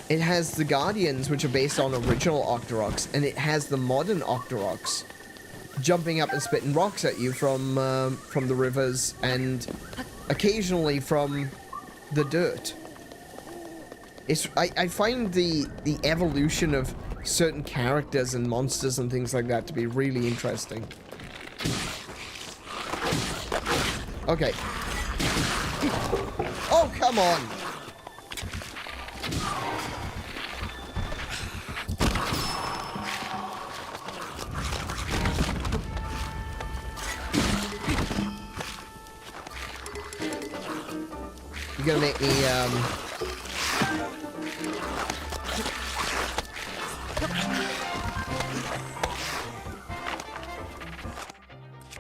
It has the Guardians, which are based on original Octoroks, and it has the modern Octoroks jumping up and spitting rocks at you from the rivers and occasionally from the dirt. I find the evolution of certain characters and monsters and things like that to be really interesting. Okay. Oh, come on! You're gonna make me,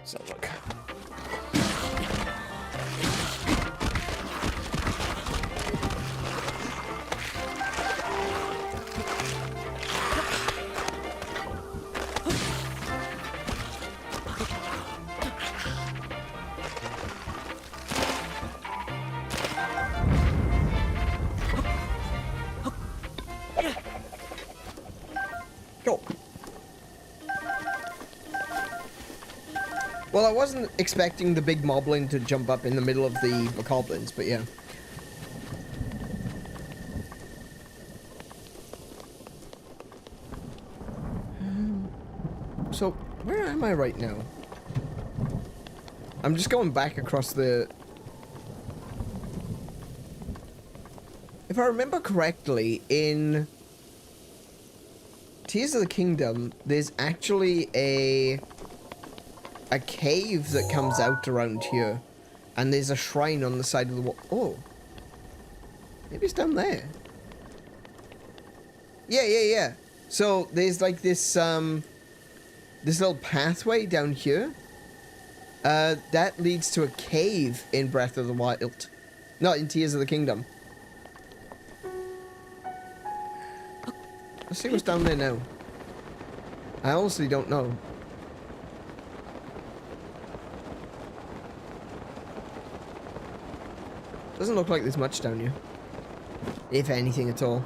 So look. Go. Well, I wasn't expecting the big moblin to jump up in the middle of the goblins, but yeah. So, where am I right now? I'm just going back across the... If I remember correctly, in Tears of the Kingdom, there's actually a a cave that comes out around here. And there's a shrine on the side of the wall. Oh. Maybe it's down there. Yeah. So there's like this this little pathway down here. That leads to a cave in Breath of the Wild. Not in Tears of the Kingdom. Let's see what's down there now. I honestly don't know. Doesn't look like there's much down here. If anything at all.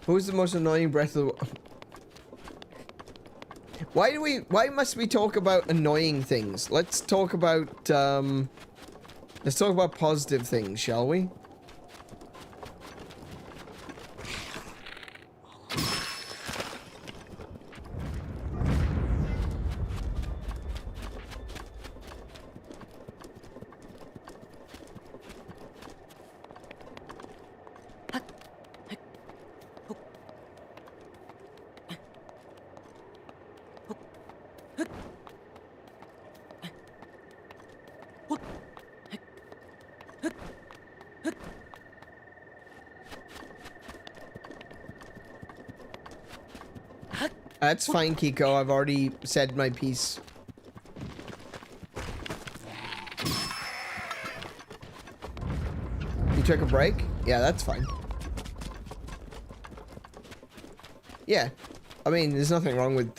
Who's the most annoying Breath of the... Why must we talk about annoying things? Let's talk about positive things, shall we? That's fine, Kiko. I've already said my piece. You took a break? Yeah, that's fine. Yeah. I mean, there's nothing wrong with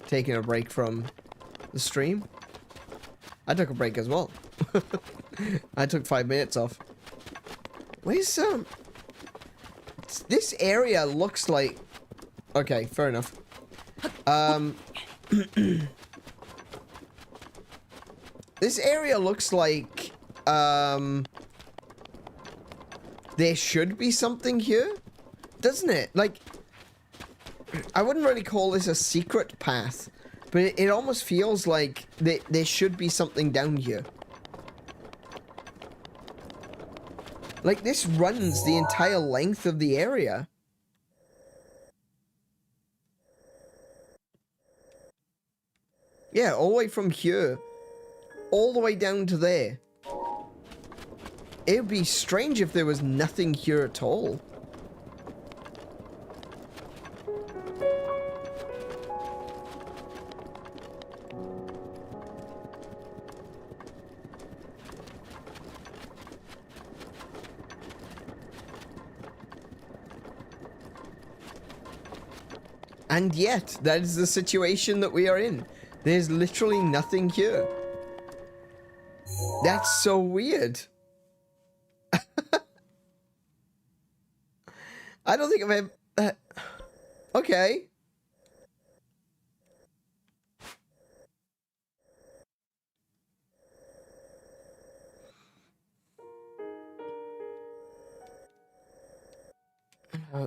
taking a break from the stream. I took a break as well. I took 5 minutes off. Where's this area looks like... Okay, fair enough. This area looks like, there should be something here, doesn't it? Like, I wouldn't really call this a secret path, but it almost feels like there should be something down here. Like, this runs the entire length of the area. Yeah, all the way from here, all the way down to there. It would be strange if there was nothing here at all. And yet, that is the situation that we are in. There's literally nothing here. That's so weird. I don't think I've ever... okay.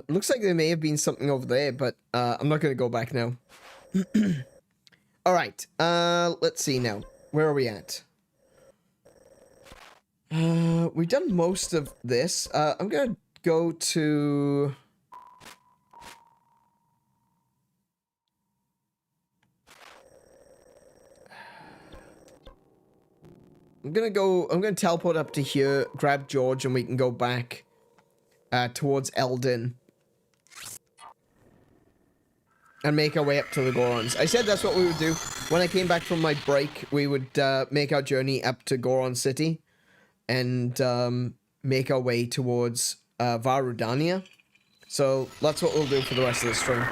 Looks like there may have been something over there, but I'm not going to go back now. Alright, let's see now. Where are we at? We've done most of this. I'm gonna go to... I'm gonna teleport up to here, grab George, and we can go back towards Eldin. And make our way up to the Gorons. I said that's what we would do. When I came back from my break, we would make our journey up to Goron City. And make our way towards Varudania. So that's what we'll do for the rest of the stream.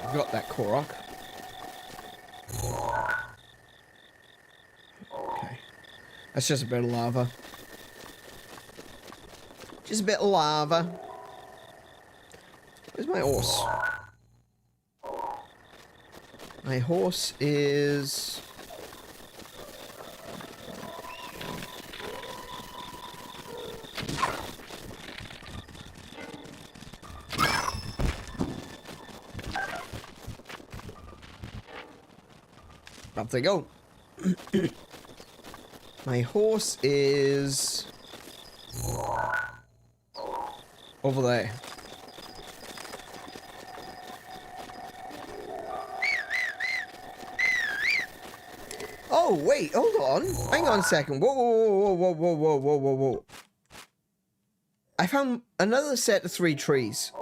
I've got that Korok. Okay. That's just a bit of lava. Just a bit of lava. Where's my horse? My horse is... Up they go. My horse is over there. Oh, wait, hold on. Hang on a second. Whoa, whoa, whoa, whoa, whoa, whoa, whoa, whoa, whoa. I found another set of 3 trees.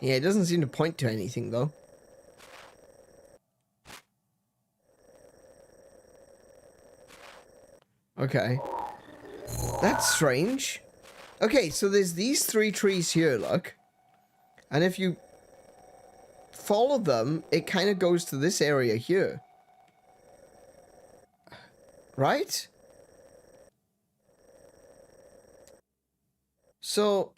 Yeah, it doesn't seem to point to anything, though. Okay. That's strange. Okay, so there's these 3 trees here, look. And if you follow them, it kind of goes to this area here. Right? So...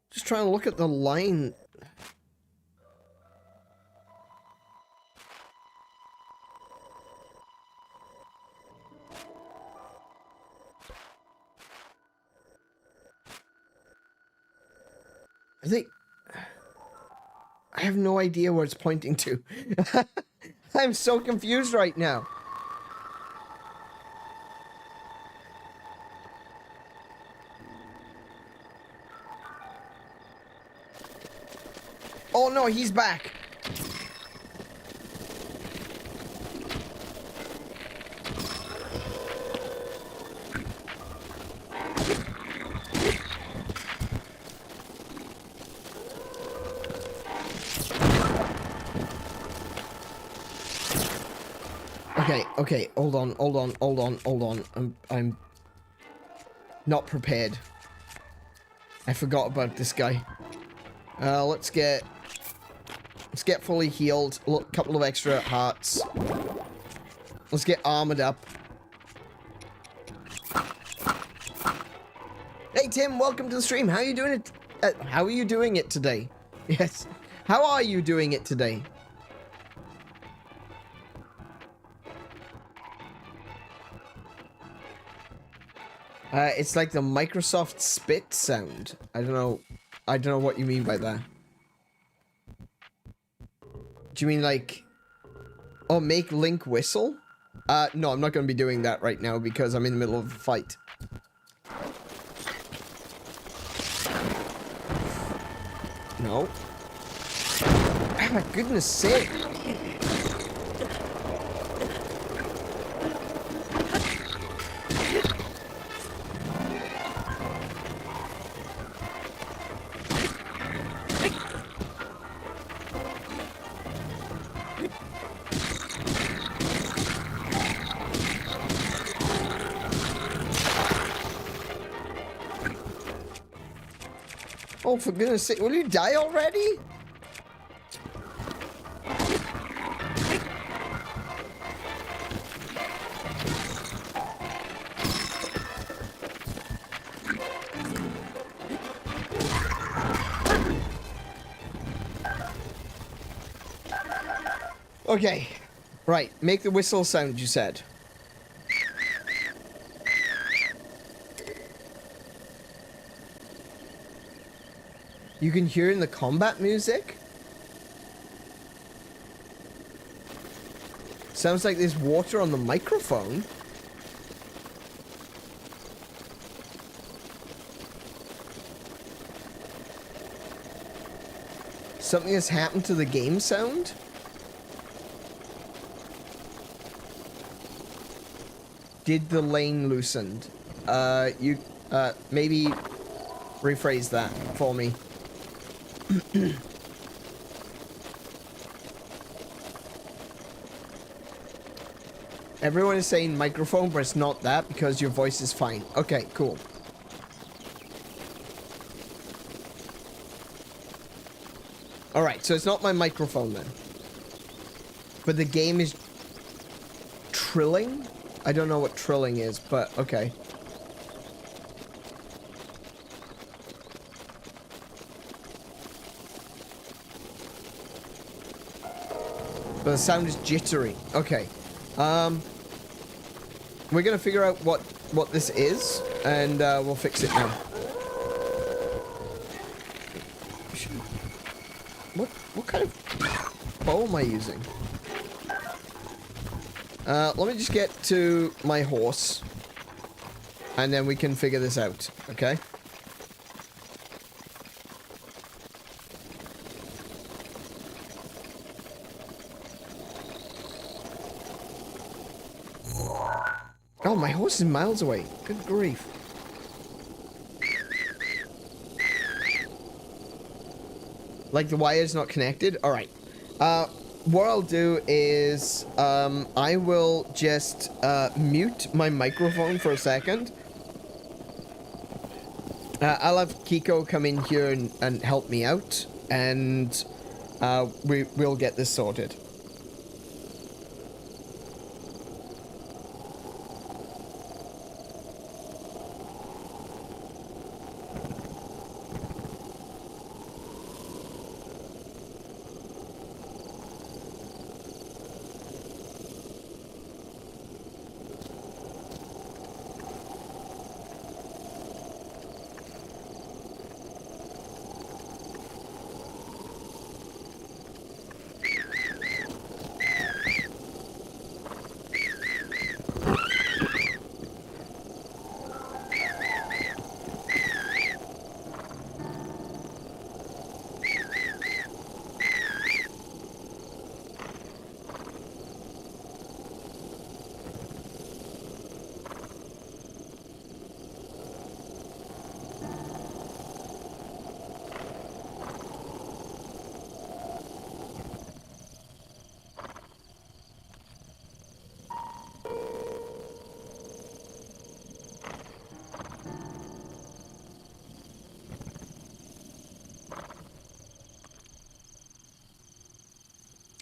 just trying to look at the line. I think... I have no idea where it's pointing to. I'm so confused right now. Oh no, he's back. Okay, hold on. I'm not prepared. I forgot about this guy. Let's get fully healed. A couple of extra hearts. Let's get armored up. Hey Tim, welcome to the stream. How are you doing it? How are you doing it today? Yes. How are you doing it today? It's like the Microsoft spit sound. I don't know what you mean by that. Do you mean like... oh, make Link whistle? No, I'm not going to be doing that right now because I'm in the middle of a fight. No. Oh my goodness sake. Oh, for goodness sake, will you die already? Okay, right, make the whistle sound you said. You can hear in the combat music? Sounds like there's water on the microphone. Something has happened to the game sound? Did the lane loosened? Maybe rephrase that for me. Everyone is saying microphone, but it's not that because your voice is fine. Okay, cool. Alright, so it's not my microphone then. But the game is trilling? I don't know what trilling is, but okay. But the sound is jittery. Okay. We're gonna figure out what this is, and we'll fix it now. What kind of bow am I using? Let me just get to my horse, and then we can figure this out. Okay. Oh, my horse is miles away. Good grief. Like the wire's not connected? Alright. What I'll do is, I will just, mute my microphone for a second. I'll have Kiko come in here and help me out, and, we'll get this sorted.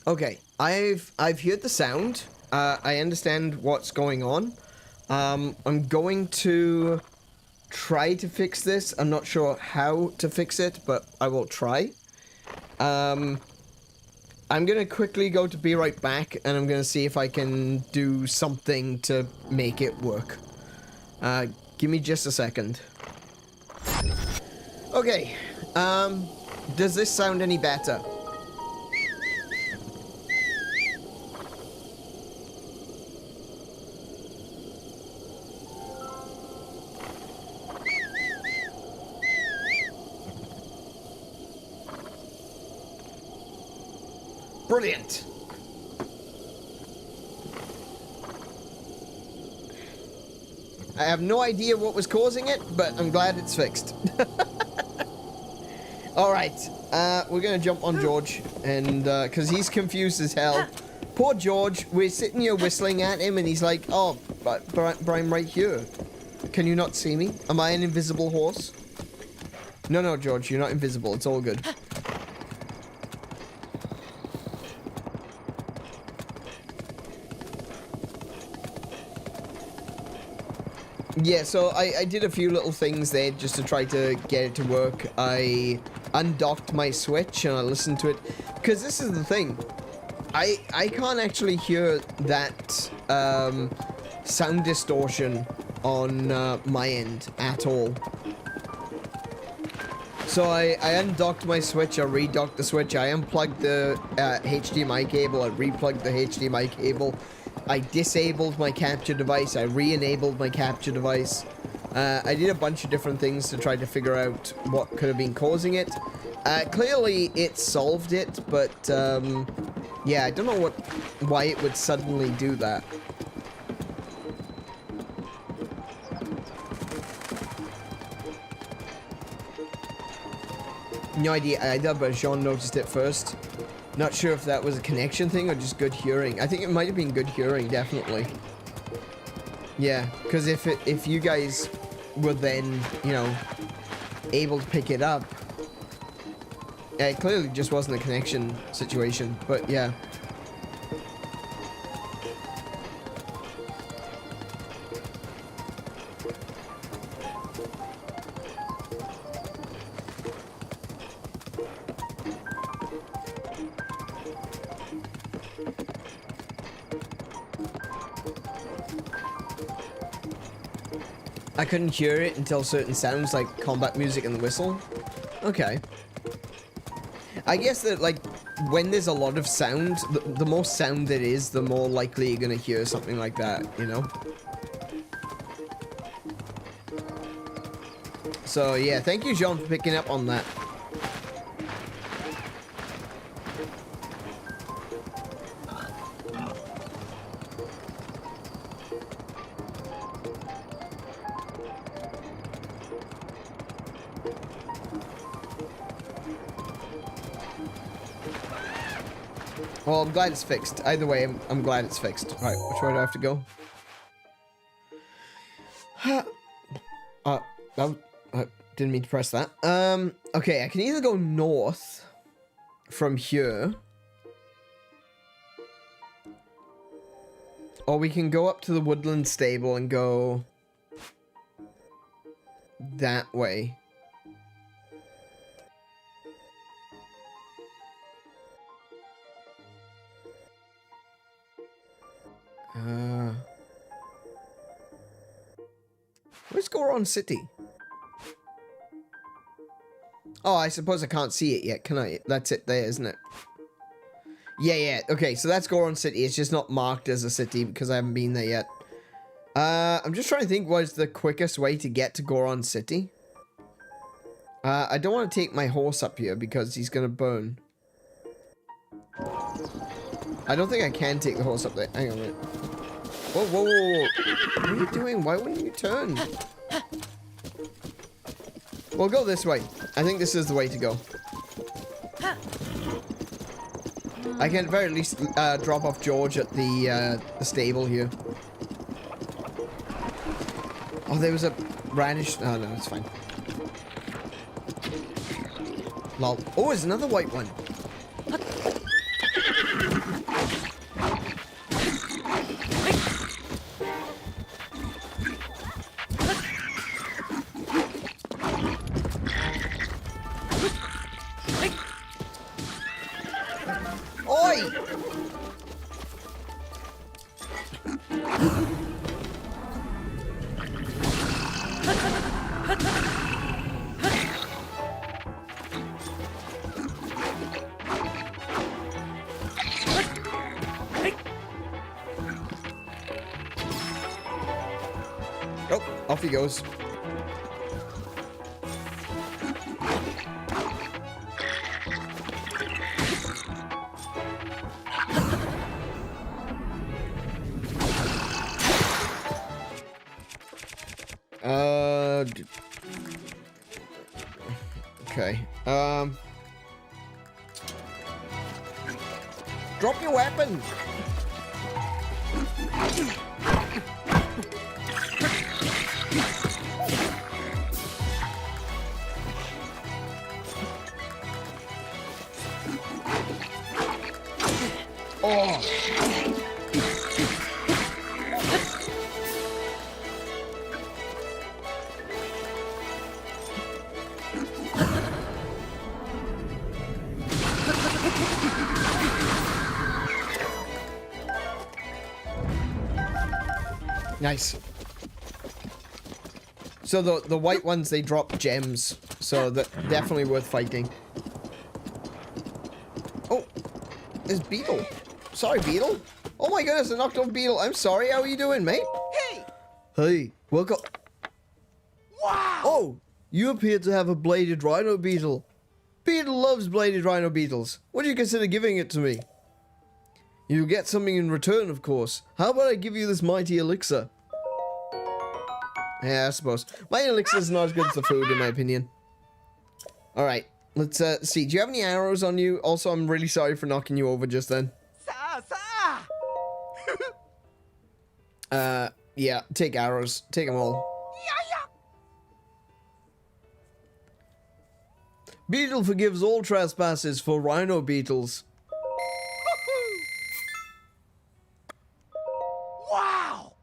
Okay, I've heard the sound. I understand what's going on. I'm going to try to fix this. I'm not sure how to fix it, but I will try. I'm gonna quickly go to be right back, and I'm gonna see if I can do something to make it work. Give me just a second. Okay, does this sound any better? Brilliant. I have no idea what was causing it, but I'm glad it's fixed. Alright, we're gonna jump on George, and, cause he's confused as hell. Poor George, we're sitting here whistling at him, and he's like, oh, but I'm right here. Can you not see me? Am I an invisible horse? No, George, you're not invisible, it's all good. Yeah, so I did a few little things there just to try to get it to work. I undocked my Switch and I listened to it. Because this is the thing. I can't actually hear that sound distortion on my end at all. So I undocked my Switch, I redocked the Switch, I unplugged the HDMI cable, I replugged the HDMI cable. I disabled my capture device, I re-enabled my capture device. I did a bunch of different things to try to figure out what could have been causing it. Clearly it solved it, but yeah, I don't know why it would suddenly do that. No idea either, but Jean noticed it first. Not sure if that was a connection thing or just good hearing. I think it might have been good hearing, definitely. Yeah, because if you guys were then, you know, able to pick it up, it clearly just wasn't a connection situation, but yeah. I couldn't hear it until certain sounds like combat music and the whistle. Okay. I guess that, like, when there's a lot of sound, the more sound there is, the more likely you're gonna hear something like that, you know? So, yeah, thank you, John, for picking up on that. Well, I'm glad it's fixed. Either way, I'm glad it's fixed. Right, which way do I have to go? Didn't mean to press that. Okay, I can either go north from here, or we can go up to the woodland stable and go that way. Where's Goron City? Oh, I suppose I can't see it yet, can I? That's it there, isn't it? Yeah. Okay, so that's Goron City. It's just not marked as a city because I haven't been there yet. I'm just trying to think what's the quickest way to get to Goron City. I don't want to take my horse up here because he's gonna burn. I don't think I can take the horse up there. Hang on a minute. Whoa. What are you doing? Why wouldn't you turn? We'll go this way. I think this is the way to go. I can at very least drop off George at the stable here. Oh, there was a radish. Oh, no, it's fine. Lol. Oh, there's another white one. Oh, off he goes. Okay. Drop your weapon. Oh. Nice. So the white ones, they drop gems, so that definitely worth fighting. Oh, there's Beetle. Sorry, Beetle. Oh my goodness, I knocked off Beetle. I'm sorry. How are you doing, mate? Hey, welcome. Wow. Oh, you appear to have a bladed rhino beetle. Beetle loves bladed rhino beetles. Would you consider giving it to me? You'll get something in return, of course. How about I give you this mighty elixir? Yeah, I suppose. My elixir is not as good as the food, in my opinion. Alright. Let's see. Do you have any arrows on you? Also, I'm really sorry for knocking you over just then. Yeah, take arrows. Take them all. Beetle forgives all trespasses for rhino beetles. Wow!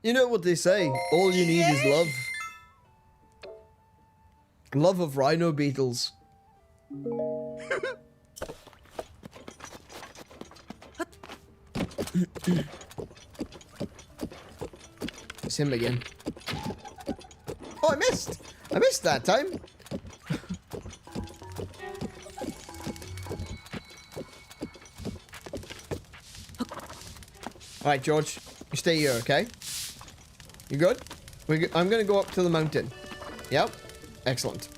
You know what they say, all you need is love. Love of rhino beetles. It's him again. Oh, I missed! I missed that time. Alright, George. You stay here, okay? You good? I'm gonna go up to the mountain. Yep. Excellent.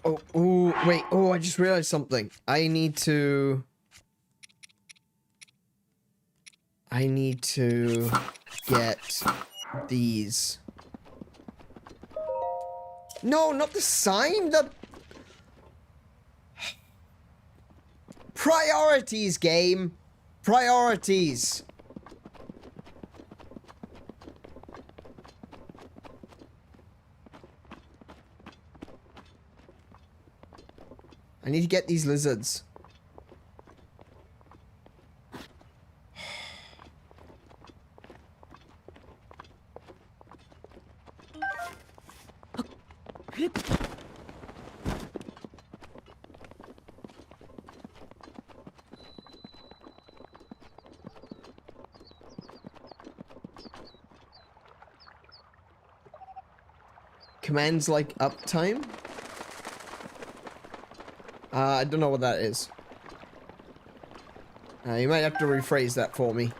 Oh, ooh, wait. Oh, I just realized something. I need to get these. No, not the sign. The priorities, game. Priorities. I need to get these lizards. Commands like uptime? I don't know what that is. You might have to rephrase that for me.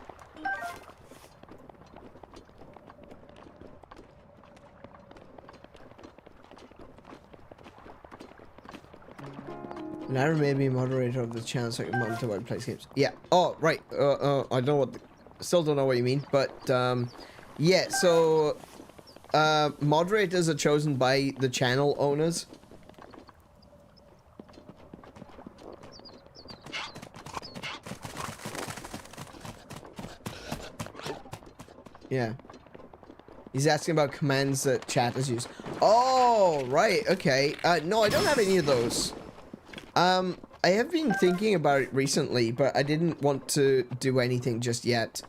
Lara may be moderator of the channel so I can monitor while I play games. Yeah. Oh, right. I don't know what... Still don't know what you mean, but, yeah, so... moderators are chosen by the channel owners. Yeah. He's asking about commands that chat has used. Oh, right, okay. No, I don't have any of those. I have been thinking about it recently, but I didn't want to do anything just yet.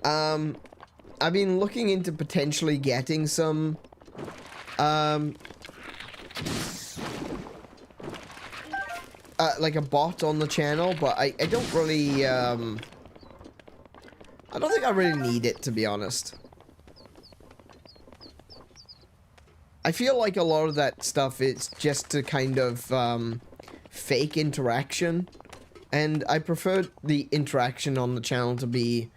I've been looking into potentially getting some, like a bot on the channel, but I don't really, I don't think I really need it, to be honest. I feel like a lot of that stuff is just to kind of fake interaction, and I prefer the interaction on the channel to be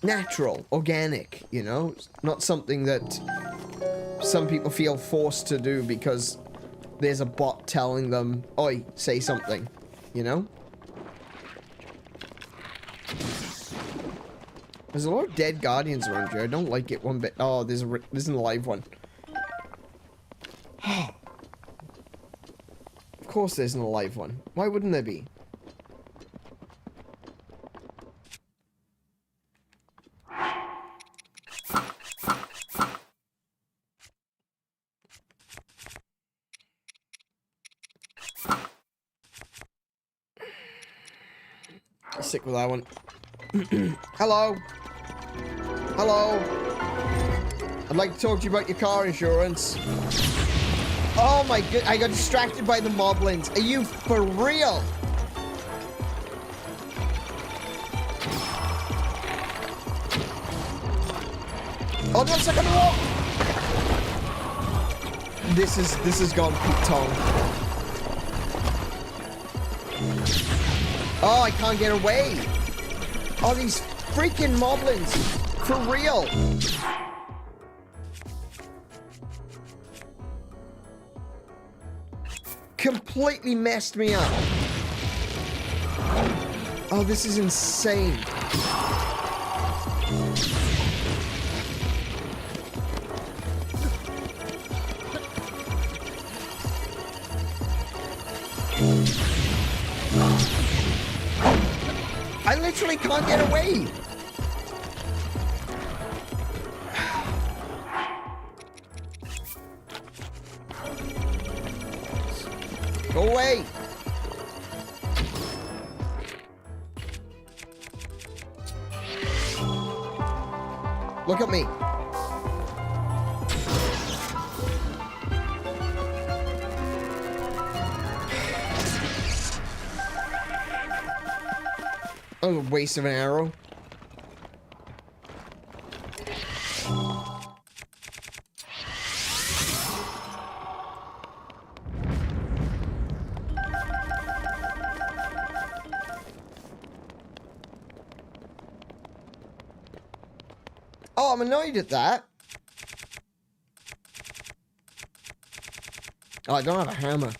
natural, organic, you know? Not something that some people feel forced to do because there's a bot telling them, oi, say something, you know? There's a lot of dead guardians around here. I don't like it one bit. Oh, there's an alive one. Of course there's an alive one. Why wouldn't there be? Stick with that one. Hello. Hello. I'd like to talk to you about your car insurance. Oh my god, I got distracted by the moblins. Are you for real? Oh no, second wall! This has gone Pete Tong. Oh, I can't get away! Oh, these freaking moblins! For real! Completely messed me up. Oh, this is insane. I literally can't get away. Go away. Look at me. Oh, a waste of an arrow. Oh, I'm annoyed at that. Oh, I don't have a hammer.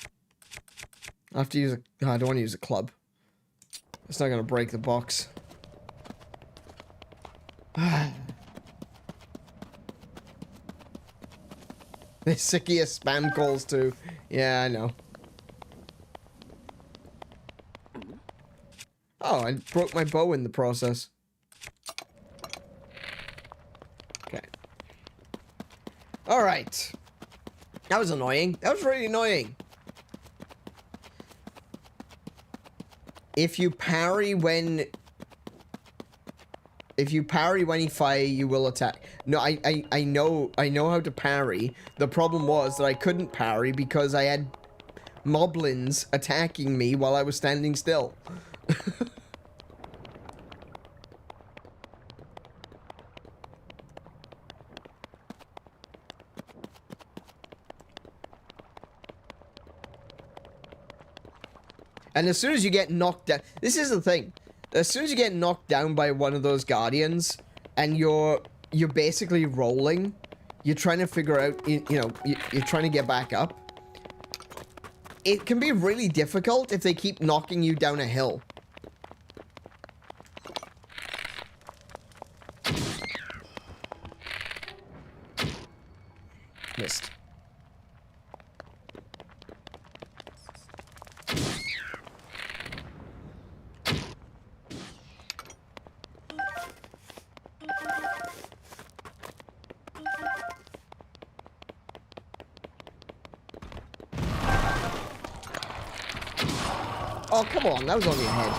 I have to use a... Oh, I don't want to use a club. It's not going to break the box. They're sicky of spam calls too. Yeah, I know. Oh, I broke my bow in the process. Okay. Alright. That was annoying. That was really annoying. If you parry when he fire, you will attack. No, I know how to parry. The problem was that I couldn't parry because I had moblins attacking me while I was standing still. And as soon as you get knocked down, this is the thing. As soon as you get knocked down by one of those guardians, and you're basically rolling, you're trying to figure out, you're trying to get back up. It can be really difficult if they keep knocking you down a hill. Missed. Oh, come on, that was on your head.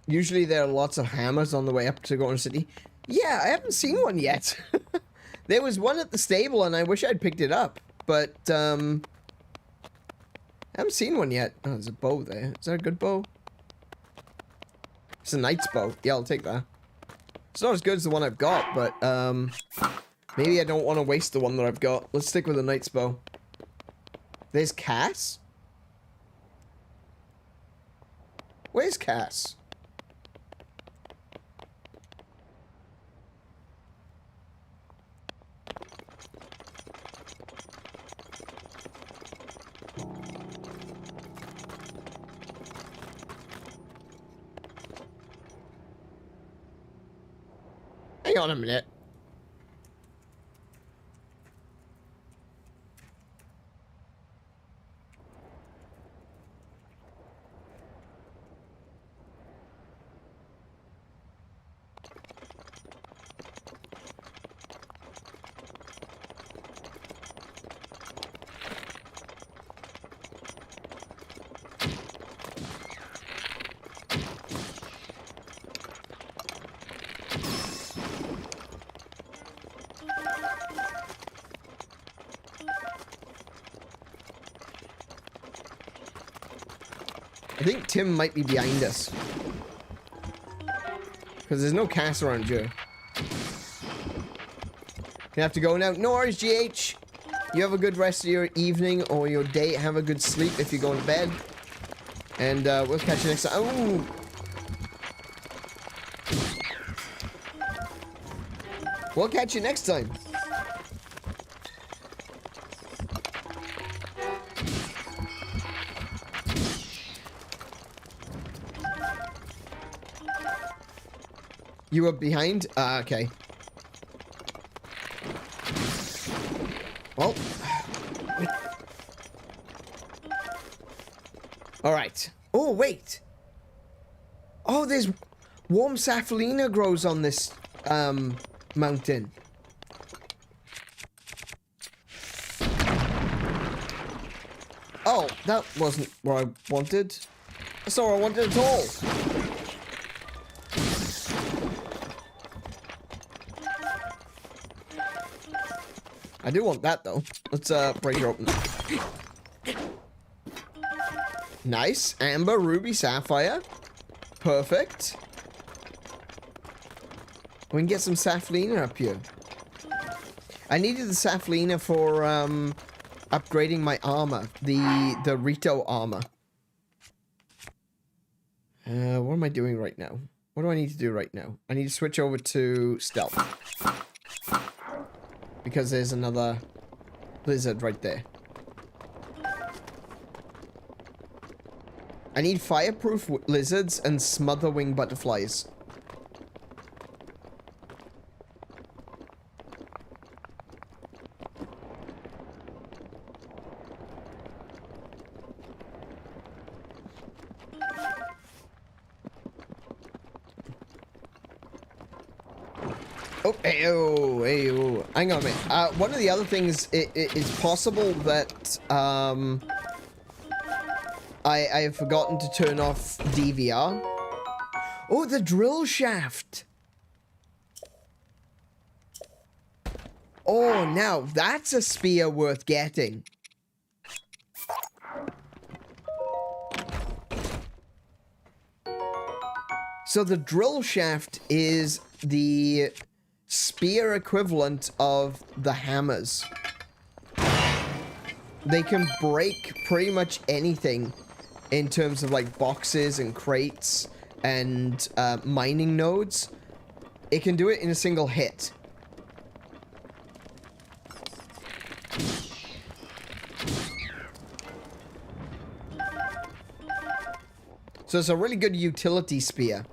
Usually there are lots of hammers on the way up to Golden City. Yeah, I haven't seen one yet. There was one at the stable and I wish I'd picked it up. But, I haven't seen one yet. Oh, there's a bow there. Is that a good bow? It's a knight's bow. Yeah, I'll take that. It's not as good as the one I've got, but, maybe I don't want to waste the one that I've got. Let's stick with the knight's bow. There's Cass? Where's Cass? Hang on a minute. I think Tim might be behind us. Because there's no cast around here. Gonna have to go now. No worries, GH. You have a good rest of your evening or your day. Have a good sleep if you're going to bed. And we'll catch you next time. Oh! We'll catch you next time. You were behind? Okay. Well. Alright. Oh, wait. Oh, there's warm Safalina grows on this, mountain. Oh, that wasn't what I wanted. That's not what I wanted at all. I do want that though. Let's break her open. Nice. Amber, ruby, sapphire. Perfect. We can get some Safalina up here. I needed the Safalina for upgrading my armor. The Rito armor. What am I doing right now? What do I need to do right now? I need to switch over to stealth. Because there's another lizard right there. I need fireproof lizards and smother wing butterflies. Oh, ayo, ayo. Hang on a minute. One of the other things, it's possible that, I have forgotten to turn off DVR. Oh, the drill shaft. Oh, now that's a spear worth getting. So the drill shaft is the spear equivalent of the hammers. They can break pretty much anything in terms of like boxes and crates and mining nodes. It can do it in a single hit. So it's a really good utility spear.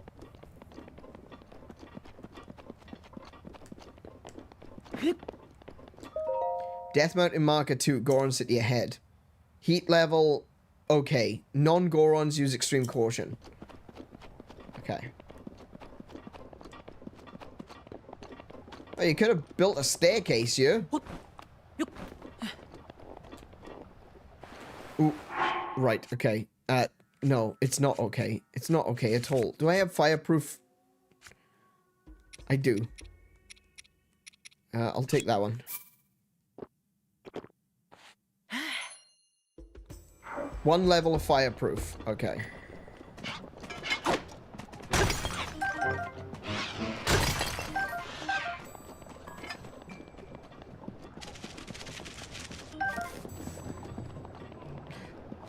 Death Mountain Marker 2, Gorons at your head. Heat level, okay. Non-Gorons use extreme caution. Okay. Oh, you could have built a staircase here. Ooh, right, okay. No, it's not okay. It's not okay at all. Do I have fireproof? I do. I'll take that one. One level of fireproof. Okay.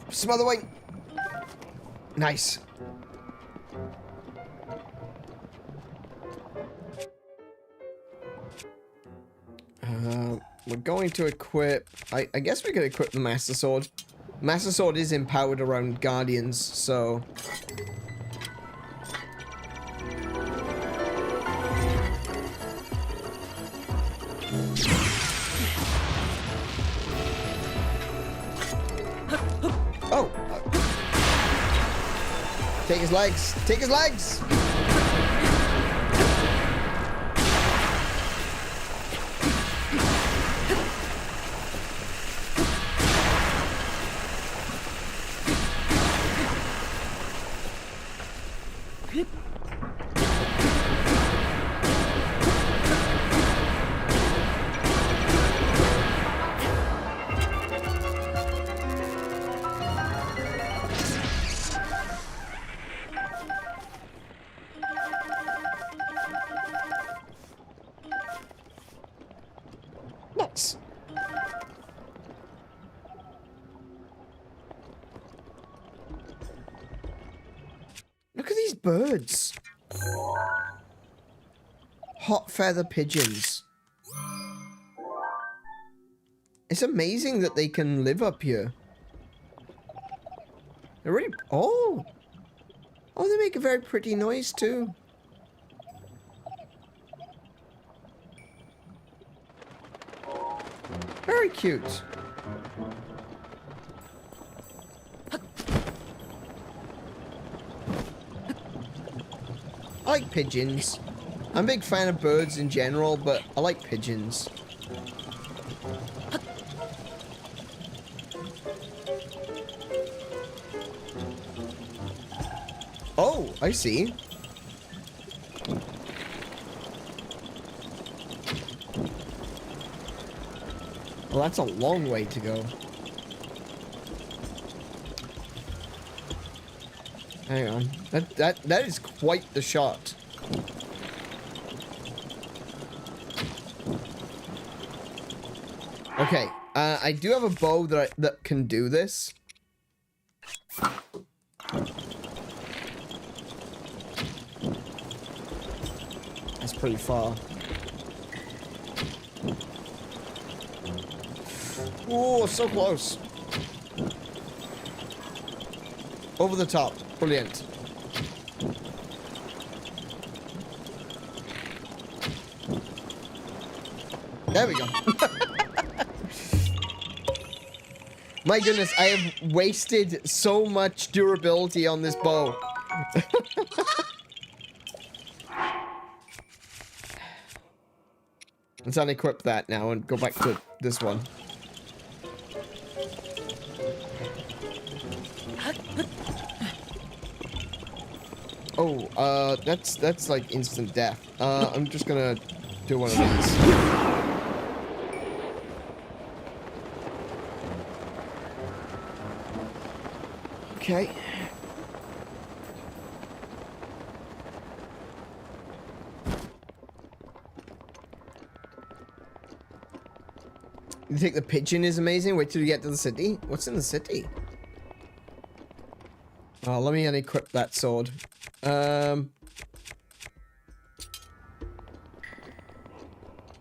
Smother wing. Nice. We're going to equip... I guess we could equip the Master Sword. Master Sword is empowered around Guardians, so... Oh! Take his legs! Take his legs! birds. Hot feather pigeons. It's amazing that they can live up here. They're really... Oh! Oh, they make a very pretty noise too. Very cute. I like pigeons. I'm a big fan of birds in general, but I like pigeons. Oh, I see. Well, that's a long way to go. Hang on. That is quite the shot. Okay, I do have a bow that can do this. That's pretty far. Oh, so close. Over the top. Brilliant. There we go. My goodness, I have wasted so much durability on this bow. Let's unequip that now and go back to this one. Oh, that's like instant death. I'm just gonna do one of these. Okay. You think the pigeon is amazing? Wait till you get to the city. What's in the city? Oh, let me unequip that sword.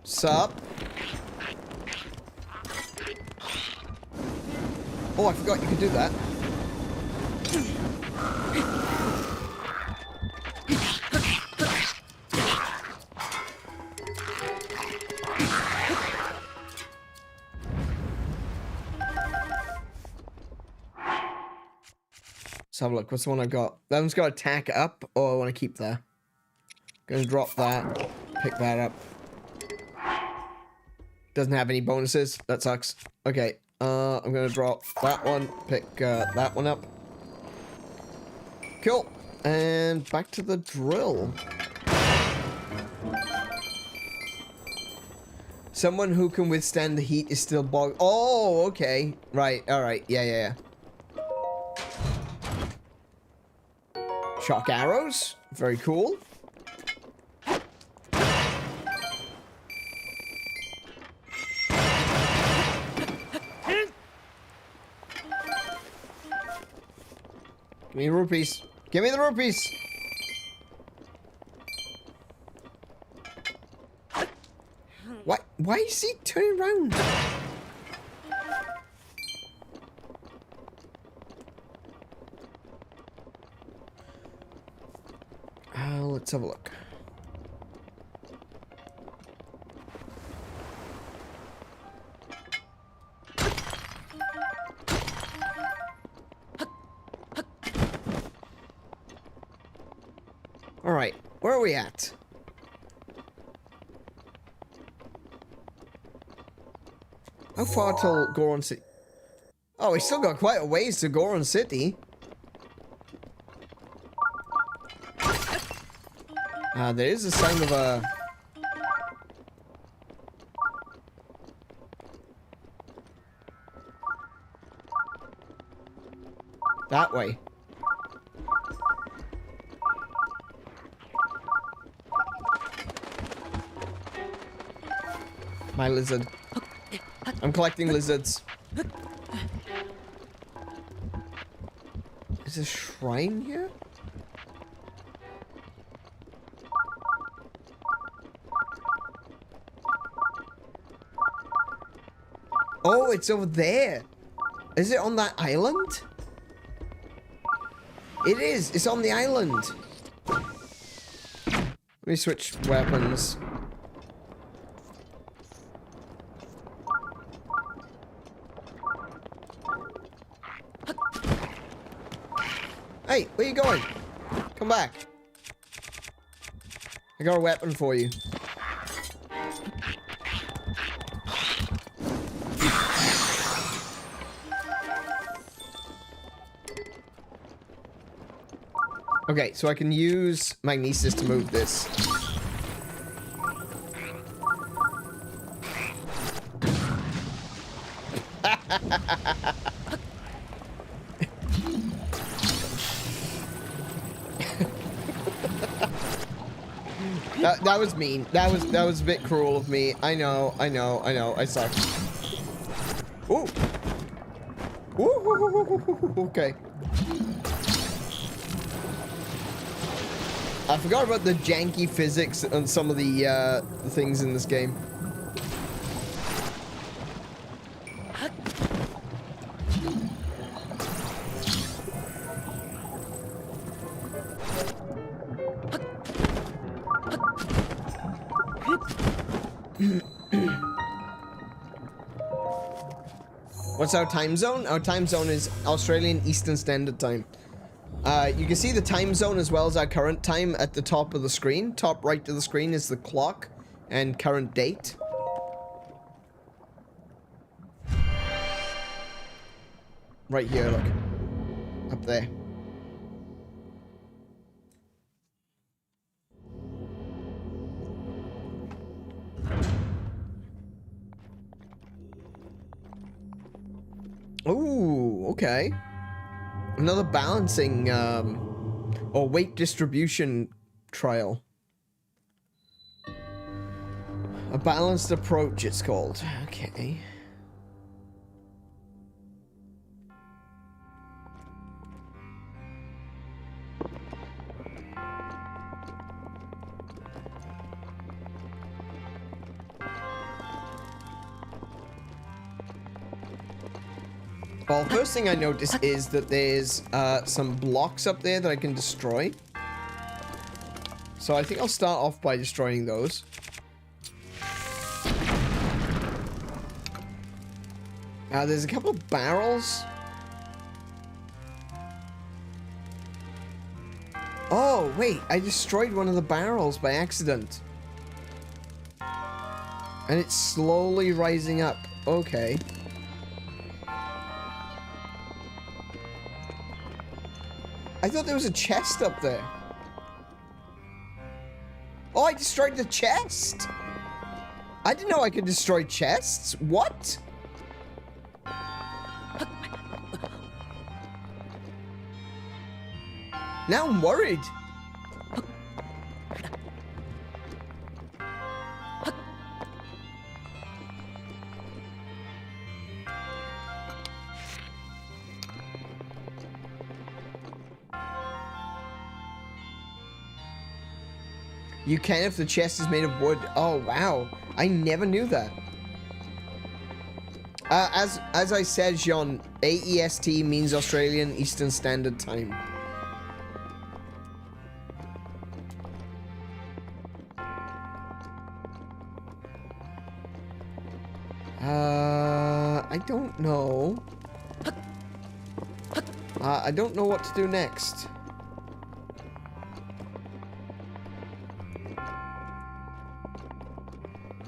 Sup? Oh, I forgot you could do that. Let's have a look. What's the one I got? That one's got attack up. Oh, I want to keep that. Gonna drop that. Pick that up. Doesn't have any bonuses. That sucks. Okay. I'm gonna drop that one. Pick that one up. Cool. And back to the drill. Someone who can withstand the heat is still bogged. Oh, okay. Right. All right. Yeah. Shock arrows. Very cool. Give me rupees. Give me the rupees. What? Why is he turning around? Let's have a look. All right, where are we at? How far till Goron City? Oh, we still got quite a ways to Goron City. There is a sound of a... That way. My lizard. I'm collecting lizards. Is a shrine here? Oh, it's over there. Is it on that island? It is. It's on the island. Let me switch weapons. Hey, where you going? Come back. I got a weapon for you. Okay, so I can use magnesis to move this. That was mean. That was a bit cruel of me. I know. I suck. Ooh. Ooh. Okay. I forgot about the janky physics on some of the things in this game. What's our time zone? Our time zone is Australian Eastern Standard Time. You can see the time zone as well as our current time at the top of the screen. Top right of the screen is the clock and current date. Right here, look. Up there. Ooh, okay. Another balancing, or weight distribution trial. A balanced approach, it's called. Okay. Well, first thing I noticed is that there's some blocks up there that I can destroy. So I think I'll start off by destroying those. There's a couple of barrels. Oh, wait, I destroyed one of the barrels by accident. And it's slowly rising up. Okay. I thought there was a chest up there. Oh, I destroyed the chest. I didn't know I could destroy chests. What? Now I'm worried. You can if the chest is made of wood. Oh, wow. I never knew that. As I said, Jean, AEST means Australian Eastern Standard Time. I don't know. I don't know what to do next.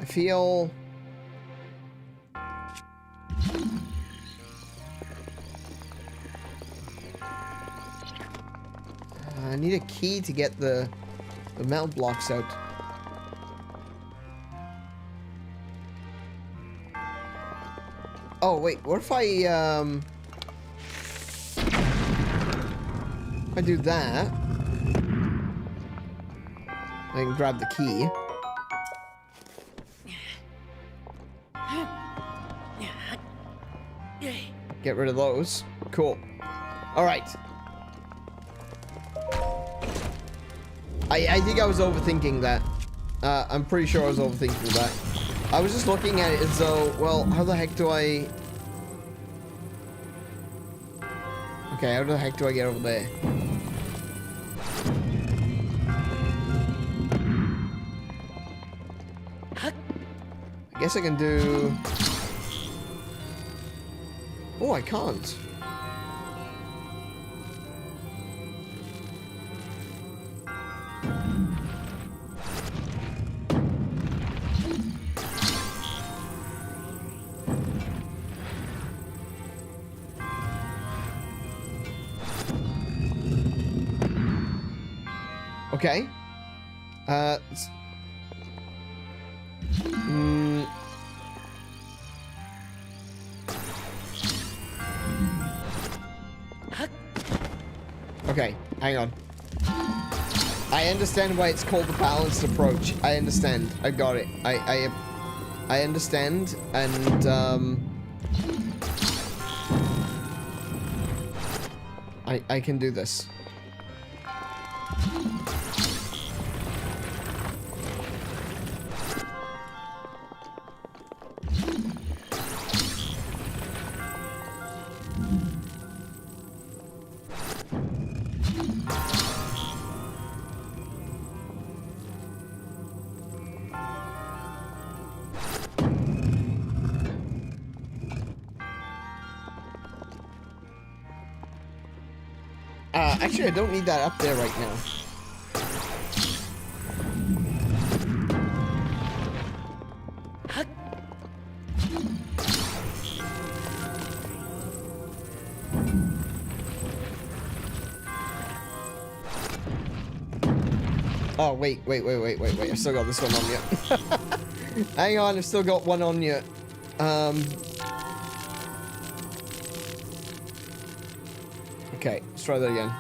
I feel... I need a key to get the metal blocks out. Oh, wait, what if I do that? I can grab the key. Get rid of those. Cool. Alright. I think I was overthinking that. I'm pretty sure I was overthinking that. I was just looking at it as though, well, how the heck do I... Okay, how the heck do I get over there? I guess I can do... Oh, I can't. Okay. Okay, hang on. I understand why it's called the balanced approach. I understand. I got it. I understand, and I can do this. Actually, I don't need that up there right now. Oh, wait. I still got this one on you. Hang on, I've still got one on you. Okay, let's try that again.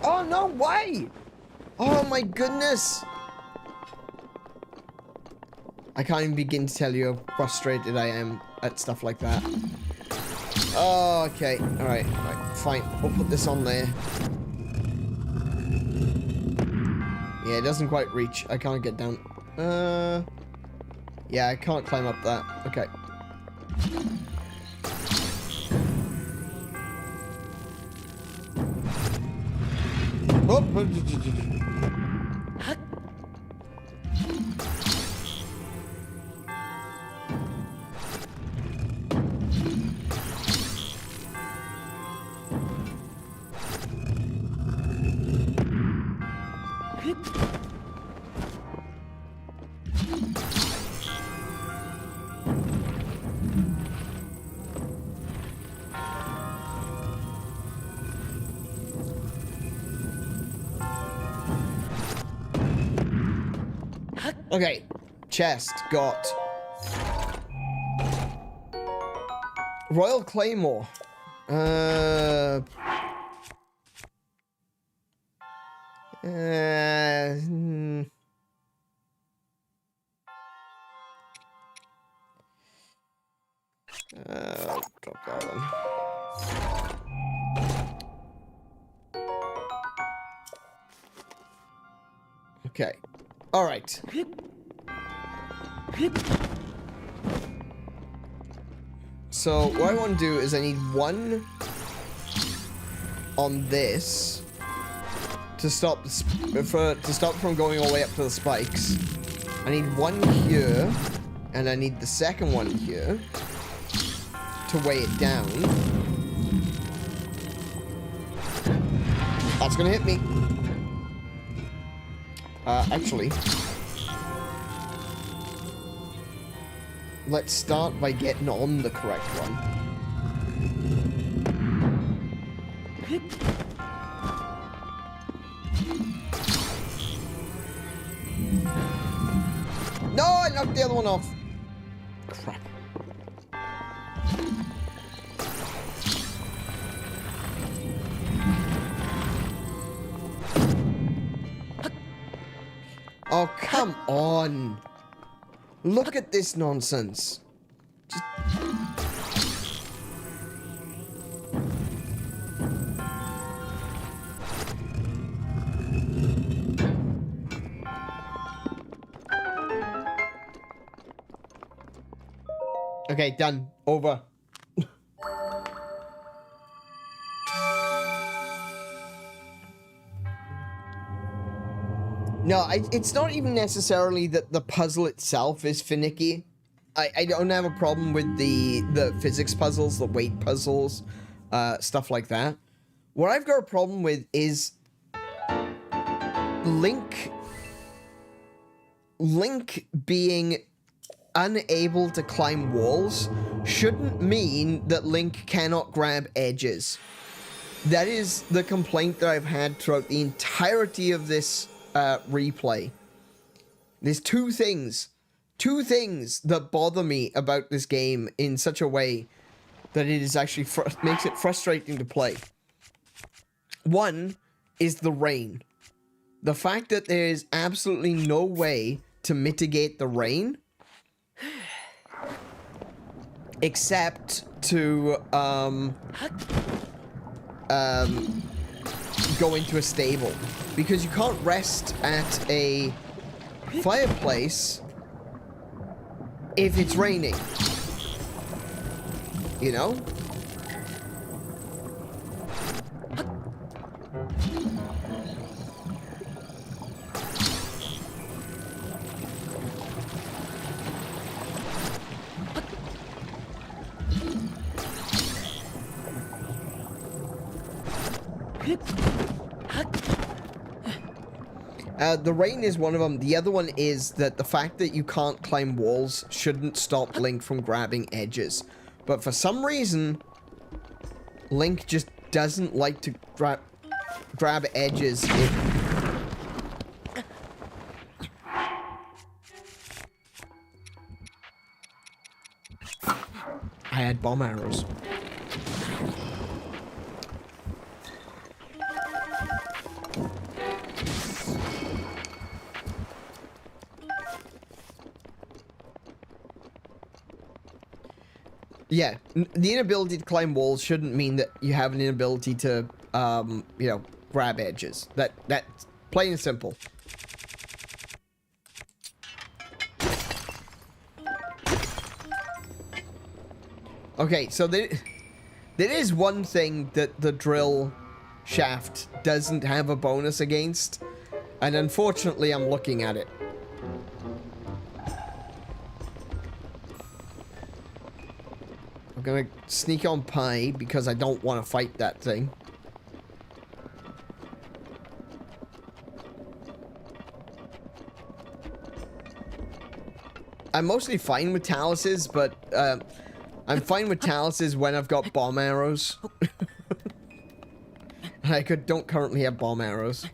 Oh no, why? Oh my goodness! I can't even begin to tell you how frustrated I am at stuff like that. Oh, okay. Alright, fine. We'll put this on there. Yeah, it doesn't quite reach. I can't get down. Yeah, I can't climb up that. Okay. Oh. Okay, chest got Royal Claymore. Oh, drop that one. Okay. All right. So what I want to do is I need one on this to stop from going all the way up to the spikes. I need one here, and I need the second one here to weigh it down. That's gonna hit me. Actually, let's start by getting on the correct one. No, I knocked the other one off. Crap. Oh, come on. Look at this nonsense. Okay, done. Over. No, it's not even necessarily that the puzzle itself is finicky. I don't have a problem with the physics puzzles, the weight puzzles, stuff like that. What I've got a problem with is Link being unable to climb walls shouldn't mean that Link cannot grab edges. That is the complaint that I've had throughout the entirety of this replay. There's two things that bother me about this game in such a way that it is actually makes it frustrating to play. One is the rain. The fact that there is absolutely no way to mitigate the rain except to go into a stable, because you can't rest at a fireplace if it's raining, you know? The rain is one of them. The other one is that the fact that you can't climb walls shouldn't stop Link from grabbing edges. But for some reason, Link just doesn't like to grab edges. I had bomb arrows. Yeah, the inability to climb walls shouldn't mean that you have an inability to, you know, grab edges. That's plain and simple. Okay, so there is one thing that the drill shaft doesn't have a bonus against, and unfortunately I'm looking at it. I'm gonna sneak on Pi because I don't want to fight that thing. I'm mostly fine with Taluses, but I'm fine with Taluses when I've got bomb arrows. I don't currently have bomb arrows.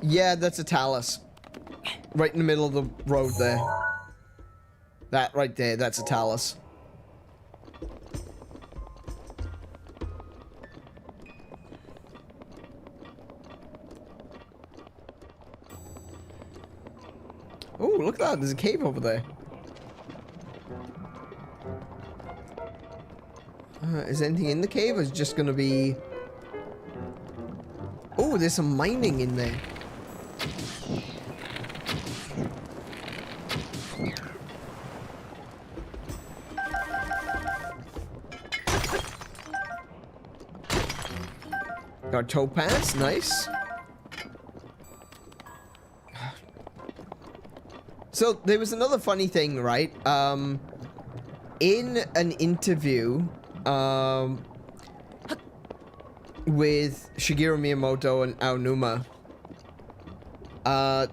Yeah, that's a Talus. Right in the middle of the road there. That right there, that's a Talus. Oh, look at that. There's a cave over there. Is anything in the cave, or is it just gonna be... Oh, there's some mining in there. Got topaz, nice. So there was another funny thing, right? In an interview, with Shigeru Miyamoto and Aonuma,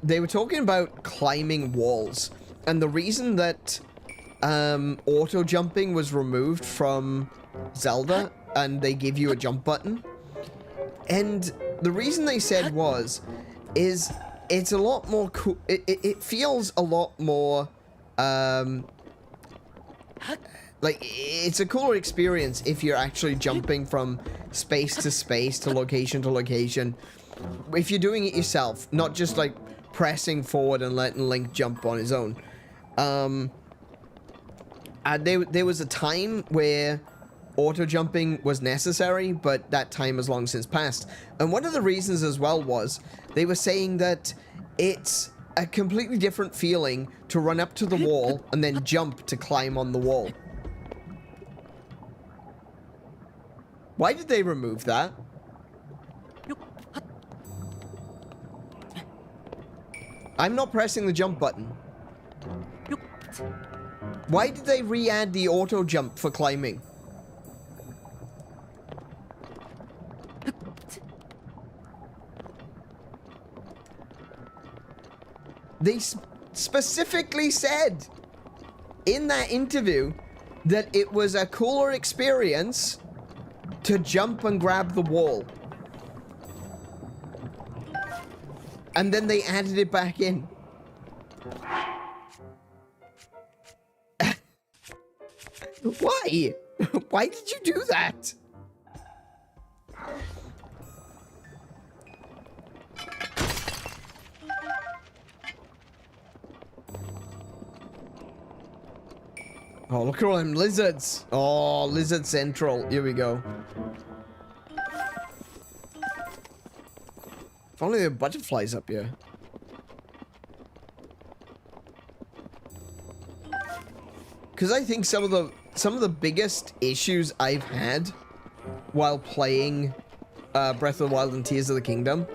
they were talking about climbing walls, and the reason that auto jumping was removed from Zelda and they give you a jump button, and the reason they said is it's a lot more cool. It feels a lot more Like, it's a cooler experience if you're actually jumping from space to space to location to location. If you're doing it yourself, not just like pressing forward and letting Link jump on his own. There was a time where auto jumping was necessary, but that time has long since passed. And one of the reasons as well was they were saying that it's a completely different feeling to run up to the wall and then jump to climb on the wall. Why did they remove that? I'm not pressing the jump button. Why did they re-add the auto jump for climbing? They specifically said in that interview that it was a cooler experience to jump and grab the wall. And then they added it back in. Why? Why did you do that? Oh, look at all them lizards. Oh, lizard central. Here we go. If only there were butterflies up here. Because I think some of the biggest issues I've had while playing Breath of the Wild and Tears of the Kingdom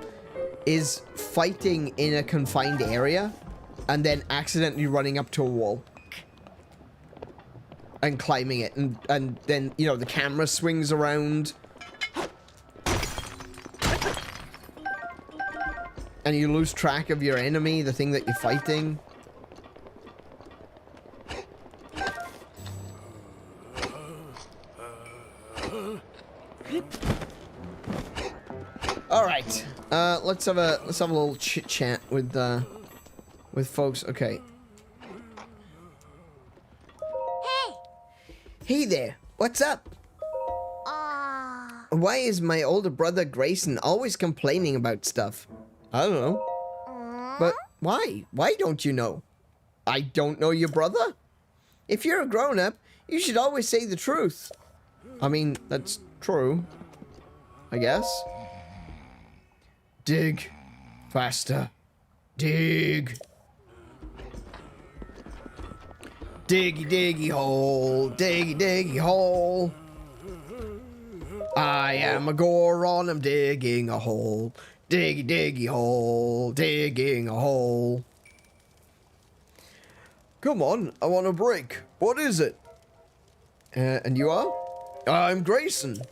is fighting in a confined area and then accidentally running up to a wall and climbing it, and then, you know, the camera swings around and you lose track of your enemy, the thing that you're fighting. All right, let's have a little chit chat with folks. Okay. Hey there, what's up? Why is my older brother Grayson always complaining about stuff? I don't know. But why? Why don't you know? I don't know your brother? If you're a grown-up, you should always say the truth. I mean, that's true, I guess. Dig. Faster. Dig. Diggy, diggy hole. Diggy, diggy hole. I am a Goron, I'm digging a hole. Diggy, diggy hole. Digging a hole. Come on, I want a break. What is it? And you are? I'm Grayson.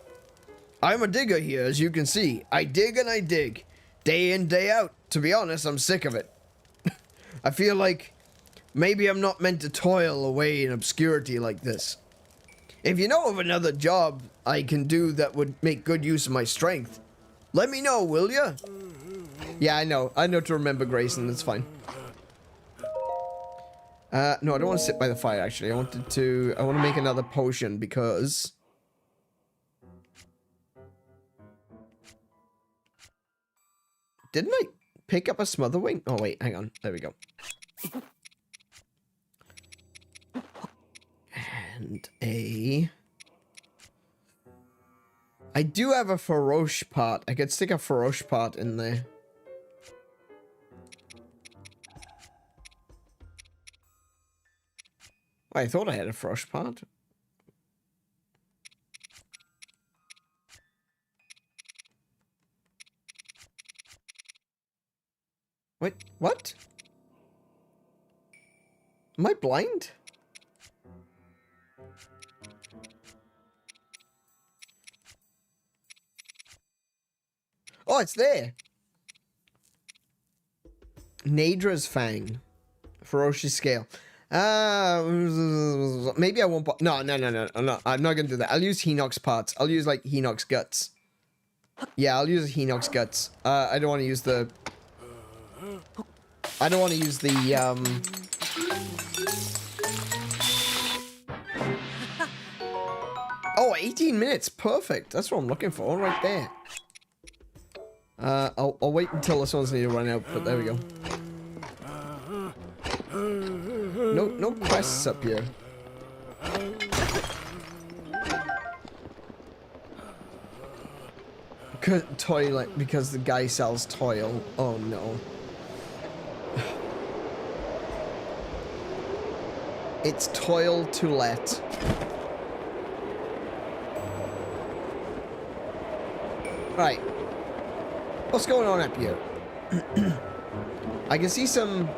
I'm a digger here, as you can see. I dig and I dig. Day in, day out. To be honest, I'm sick of it. I feel like maybe I'm not meant to toil away in obscurity like this. If you know of another job I can do that would make good use of my strength, let me know, will ya? Yeah, I know. I know to remember Grayson. That's fine. No, I don't want to sit by the fire, actually. I want to make another potion because... Didn't I pick up a smother wing? Oh, wait, hang on. There we go. And a... I do have a Feroche part. I could stick a Feroche part in there. I thought I had a Feroche part. Wait, what? Am I blind? Oh, it's there. Nadra's Fang. Ferocious Scale. Maybe I won't... No. I'm not going to do that. I'll use Hinox parts. I'll use, like, Hinox guts. Yeah, I'll use Hinox guts. I don't want to use the... I don't want to use the, 18 minutes. Perfect. That's what I'm looking for right there. I'll wait until this one's need to run out, but there we go. No quests up here. Toilet, because the guy sells toil. Oh no. It's toil to let. Right. What's going on up here? I can see some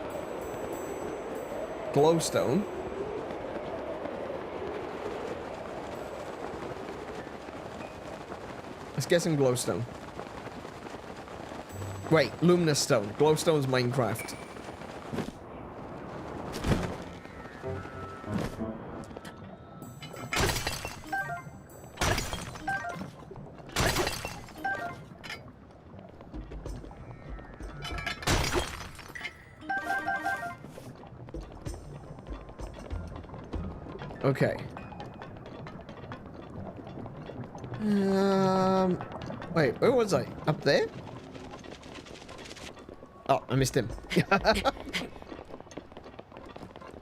glowstone. Let's get some glowstone. Wait, luminous stone. Glowstone's Minecraft. Okay. Wait, where was I? Up there? Oh, I missed him.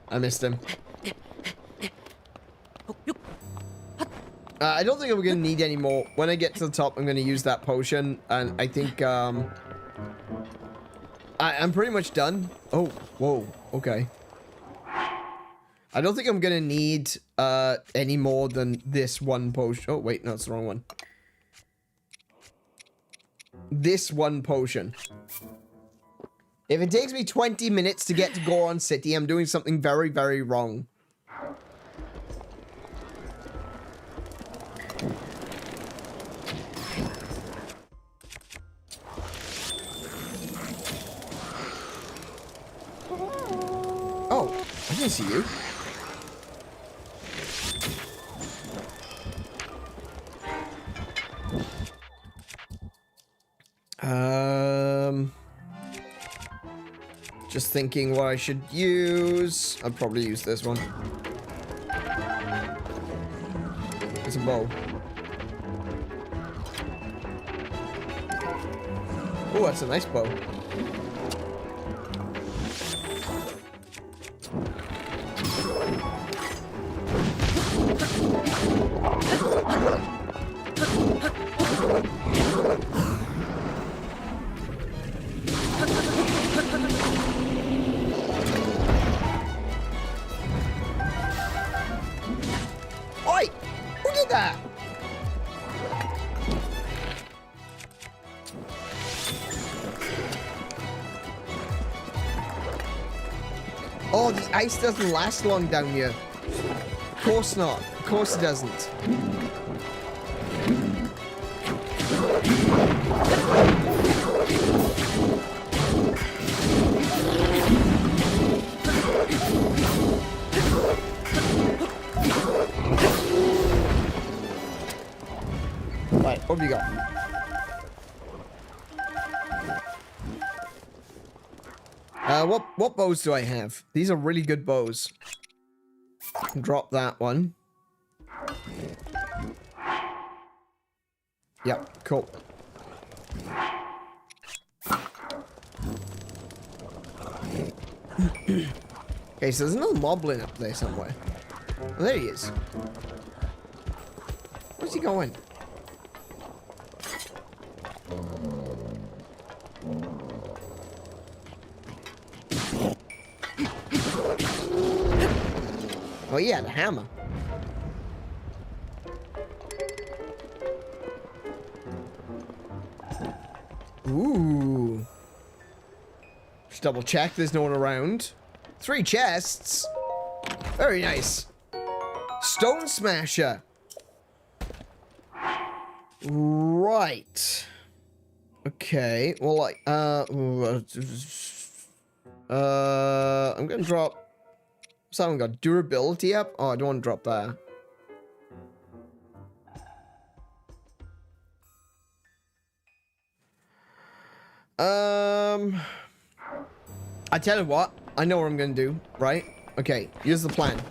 I missed him. I don't think I'm gonna need any more. When I get to the top, I'm gonna use that potion, and I think, I'm pretty much done. Oh, whoa, okay. I don't think I'm gonna need, any more than this one potion. Oh, wait, no, it's the wrong one. This one potion. If it takes me 20 minutes to get to Goron City, I'm doing something very, very wrong. Oh, I didn't see you. Just thinking what I should use. I'll probably use this one. It's a bow. Oh, that's a nice bow. Oi! Who did that? Oh, the ice doesn't last long down here. Of course not. Of course it doesn't. Right, what have you got? What bows do I have? These are really good bows. I can drop that one. Yep, cool. Okay, so there's another moblin up there somewhere. Oh, there he is. Where's he going? Oh yeah, the hammer. Ooh. Just double check there's no one around. 3 chests. Very nice. Stone Smasher. Right. Okay. Well, I'm gonna drop. Someone got durability up. Oh, I don't want to drop that. I tell you what. I know what I'm gonna do. Right? Okay. Here's the plan.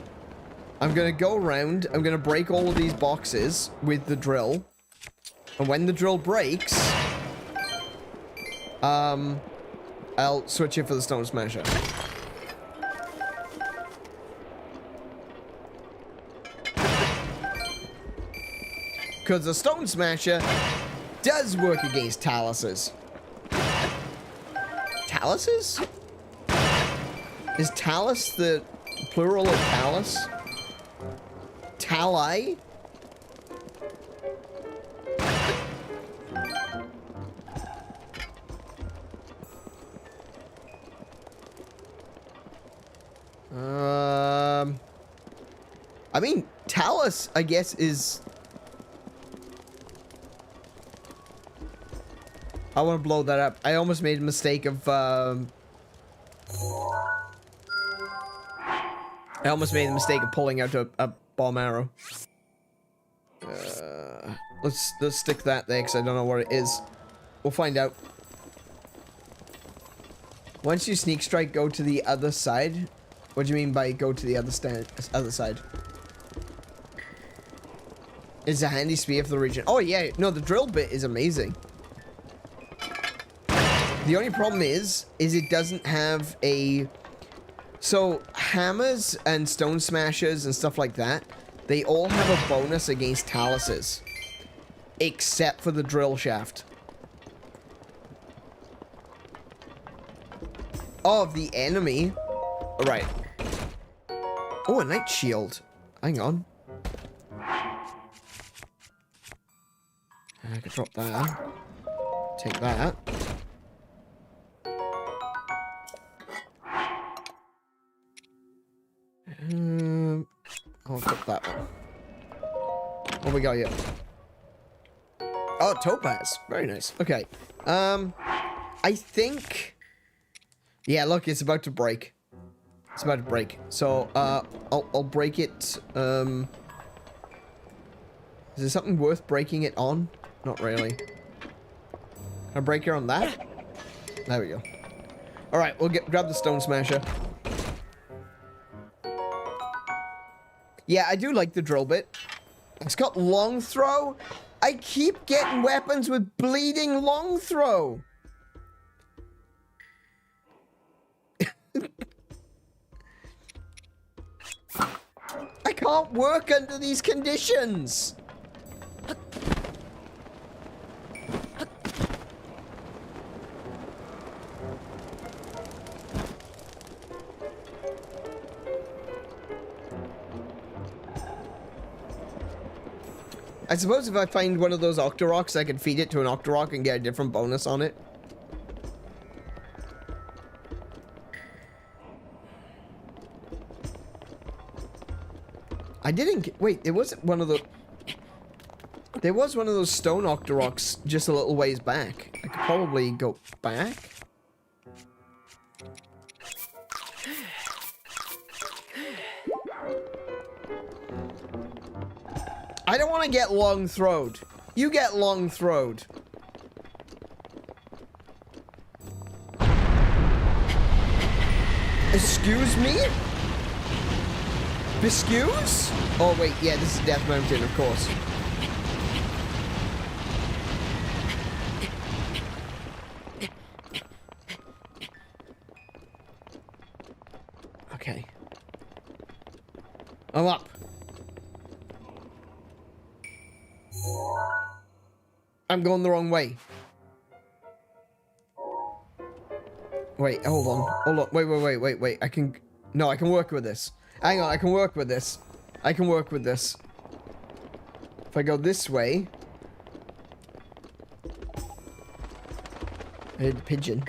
I'm gonna go around. I'm gonna break all of these boxes with the drill. And when the drill breaks, I'll switch it for the Stone Smasher. Because the Stone Smasher does work against taluses. Taluses? Is talus the plural of talus? Tali? I mean, talus, I guess, is... I want to blow that up. I almost made a mistake of, I almost made the mistake of pulling out a bomb arrow. Let's stick that there, because I don't know what it is. We'll find out. Once you sneak strike, go to the other side. What do you mean by go to the other side? It's a handy spear for the region. Oh yeah, no, the drill bit is amazing. The only problem is it doesn't have a... So, hammers and stone smashers and stuff like that, they all have a bonus against taluses. Except for the drill shaft. Oh, the enemy. Right. Oh, a night shield. Hang on. I could drop that. Take that. I'll put that one. What we got here? Oh, topaz. Very nice. Okay. I think... Yeah, look, it's about to break. It's about to break. So, I'll break it. Is there something worth breaking it on? Not really. Can I break it on that? There we go. Alright, we'll grab the Stone Smasher. Yeah, I do like the drill bit. It's got long throw. I keep getting weapons with bleeding long throw. I can't work under these conditions. I suppose if I find one of those Octoroks, I can feed it to an Octorok and get a different bonus on it. I didn't... Wait, there wasn't one of the... There was one of those stone Octoroks just a little ways back. I could probably go back. I don't want to get long-throwed. You get long-throwed. Excuse me? Excuse? Oh, wait, yeah, this is Death Mountain, of course. Okay. I'm up. I'm going the wrong way. Wait, hold on. Hold on. Wait. I can... No, I can work with this. Hang on, I can work with this. I can work with this. If I go this way... I heard the pigeon.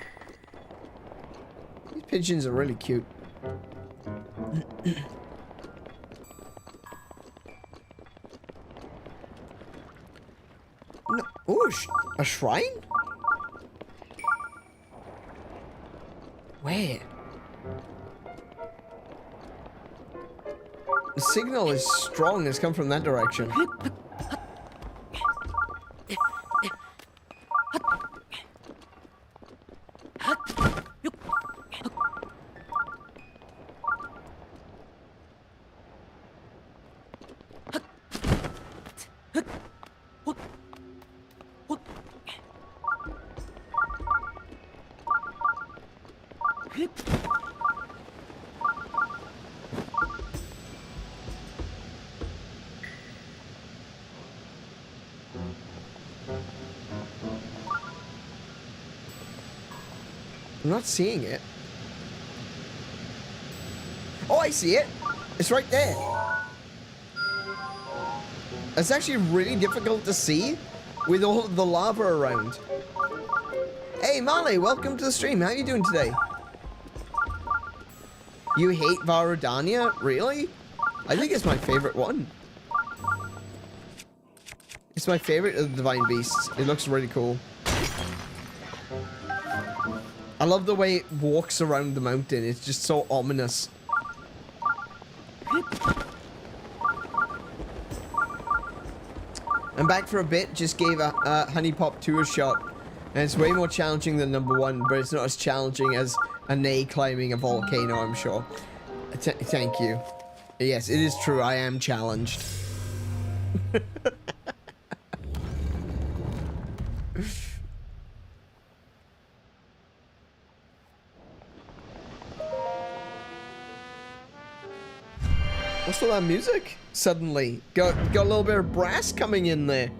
These pigeons are really cute. No. Ooh, a shrine? Where? The signal is strong. It's come from that direction. I'm not seeing it. Oh, I see it. It's right there. It's actually really difficult to see with all the lava around. Hey, Marley, welcome to the stream. How are you doing today? You hate Varudania? Really? I think it's my favorite one. It's my favorite of the Divine Beasts. It looks really cool. I love the way it walks around the mountain. It's just so ominous. I'm back for a bit. Just gave a Honey Pop 2 a shot. And it's way more challenging than number 1, but it's not as challenging as a Nay climbing a volcano, I'm sure. Thank you. Yes, it is true. I am challenged. What's all that music? Suddenly. Got a little bit of brass coming in there.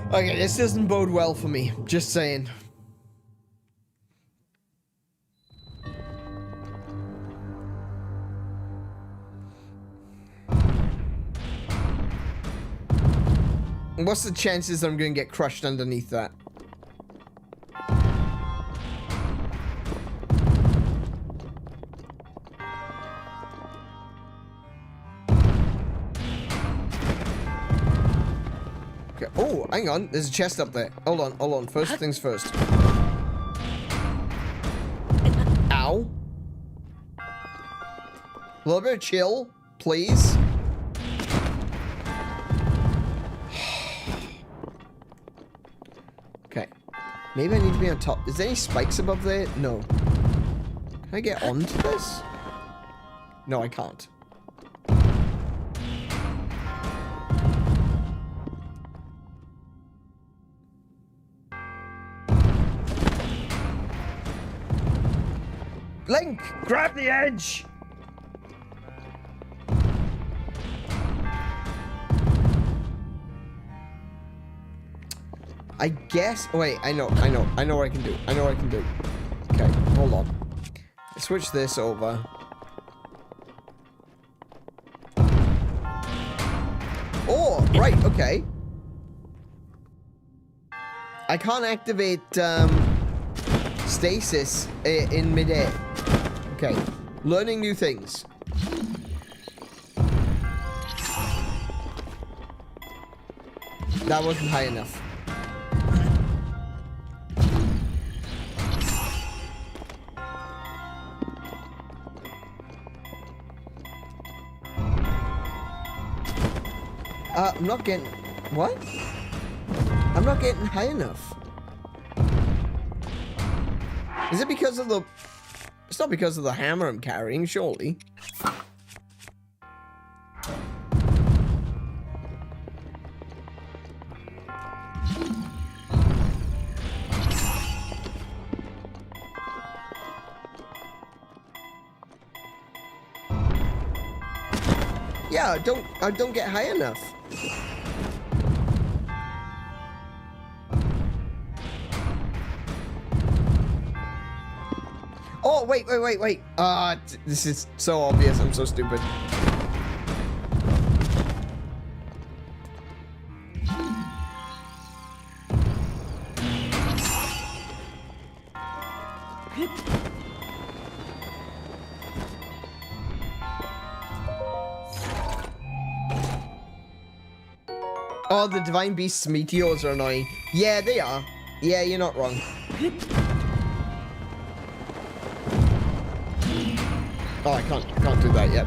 Okay, this doesn't bode well for me. Just saying. What's the chances that I'm going to get crushed underneath that? Okay. Oh, hang on. There's a chest up there. Hold on. First things first. Ow. A little bit of chill, please. Okay. Maybe I need to be on top. Is there any spikes above there? No. Can I get onto this? No, I can't. Link, grab the edge! I guess. Oh, wait, I know what I can do. Okay, hold on. Switch this over. Oh, right, okay. I can't activate stasis in midair. Okay, learning new things. That wasn't high enough. I'm not getting... What? I'm not getting high enough. Is it because of the... It's not because of the hammer I'm carrying, surely. Yeah, I don't get high enough. Oh, wait. This is so obvious. I'm so stupid. Oh, the Divine Beast's meteors are annoying. Yeah, they are. Yeah, you're not wrong. Oh, I can't do that yet.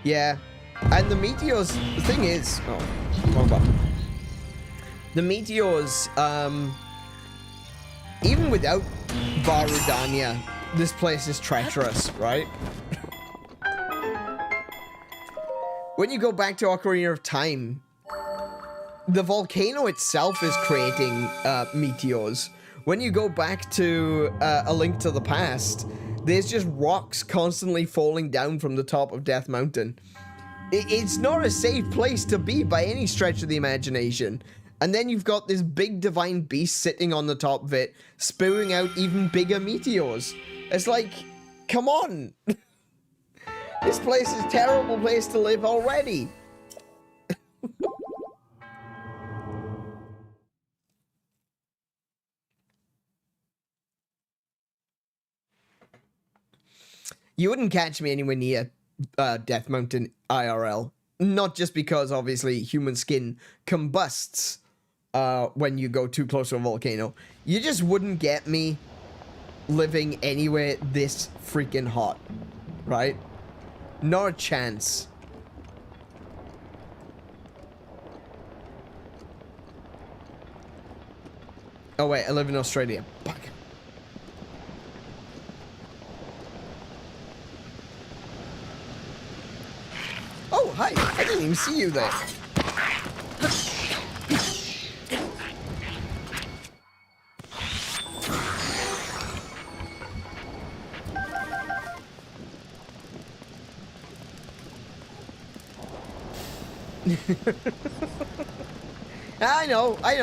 Yeah. And the meteors, the thing is... Oh, wrong button. The meteors, even without Varudania, this place is treacherous, right? When you go back to Ocarina of Time, the volcano itself is creating meteors, when you go back to A Link to the Past, there's just rocks constantly falling down from the top of Death Mountain. It's not a safe place to be by any stretch of the imagination. And then you've got this big divine beast sitting on the top of it, spewing out even bigger meteors. It's like, come on. This place is a terrible place to live already. You wouldn't catch me anywhere near Death Mountain IRL. Not just because, obviously, human skin combusts when you go too close to a volcano. You just wouldn't get me living anywhere this freaking hot. Right? Not a chance. Oh wait, I live in Australia. Fuck. Oh, hi. I didn't even see you there. I know, I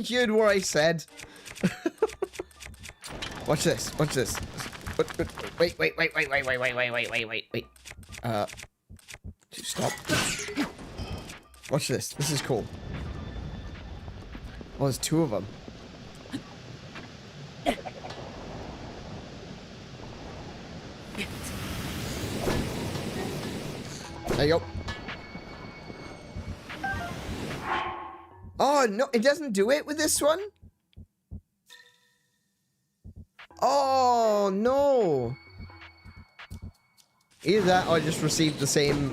heard what I said. Watch this, watch this. Wait. Stop. Watch this, this is cool. Oh, there's two of them. There you go. Oh, no, it doesn't do it with this one? Oh, no. Either that or I just received the same...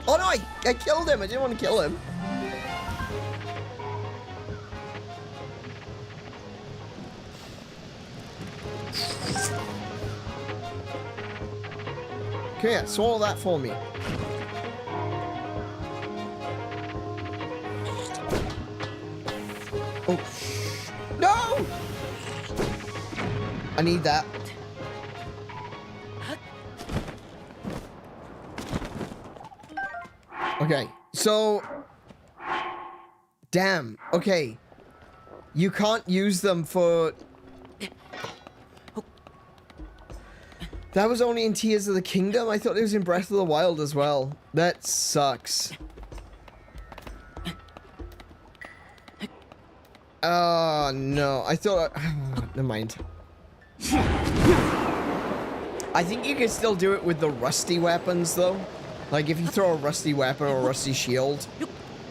Oh, no, I killed him. I didn't want to kill him. Come here, swallow that for me. Oh, no! I need that. Okay, so... Damn, okay. You can't use them for... That was only in Tears of the Kingdom? I thought it was in Breath of the Wild as well. That sucks. Oh, no. I thought... never mind. I think you can still do it with the rusty weapons, though. Like, if you throw a rusty weapon or a rusty shield,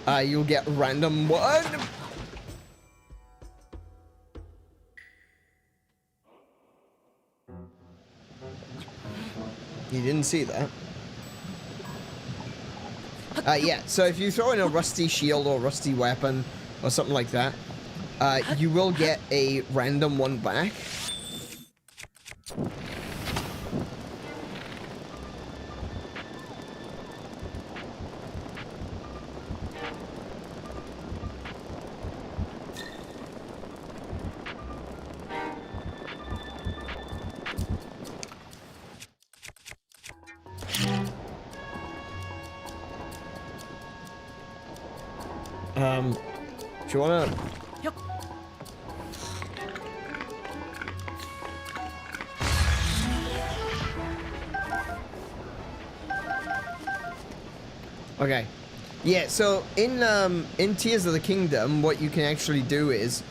you'll get random one. You didn't see that. Yeah, so if you throw in a rusty shield or rusty weapon or something like that, you will get a random one back. Do you wanna... Okay. Yeah, so in Tears of the Kingdom, what you can actually do is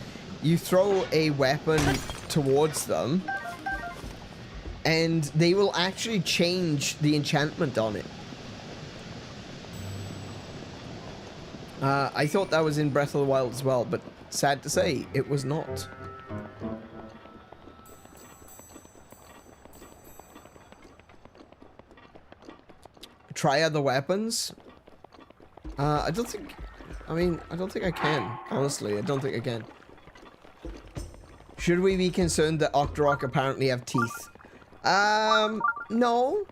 you throw a weapon towards them and they will actually change the enchantment on it. I thought that was in Breath of the Wild as well, but sad to say, it was not. Try other weapons? I don't think I can. Honestly, I don't think I can. Should we be concerned that Octorok apparently have teeth? No.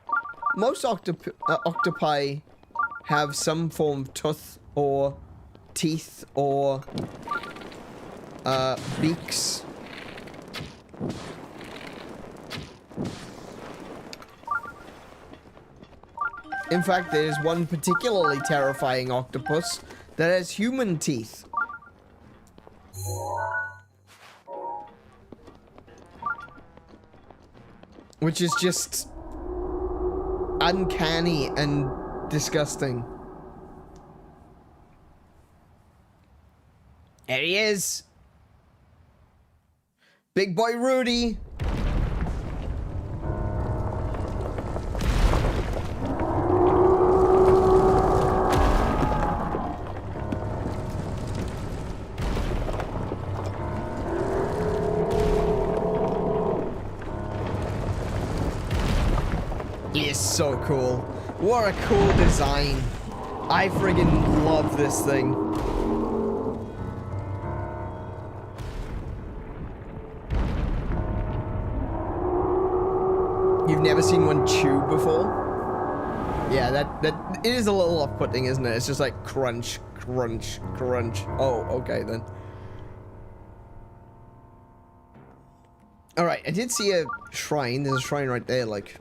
most octopi have some form of tooth or teeth or beaks. In fact, there's one particularly terrifying octopus that has human teeth. Which is just uncanny and disgusting. There he is. Big boy Rudy. He is so cool. What a cool design. I friggin' love this thing. You've never seen one chew before? Yeah, that it is a little off-putting, isn't it? It's just like crunch, crunch, crunch. Oh, okay then. Alright, I did see a shrine. There's a shrine right there, like.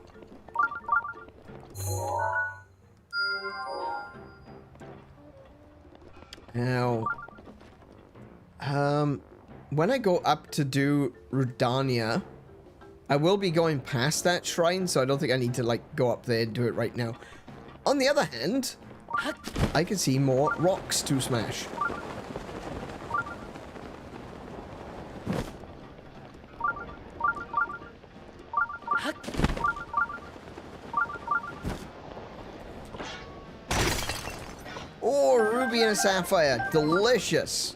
Now, when I go up to do Rudania, I will be going past that shrine, so I don't think I need to, like, go up there and do it right now. On the other hand, I can see more rocks to smash. Oh, ruby and a sapphire. Delicious.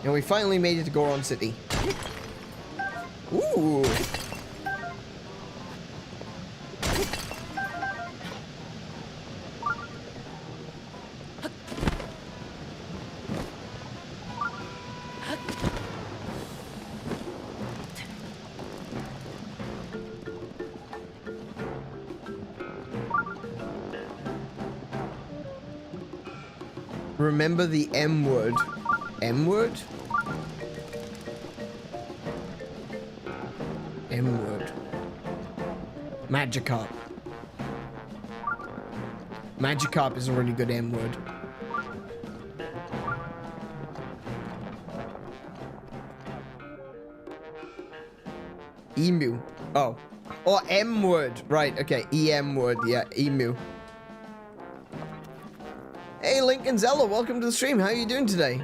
And we finally made it to Goron City. Ooh. Remember the M word. M word? M word. Magikarp. Magikarp is a really good M word. Emu. Oh. Oh, M word. Right, okay. EM word. Yeah, emu. Hey, Link and Zelda, welcome to the stream. How are you doing today?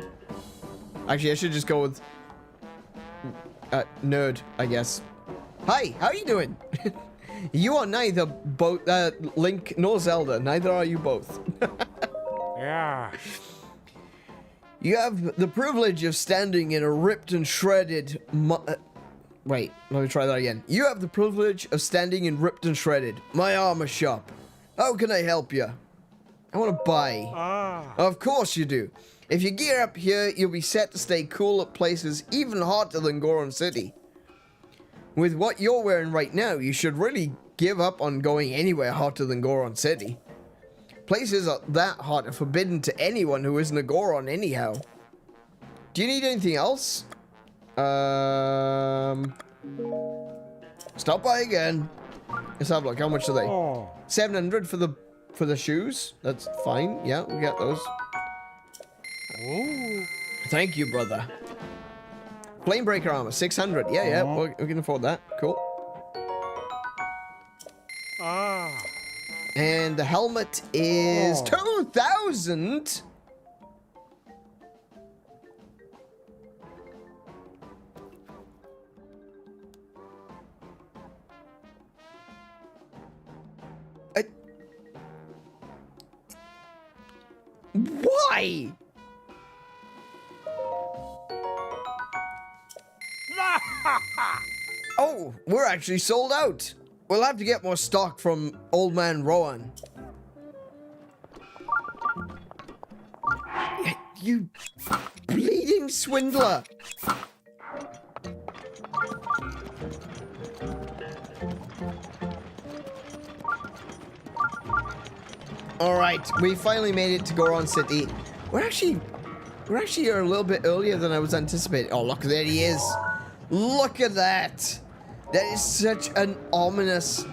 Actually, I should just go with... nerd, I guess. Hi, how are you doing? You are neither both Link nor Zelda. Neither are you both. Yeah. You have the privilege of standing in a ripped and shredded... wait, let me try that again. You have the privilege of standing in ripped and shredded. My armor shop. How can I help you? I want to buy. Of course you do. If you gear up here, you'll be set to stay cool at places even hotter than Goron City. With what you're wearing right now, you should really give up on going anywhere hotter than Goron City. Places that hot are forbidden to anyone who isn't a Goron anyhow. Do you need anything else? Stop by again. Let's have a look. How much are they? 700 for the shoes. That's fine. Yeah, we got those. Ooh. Thank you, brother. Flamebreaker armor, 600. Yeah, we can afford that. Cool. And the helmet is 2,000. Why? Oh, we're actually sold out. We'll have to get more stock from Old Man Rowan. You bleeding fucking swindler. All right, we finally made it to Goron City. We're actually here a little bit earlier than I was anticipating. Oh, look, there he is. Look at that. That is such an ominous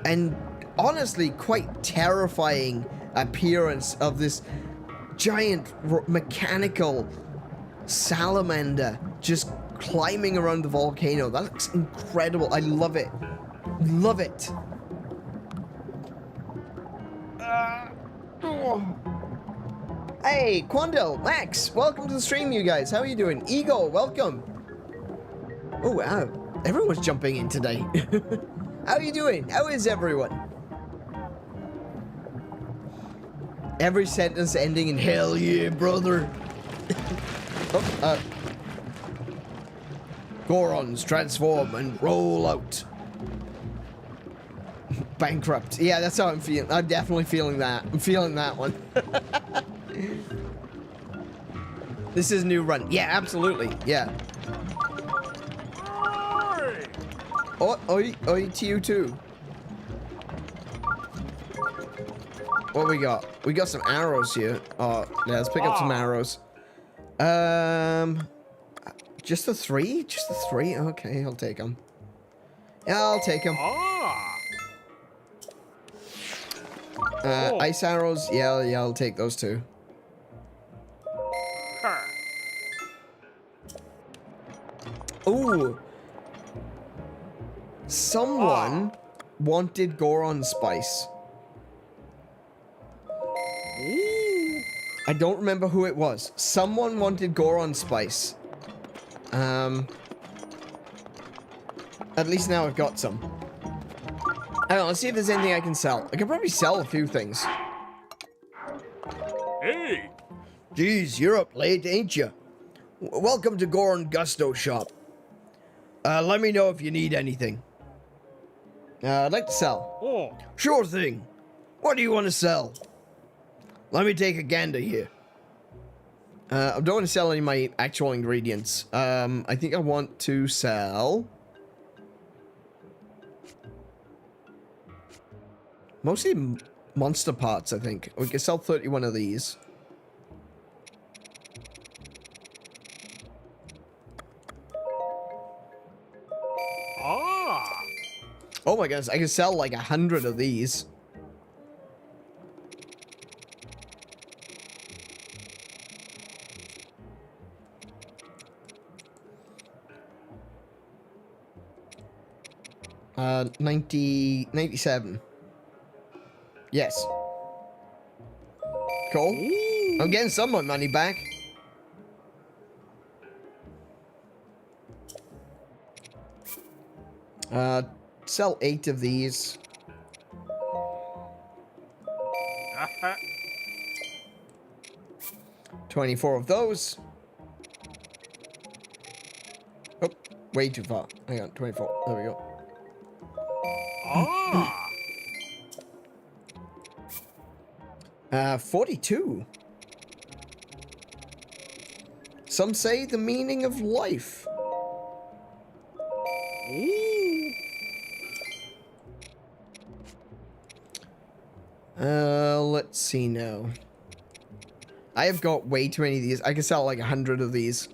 and honestly quite terrifying appearance of this giant mechanical salamander just climbing around the volcano. That looks incredible. I love it. Love it. Hey, Quandel, Max, welcome to the stream, you guys. How are you doing? Eagle, welcome. Oh, wow. Everyone's jumping in today. How are you doing? How is everyone? Every sentence ending in hell yeah, brother. Gorons transform and roll out. Bankrupt. Yeah, that's how I'm feeling. I'm definitely feeling that. I'm feeling that one. This is a new run. Yeah, absolutely. Yeah. Oi to you too. What we got? We got some arrows here. Oh, yeah, let's pick up some arrows. Just the 3? Just the 3? Okay, I'll take them. Yeah, I'll take them. Ice arrows. Yeah, I'll take those too. Ooh. Someone wanted Goron spice. I don't remember who it was. Someone wanted Goron spice. At least now I've got some. I don't know, let's see if there's anything I can sell. I can probably sell a few things. Hey! Geez, you're up late, ain't you? Welcome to Goron Gusto Shop. Let me know if you need anything. I'd like to sell. Oh. Sure thing. What do you want to sell? Let me take a gander here. I don't want to sell any of my actual ingredients. I think I want to sell... mostly monster parts, I think. We can sell 31 of these. Oh my goodness, I can sell like 100 of these. Uh, 97. Yes. Cool. Ooh. I'm getting some of my money back. Sell 8 of these. 24 of those. Oh, way too far. Hang on, 24. There we go. 42. Some say the meaning of life. Ooh. Let's see now. I have got way too many of these. I can sell like 100 of these.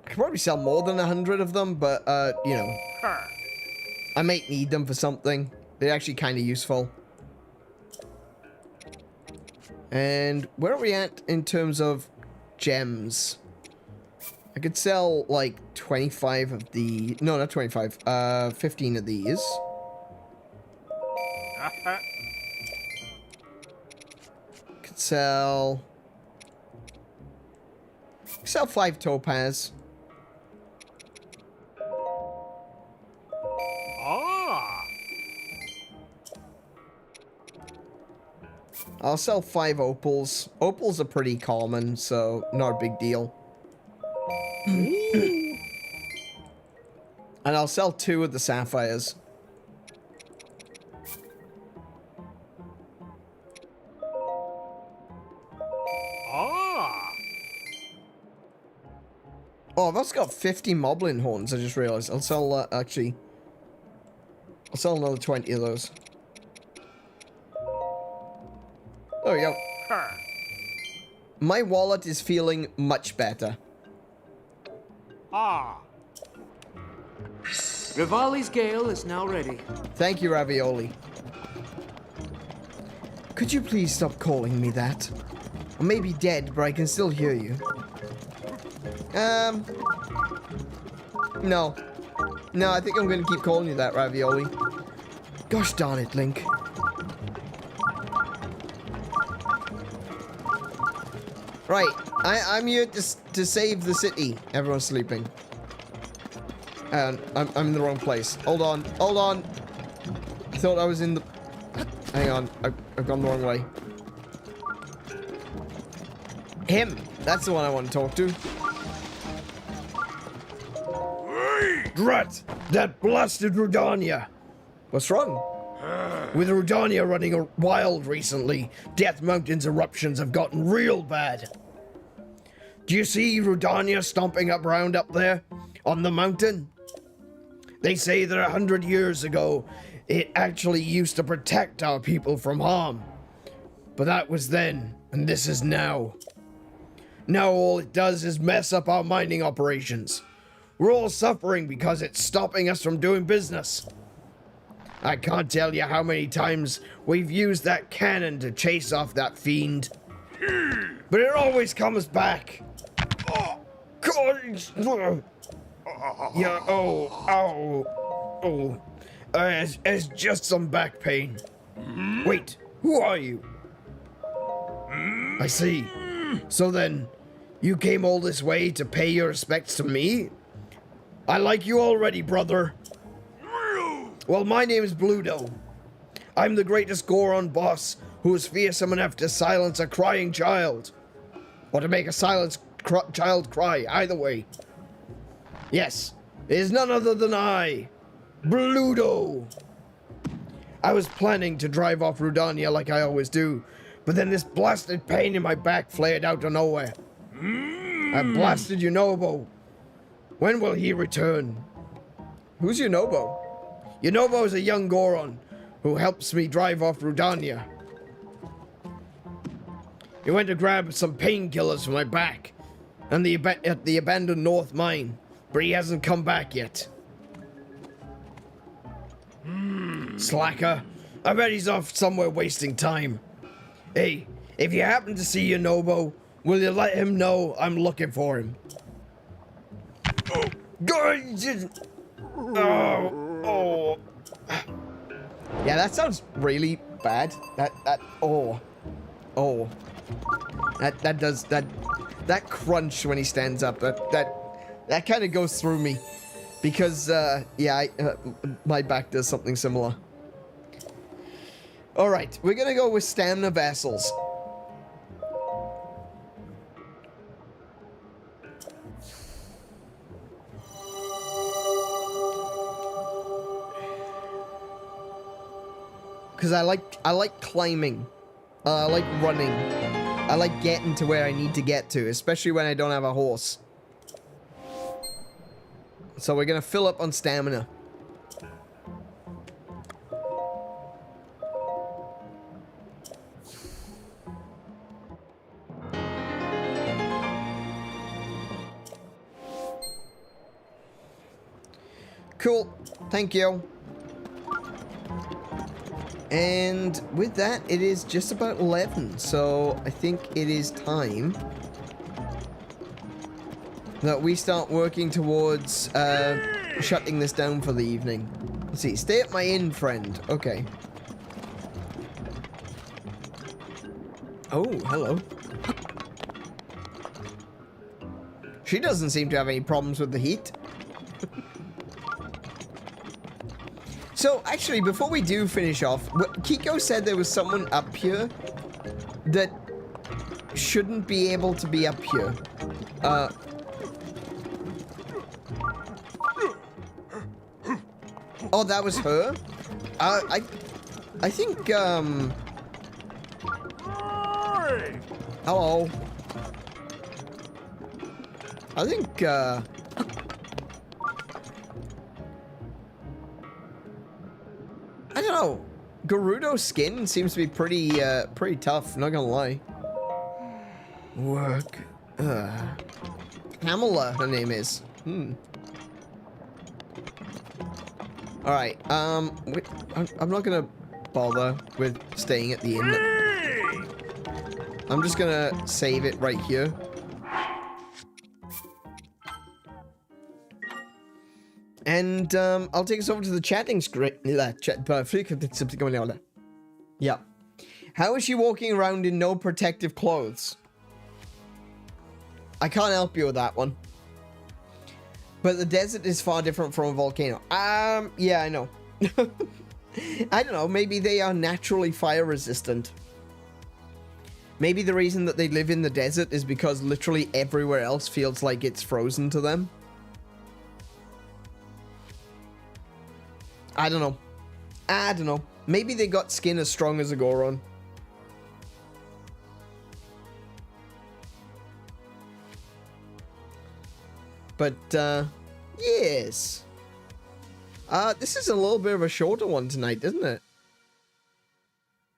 I could probably sell more than 100 of them, but, you know. I might need them for something. They're actually kind of useful. And where are we at in terms of gems? I could sell like 25 of the... no, not 25. 15 of these. Could sell... 5 topaz. I'll sell 5 opals. Opals are pretty common, so not a big deal. And I'll sell 2 of the sapphires. Oh, I've also got 50 moblin horns, I just realized. I'll sell, actually... I'll sell another 20 of those. There we go. My wallet is feeling much better. Ah. Rivali's gale is now ready. Thank you, Ravioli. Could you please stop calling me that? I may be dead, but I can still hear you. No. No, I think I'm gonna keep calling you that, Ravioli. Gosh darn it, Link. Right, I'm here to save the city. Everyone's sleeping. And I'm in the wrong place. Hold on, hold on. I thought I was in the... Hang on, I've gone the wrong way. Him! That's the one I want to talk to. Drat! That blasted Rudania! What's wrong? With Rudania running wild recently, Death Mountain's eruptions have gotten real bad. Do you see Rudania stomping around up there on the mountain? They say that 100 years ago, it actually used to protect our people from harm. But that was then, and this is now. Now all it does is mess up our mining operations. We're all suffering because it's stopping us from doing business. I can't tell you how many times we've used that cannon to chase off that fiend. But it always comes back. Oh, God. Yeah, it's just some back pain. Wait, who are you? I see. So then, you came all this way to pay your respects to me? I like you already, brother. Well, my name is Bluto. I'm the greatest Goron boss who is fearsome enough to silence a crying child. Or to make a silenced child cry, either way. Yes, it is none other than I, Bluto. I was planning to drive off Rudania like I always do, but then this blasted pain in my back flared out of nowhere. I blasted Yunobo. When will he return? Who's Yunobo? Yunobo is a young Goron who helps me drive off Rudania. He went to grab some painkillers for my back and at the abandoned North Mine, but he hasn't come back yet. Slacker. I bet he's off somewhere wasting time. Hey, if you happen to see Yunobo, will you let him know I'm looking for him? Oh. Yeah, that sounds really bad. That crunch when he stands up, that kind of goes through me. Because, my back does something similar. Alright, we're gonna go with stamina vessels. Because I like climbing. I like running. I like getting to where I need to get to, especially when I don't have a horse. So we're gonna fill up on stamina. Cool. Thank you. And with that, it is just about 11, so I think it is time that we start working towards shutting this down for the evening. Let's see, stay at my inn, friend. Okay. Oh, hello. She doesn't seem to have any problems with the heat. So, actually, before we do finish off, Kiko said there was someone up here that shouldn't be able to be up here. Oh, that was her? I think, hello. I think, I don't know. Gerudo's skin seems to be pretty tough, not gonna lie. Work. Pamela, her name is. Alright, I'm not gonna bother with staying at the inn. I'm just gonna save it right here. And, I'll take us over to the chatting screen. Yeah. How is she walking around in no protective clothes? I can't help you with that one. But the desert is far different from a volcano. Yeah, I know. I don't know, maybe they are naturally fire resistant. Maybe the reason that they live in the desert is because literally everywhere else feels like it's frozen to them. I don't know. I don't know. Maybe they got skin as strong as a Goron. But, yes. This is a little bit of a shorter one tonight, isn't it?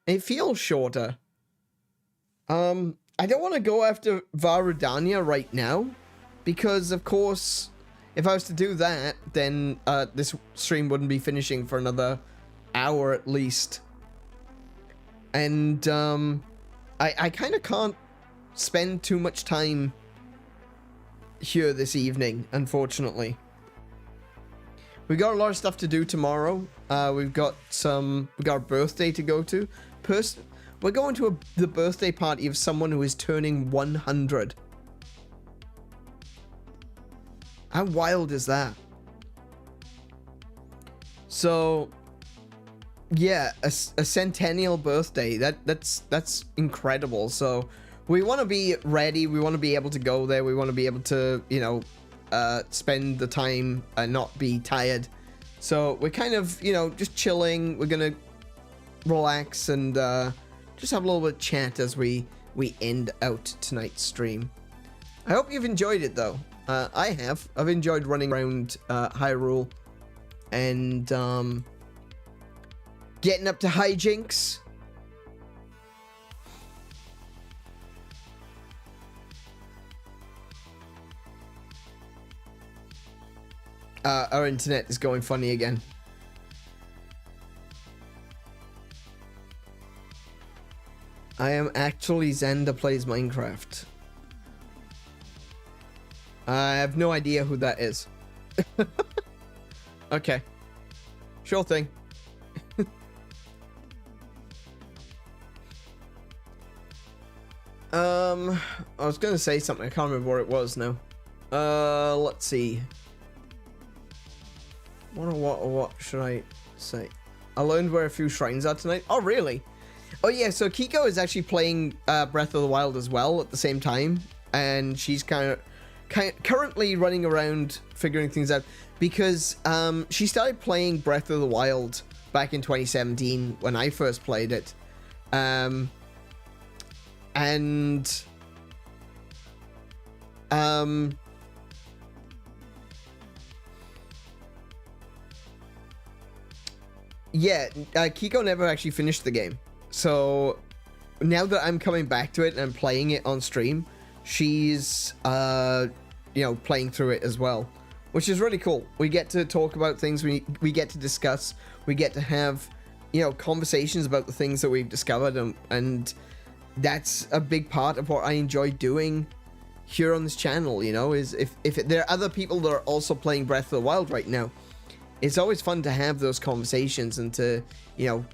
It feels shorter. I don't want to go after Varudania right now, because, of course, if I was to do that, then this stream wouldn't be finishing for another hour at least. And I kind of can't spend too much time here this evening, unfortunately. We got a lot of stuff to do tomorrow. We've got a birthday to go to. We're going to the birthday party of someone who is turning 100. How wild is that? So, yeah, a centennial birthday. That's incredible. So, we want to be ready. We want to be able to go there. We want to be able to, you know, spend the time and not be tired. So, we're kind of, you know, just chilling. We're gonna relax and just have a little bit of chat as we end out tonight's stream. I hope you've enjoyed it, though. I have. I've enjoyed running around Hyrule and getting up to hijinks. Our internet is going funny again. I am actually Zelda plays Minecraft. I have no idea who that is. Okay. Sure thing. I was gonna say something. I can't remember what it was now. Let's see. What should I say? I learned where a few shrines are tonight. Oh, really? Oh, yeah. So Kiko is actually playing Breath of the Wild as well at the same time, and she's currently running around figuring things out because she started playing Breath of the Wild back in 2017 when I first played it, yeah, Kiko never actually finished the game. So now that I'm coming back to it and I'm playing it on stream, she's, you know, playing through it as well, which is really cool. We get to talk about things, we get to discuss, we get to have, you know, conversations about the things that we've discovered, and that's a big part of what I enjoy doing here on this channel, you know, is if there are other people that are also playing Breath of the Wild right now, it's always fun to have those conversations and to, you know,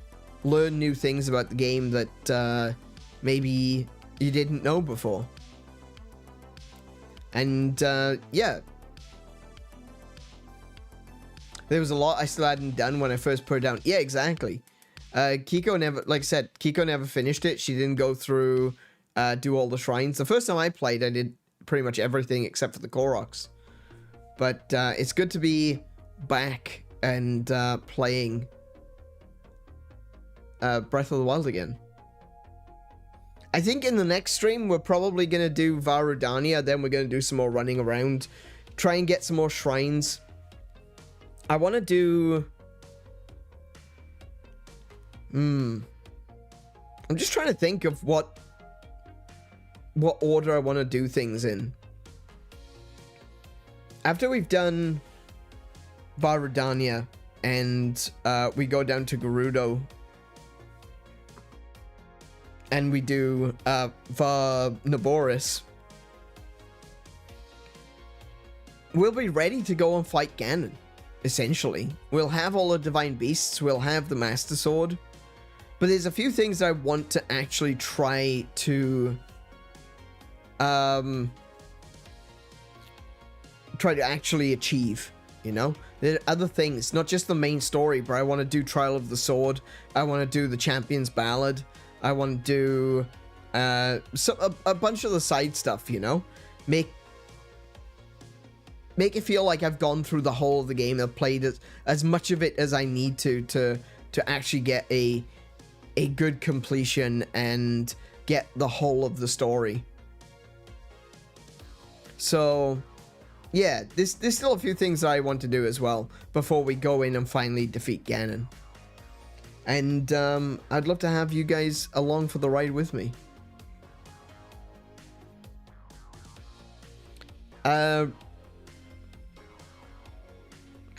learn new things about the game that maybe you didn't know before. And yeah, there was a lot I still hadn't done when I first put it down. Yeah, exactly. Kiko never, like I said, Kiko never finished it. She didn't go through, do all the shrines. The first time I played, I did pretty much everything except for the Koroks. But it's good to be back and playing Breath of the Wild again. I think in the next stream we're probably gonna do Varudania, then we're gonna do some more running around try and get some more shrines. I want to do... I'm just trying to think of what order I want to do things in. After we've done Varudania and we go down to Gerudo and we do Naboris, we'll be ready to go and fight Ganon, essentially. We'll have all the Divine Beasts, we'll have the Master Sword, but there's a few things I want to actually try to actually achieve, you know? There are other things, not just the main story, but I want to do Trial of the Sword, I want to do the Champion's Ballad, I want to do a bunch of the side stuff, you know? Make it feel like I've gone through the whole of the game, I've played as much of it as I need to actually get a good completion and get the whole of the story. So, yeah, there's still a few things that I want to do as well before we go in and finally defeat Ganon. And I'd love to have you guys along for the ride with me. I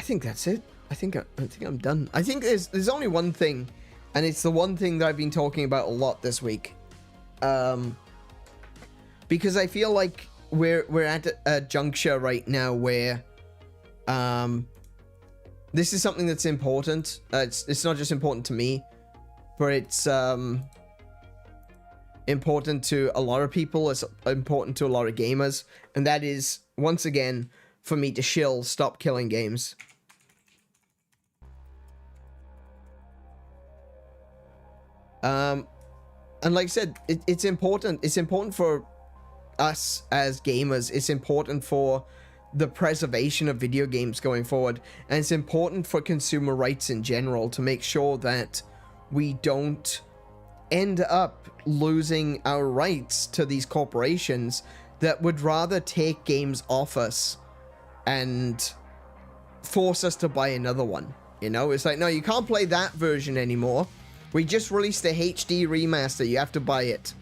think that's it. I think I'm done. I think there's only one thing, and it's the one thing that I've been talking about a lot this week. Because I feel like we're at a juncture right now where this is something that's important. It's not just important to me, but it's important to a lot of people. It's important to a lot of gamers, and that is, once again, for me to stop killing games. And like I said, it's important. It's important for us as gamers. It's important for the preservation of video games going forward. And it's important for consumer rights in general to make sure that we don't end up losing our rights to these corporations that would rather take games off us and force us to buy another one. You know, it's like, no, you can't play that version anymore. We just released a HD remaster. You have to buy it.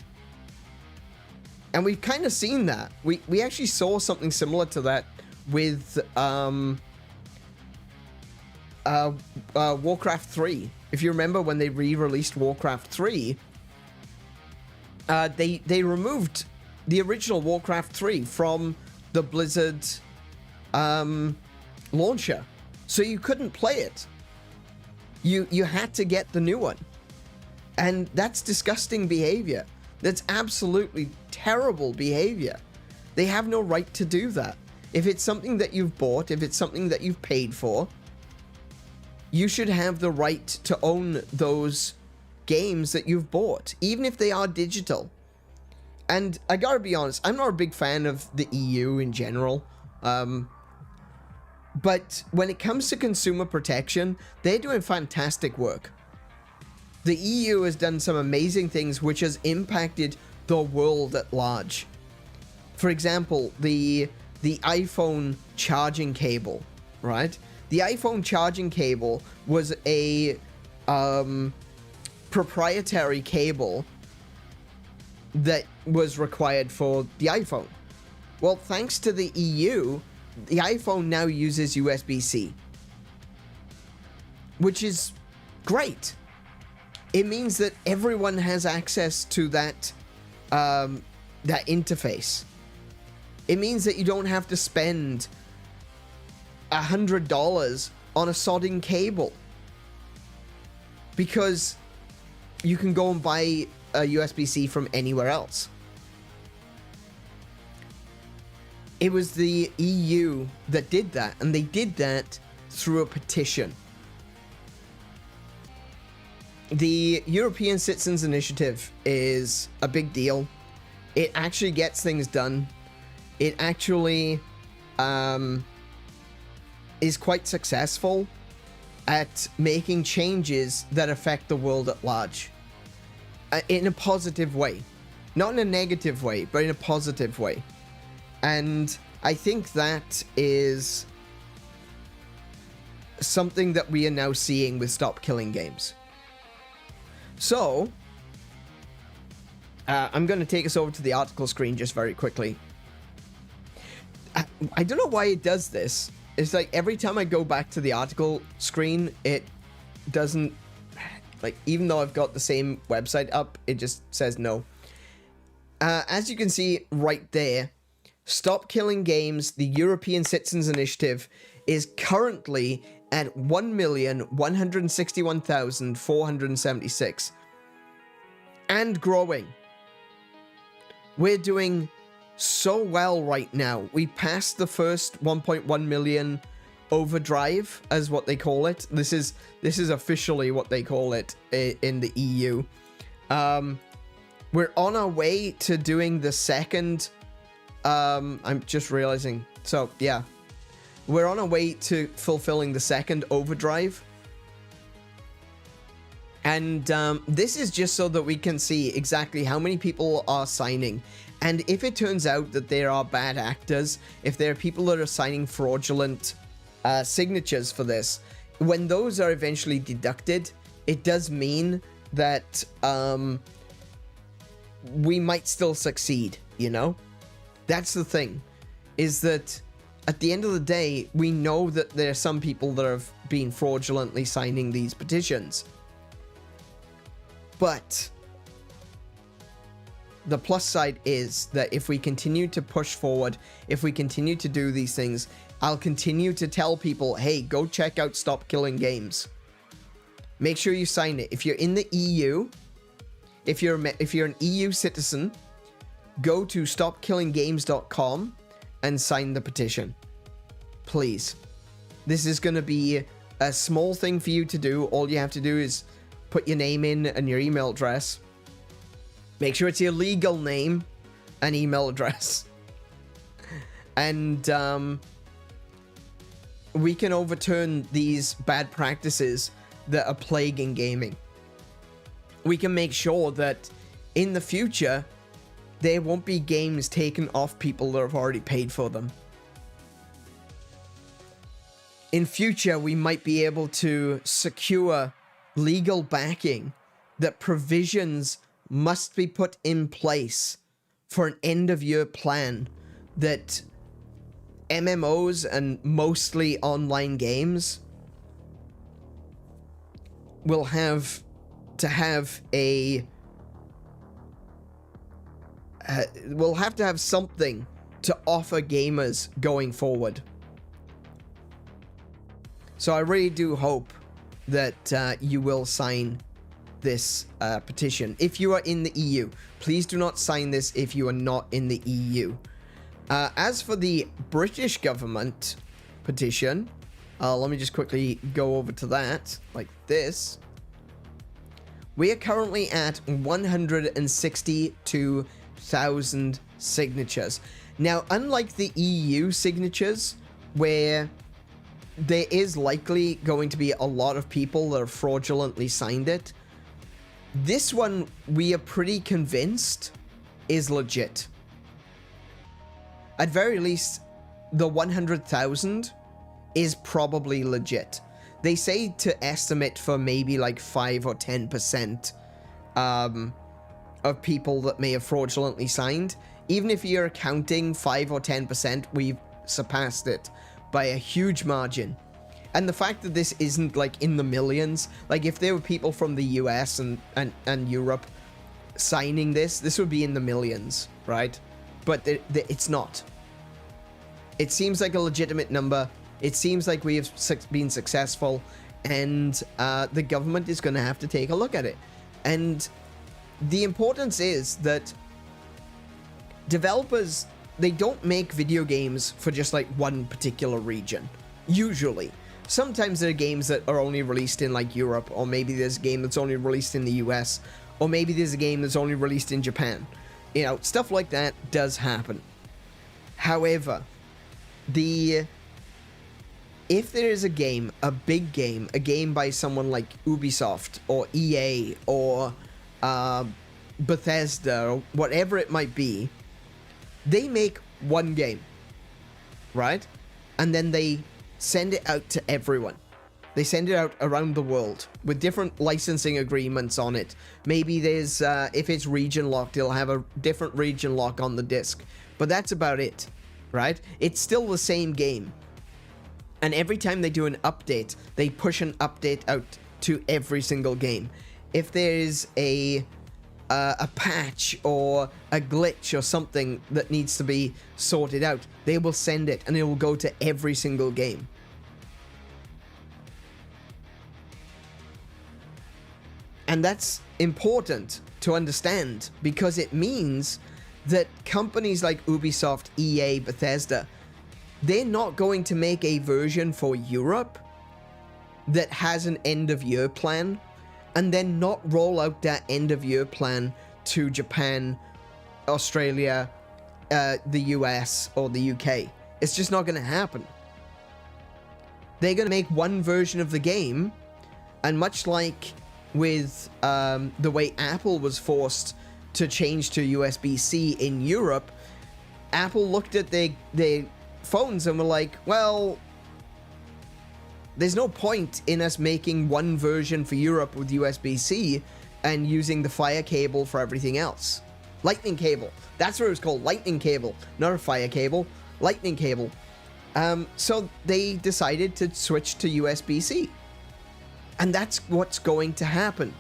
And we've kind of seen that. We actually saw something similar to that with Warcraft 3. If you remember when they re-released Warcraft 3, they removed the original Warcraft 3 from the Blizzard launcher. So you couldn't play it. You had to get the new one. And that's disgusting behavior. That's absolutely terrible behavior. They have no right to do that. If it's something that you've bought, if it's something that you've paid for, you should have the right to own those games that you've bought, even if they are digital. And I gotta be honest, I'm not a big fan of the EU in general. But when it comes to consumer protection, they're doing fantastic work. The EU has done some amazing things which has impacted the world at large. For example, the iPhone charging cable, right? The iPhone charging cable was a proprietary cable that was required for the iPhone. Well, thanks to the EU, the iPhone now uses USB-C, which is great. It means that everyone has access to that interface. It means that you don't have to spend $100 on a sodding cable, because you can go and buy a USB-C from anywhere else. It was the EU that did that, and they did that through a petition. The European Citizens Initiative is a big deal. It actually gets things done. It actually is quite successful at making changes that affect the world at large. In a positive way. Not in a negative way, but in a positive way. And I think that is something that we are now seeing with Stop Killing Games. So, I'm going to take us over to the article screen just very quickly. I don't know why it does this. It's like every time I go back to the article screen, it doesn't, like, even though I've got the same website up, it just says no. As you can see right there, Stop Killing Games, the European Citizens Initiative, is currently at 1,161,476 and growing. We're doing so well right now. We passed the first 1.1 million overdrive, as what they call it. This is officially what they call it in the EU. We're on our way to doing the second. I'm just realizing. So yeah, we're on our way to fulfilling the second overdrive. And this is just so that we can see exactly how many people are signing. And if it turns out that there are bad actors, if there are people that are signing fraudulent signatures for this, when those are eventually deducted, it does mean that we might still succeed, you know? That's the thing, is that at the end of the day, we know that there are some people that have been fraudulently signing these petitions. But the plus side is that if we continue to push forward, if we continue to do these things, I'll continue to tell people, hey, go check out Stop Killing Games. Make sure you sign it. If you're in the EU, if you're an EU citizen, go to stopkillinggames.com and sign the petition. Please. This is going to be a small thing for you to do. All you have to do is put your name in and your email address. Make sure it's your legal name and email address. And we can overturn these bad practices that are plaguing gaming. We can make sure that in the future, there won't be games taken off people that have already paid for them. In future, we might be able to secure legal backing that provisions must be put in place for an end-of-year plan that MMOs and mostly online games will have to have a we'll have to have something to offer gamers going forward. So I really do hope that you will sign this petition. If you are in the EU, please do not sign this if you are not in the EU. As for the British government petition, let me just quickly go over to that, like this. We are currently at 162,000 signatures. Now, unlike the EU signatures, where there is likely going to be a lot of people that have fraudulently signed it, this one, we are pretty convinced, is legit. At very least, the 100,000 is probably legit. They say to estimate for maybe like 5 or 10% of people that may have fraudulently signed. Even if you're counting 5 or 10%, we've surpassed it by a huge margin. And the fact that this isn't like in the millions, like if there were people from the US and Europe signing this would be in the millions, right? But it's not. It seems like a legitimate number. It seems like we have been successful, and the government is going to have to take a look at it. And the importance is that developers, they don't make video games for just like one particular region, usually. Sometimes there are games that are only released in like Europe, or maybe there's a game that's only released in the US, or maybe there's a game that's only released in Japan. You know, stuff like that does happen. However, if there is a game, a big game, a game by someone like Ubisoft or EA or Bethesda or whatever it might be, they make one game. right? And then they send it out to everyone. They send it out around the world with different licensing agreements on it. Maybe there's, if it's region locked, it'll have a different region lock on the disc. But that's about it, right? It's still the same game. And every time they do an update, they push an update out to every single game. If there's a patch or a glitch or something that needs to be sorted out, they will send it and it will go to every single game. And that's important to understand because it means that companies like Ubisoft, EA, Bethesda, they're not going to make a version for Europe that has an end-of-year plan and then not roll out that end-of-year plan to Japan, Australia, the US, or the UK. It's just not going to happen. They're going to make one version of the game, and much like with the way Apple was forced to change to USB-C in Europe, Apple looked at their phones and were like, well, there's no point in us making one version for Europe with USB-C and using the fire cable for everything else. Lightning cable. That's what it was called. Lightning cable. Not a fire cable. Lightning cable. So they decided to switch to USB-C. And that's what's going to happen.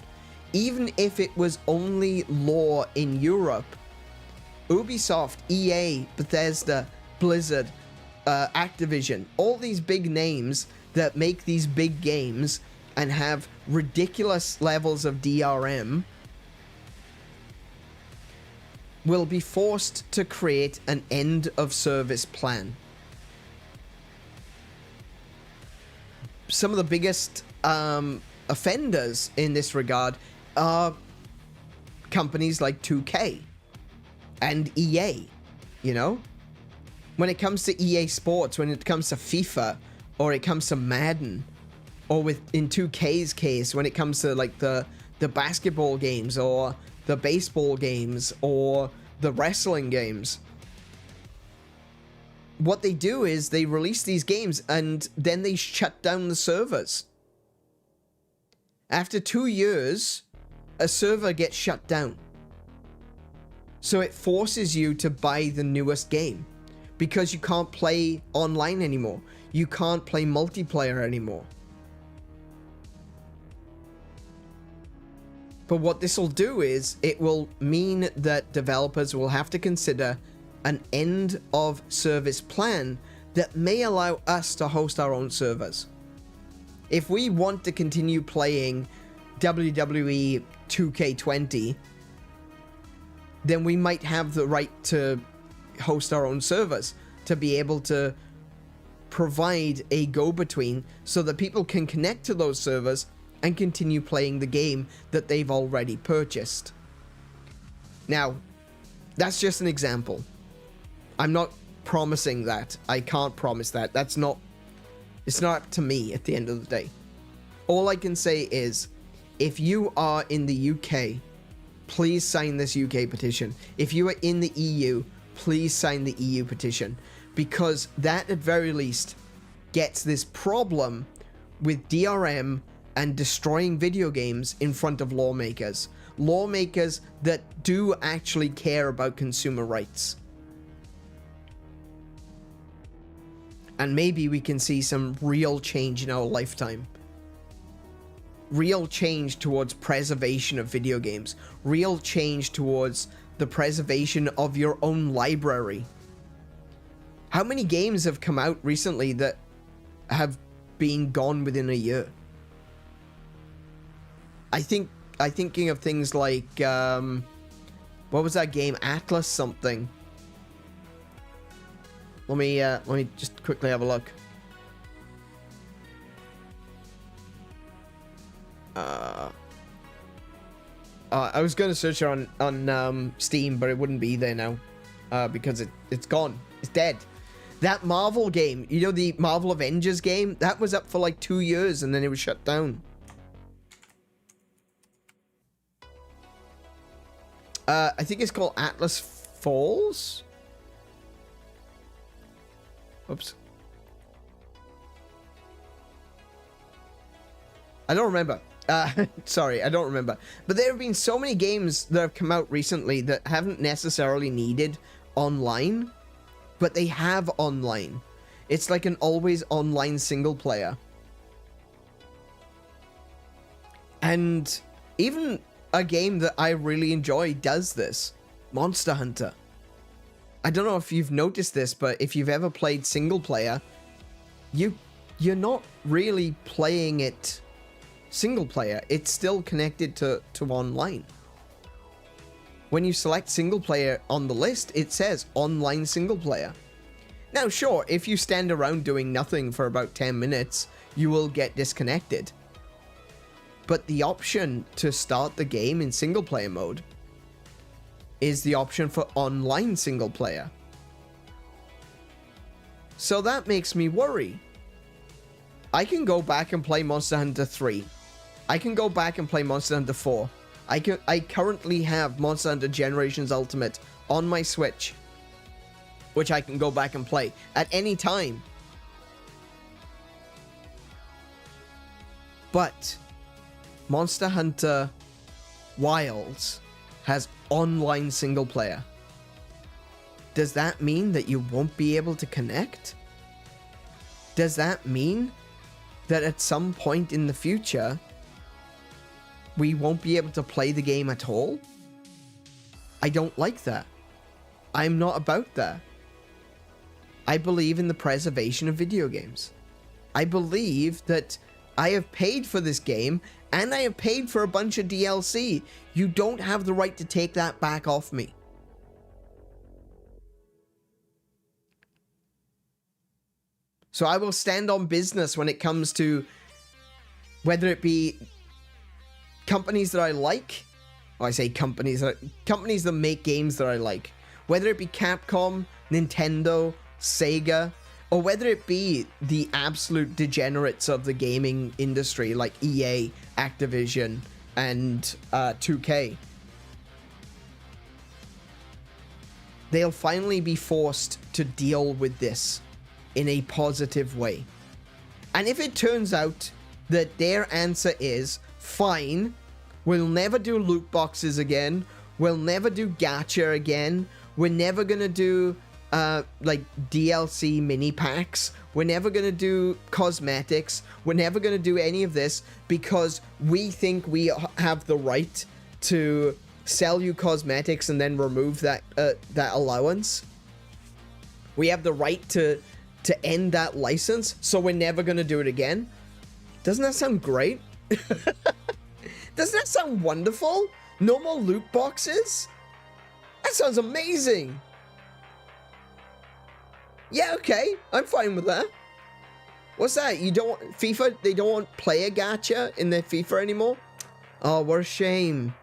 Even if it was only law in Europe, Ubisoft, EA, Bethesda, Blizzard, Activision, all these big names that make these big games and have ridiculous levels of DRM will be forced to create an end-of-service plan. Some of the biggest offenders in this regard are companies like 2K and EA, you know? When it comes to EA Sports, when it comes to FIFA, or it comes to Madden, or in 2K's case, when it comes to like the basketball games, or the baseball games, or the wrestling games, what they do is they release these games and then they shut down the servers. After 2 years, a server gets shut down. So it forces you to buy the newest game because you can't play online anymore. You can't play multiplayer anymore. But what this will do is it will mean that developers will have to consider an end of service plan that may allow us to host our own servers. If we want to continue playing WWE 2K20, then we might have the right to host our own servers, to be able to provide a go-between so that people can connect to those servers and continue playing the game that they've already purchased. Now, that's just an example. I'm not promising that. I can't promise that. It's not up to me at the end of the day. All I can say is, if you are in the UK, please sign this UK petition. If you are in the EU, please sign the EU petition, because that at very least gets this problem with DRM and destroying video games in front of lawmakers. Lawmakers that do actually care about consumer rights. And maybe we can see some real change in our lifetime. Real change towards preservation of video games. Real change towards the preservation of your own library. How many games have come out recently that have been gone within a year? I'm thinking of things like, what was that game? Atlas something. Let me just quickly have a look. I was going to search it on Steam, but it wouldn't be there now, because it's gone. It's dead. That Marvel game, you know, the Marvel Avengers game, that was up for like 2 years and then it was shut down. I think it's called Atlas Falls. Oops. I don't remember. Sorry, I don't remember. But there have been so many games that have come out recently that haven't necessarily needed online, but they have online. It's like an always online single player. And even a game that I really enjoy does this. Monster Hunter. I don't know if you've noticed this, but if you've ever played single player, you're not really playing it single player. It's still connected to online. When you select single player on the list, it says online single player. Now, sure, if you stand around doing nothing for about 10 minutes, you will get disconnected. But the option to start the game in single player mode is the option for online single player. So that makes me worry. I can go back and play Monster Hunter 3. I can go back and play Monster Hunter 4. I currently have Monster Hunter Generations Ultimate on my Switch, which I can go back and play at any time. But Monster Hunter Wilds has online single player. Does that mean that you won't be able to connect? Does that mean that at some point in the future, we won't be able to play the game at all? I don't like that. I'm not about that. I believe in the preservation of video games. I believe that I have paid for this game and I have paid for a bunch of DLC. You don't have the right to take that back off me. So I will stand on business when it comes to whether it be companies that I like, or I say companies that make games that I like, whether it be Capcom, Nintendo, Sega, or whether it be the absolute degenerates of the gaming industry like EA, Activision, and 2K. They'll finally be forced to deal with this in a positive way. And if it turns out that their answer is, fine, we'll never do loot boxes again, we'll never do gacha again, we're never gonna do like DLC mini packs, we're never gonna do cosmetics, we're never gonna do any of this because we think we have the right to sell you cosmetics and then remove that allowance. We have the right to end that license, so we're never gonna do it again. Doesn't that sound great? Doesn't that sound wonderful? No more loot boxes? That sounds amazing. Yeah, okay, I'm fine with that. What's that? You don't want FIFA? They don't want player gacha in their FIFA anymore? Oh, what a shame.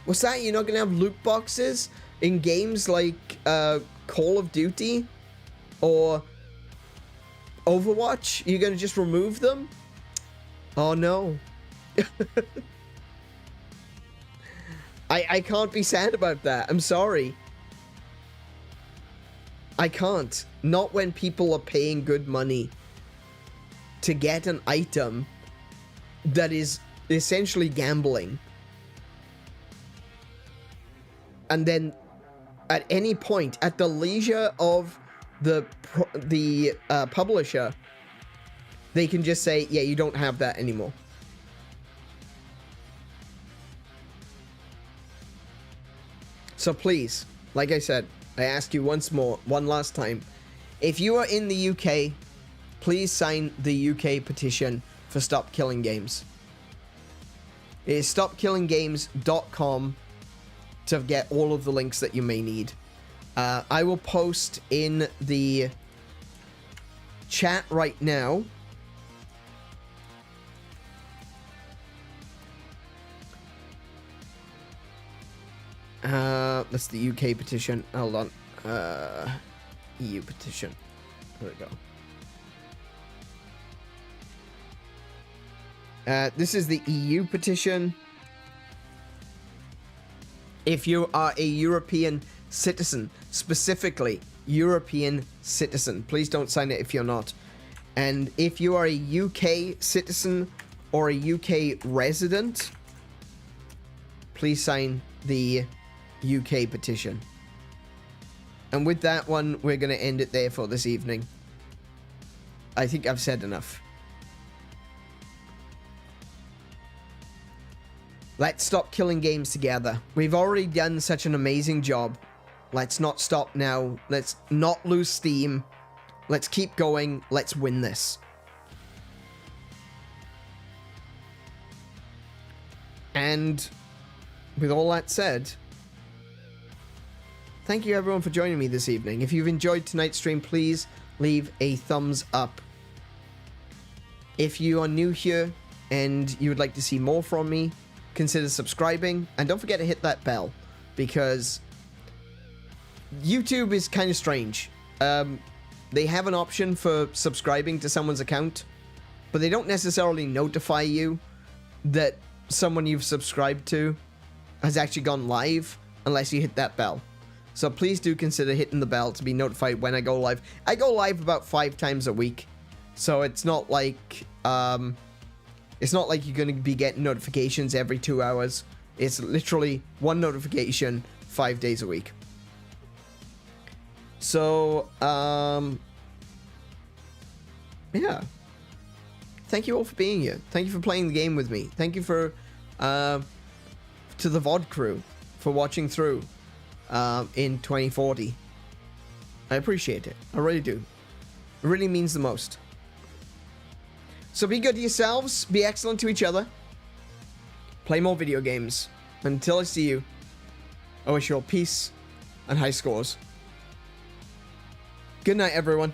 What's that? You're not gonna have loot boxes in games like Call of Duty or Overwatch? You're gonna just remove them? Oh no. I can't be sad about that. I'm sorry. I can't. Not when people are paying good money to get an item that is essentially gambling. And then at any point, at the leisure of the publisher, they can just say, yeah, you don't have that anymore. So please, like I said, I ask you one last time, if you are in the UK, please sign the UK petition for Stop Killing Games. It is stopkillinggames.com to get all of the links that you may need. I will post in the chat right now that's the UK petition. Hold on. EU petition. There we go. This is the EU petition. If you are a European citizen, specifically, European citizen. Please don't sign it if you're not. And if you are a UK citizen or a UK resident, please sign the UK petition. And with that one, we're going to end it there for this evening. I think I've said enough. Let's stop killing games together. We've already done such an amazing job. Let's not stop now. Let's not lose steam. Let's keep going. Let's win this. And with all that said, thank you everyone for joining me this evening. If you've enjoyed tonight's stream, please leave a thumbs up. If you are new here and you would like to see more from me, consider subscribing, and don't forget to hit that bell, because YouTube is kind of strange. They have an option for subscribing to someone's account, but they don't necessarily notify you that someone you've subscribed to has actually gone live unless you hit that bell. So please do consider hitting the bell to be notified when I go live. I go live about 5 times a week, so it's not like you're going to be getting notifications every 2 hours. It's literally one notification 5 days a week. So, yeah. Thank you all for being here. Thank you for playing the game with me. Thank you for, to the VOD crew for watching through in 2040. I appreciate it. I really do. It really means the most. So be good to yourselves, be excellent to each other, play more video games. Until I see you, I wish you all peace and high scores. Good night, everyone.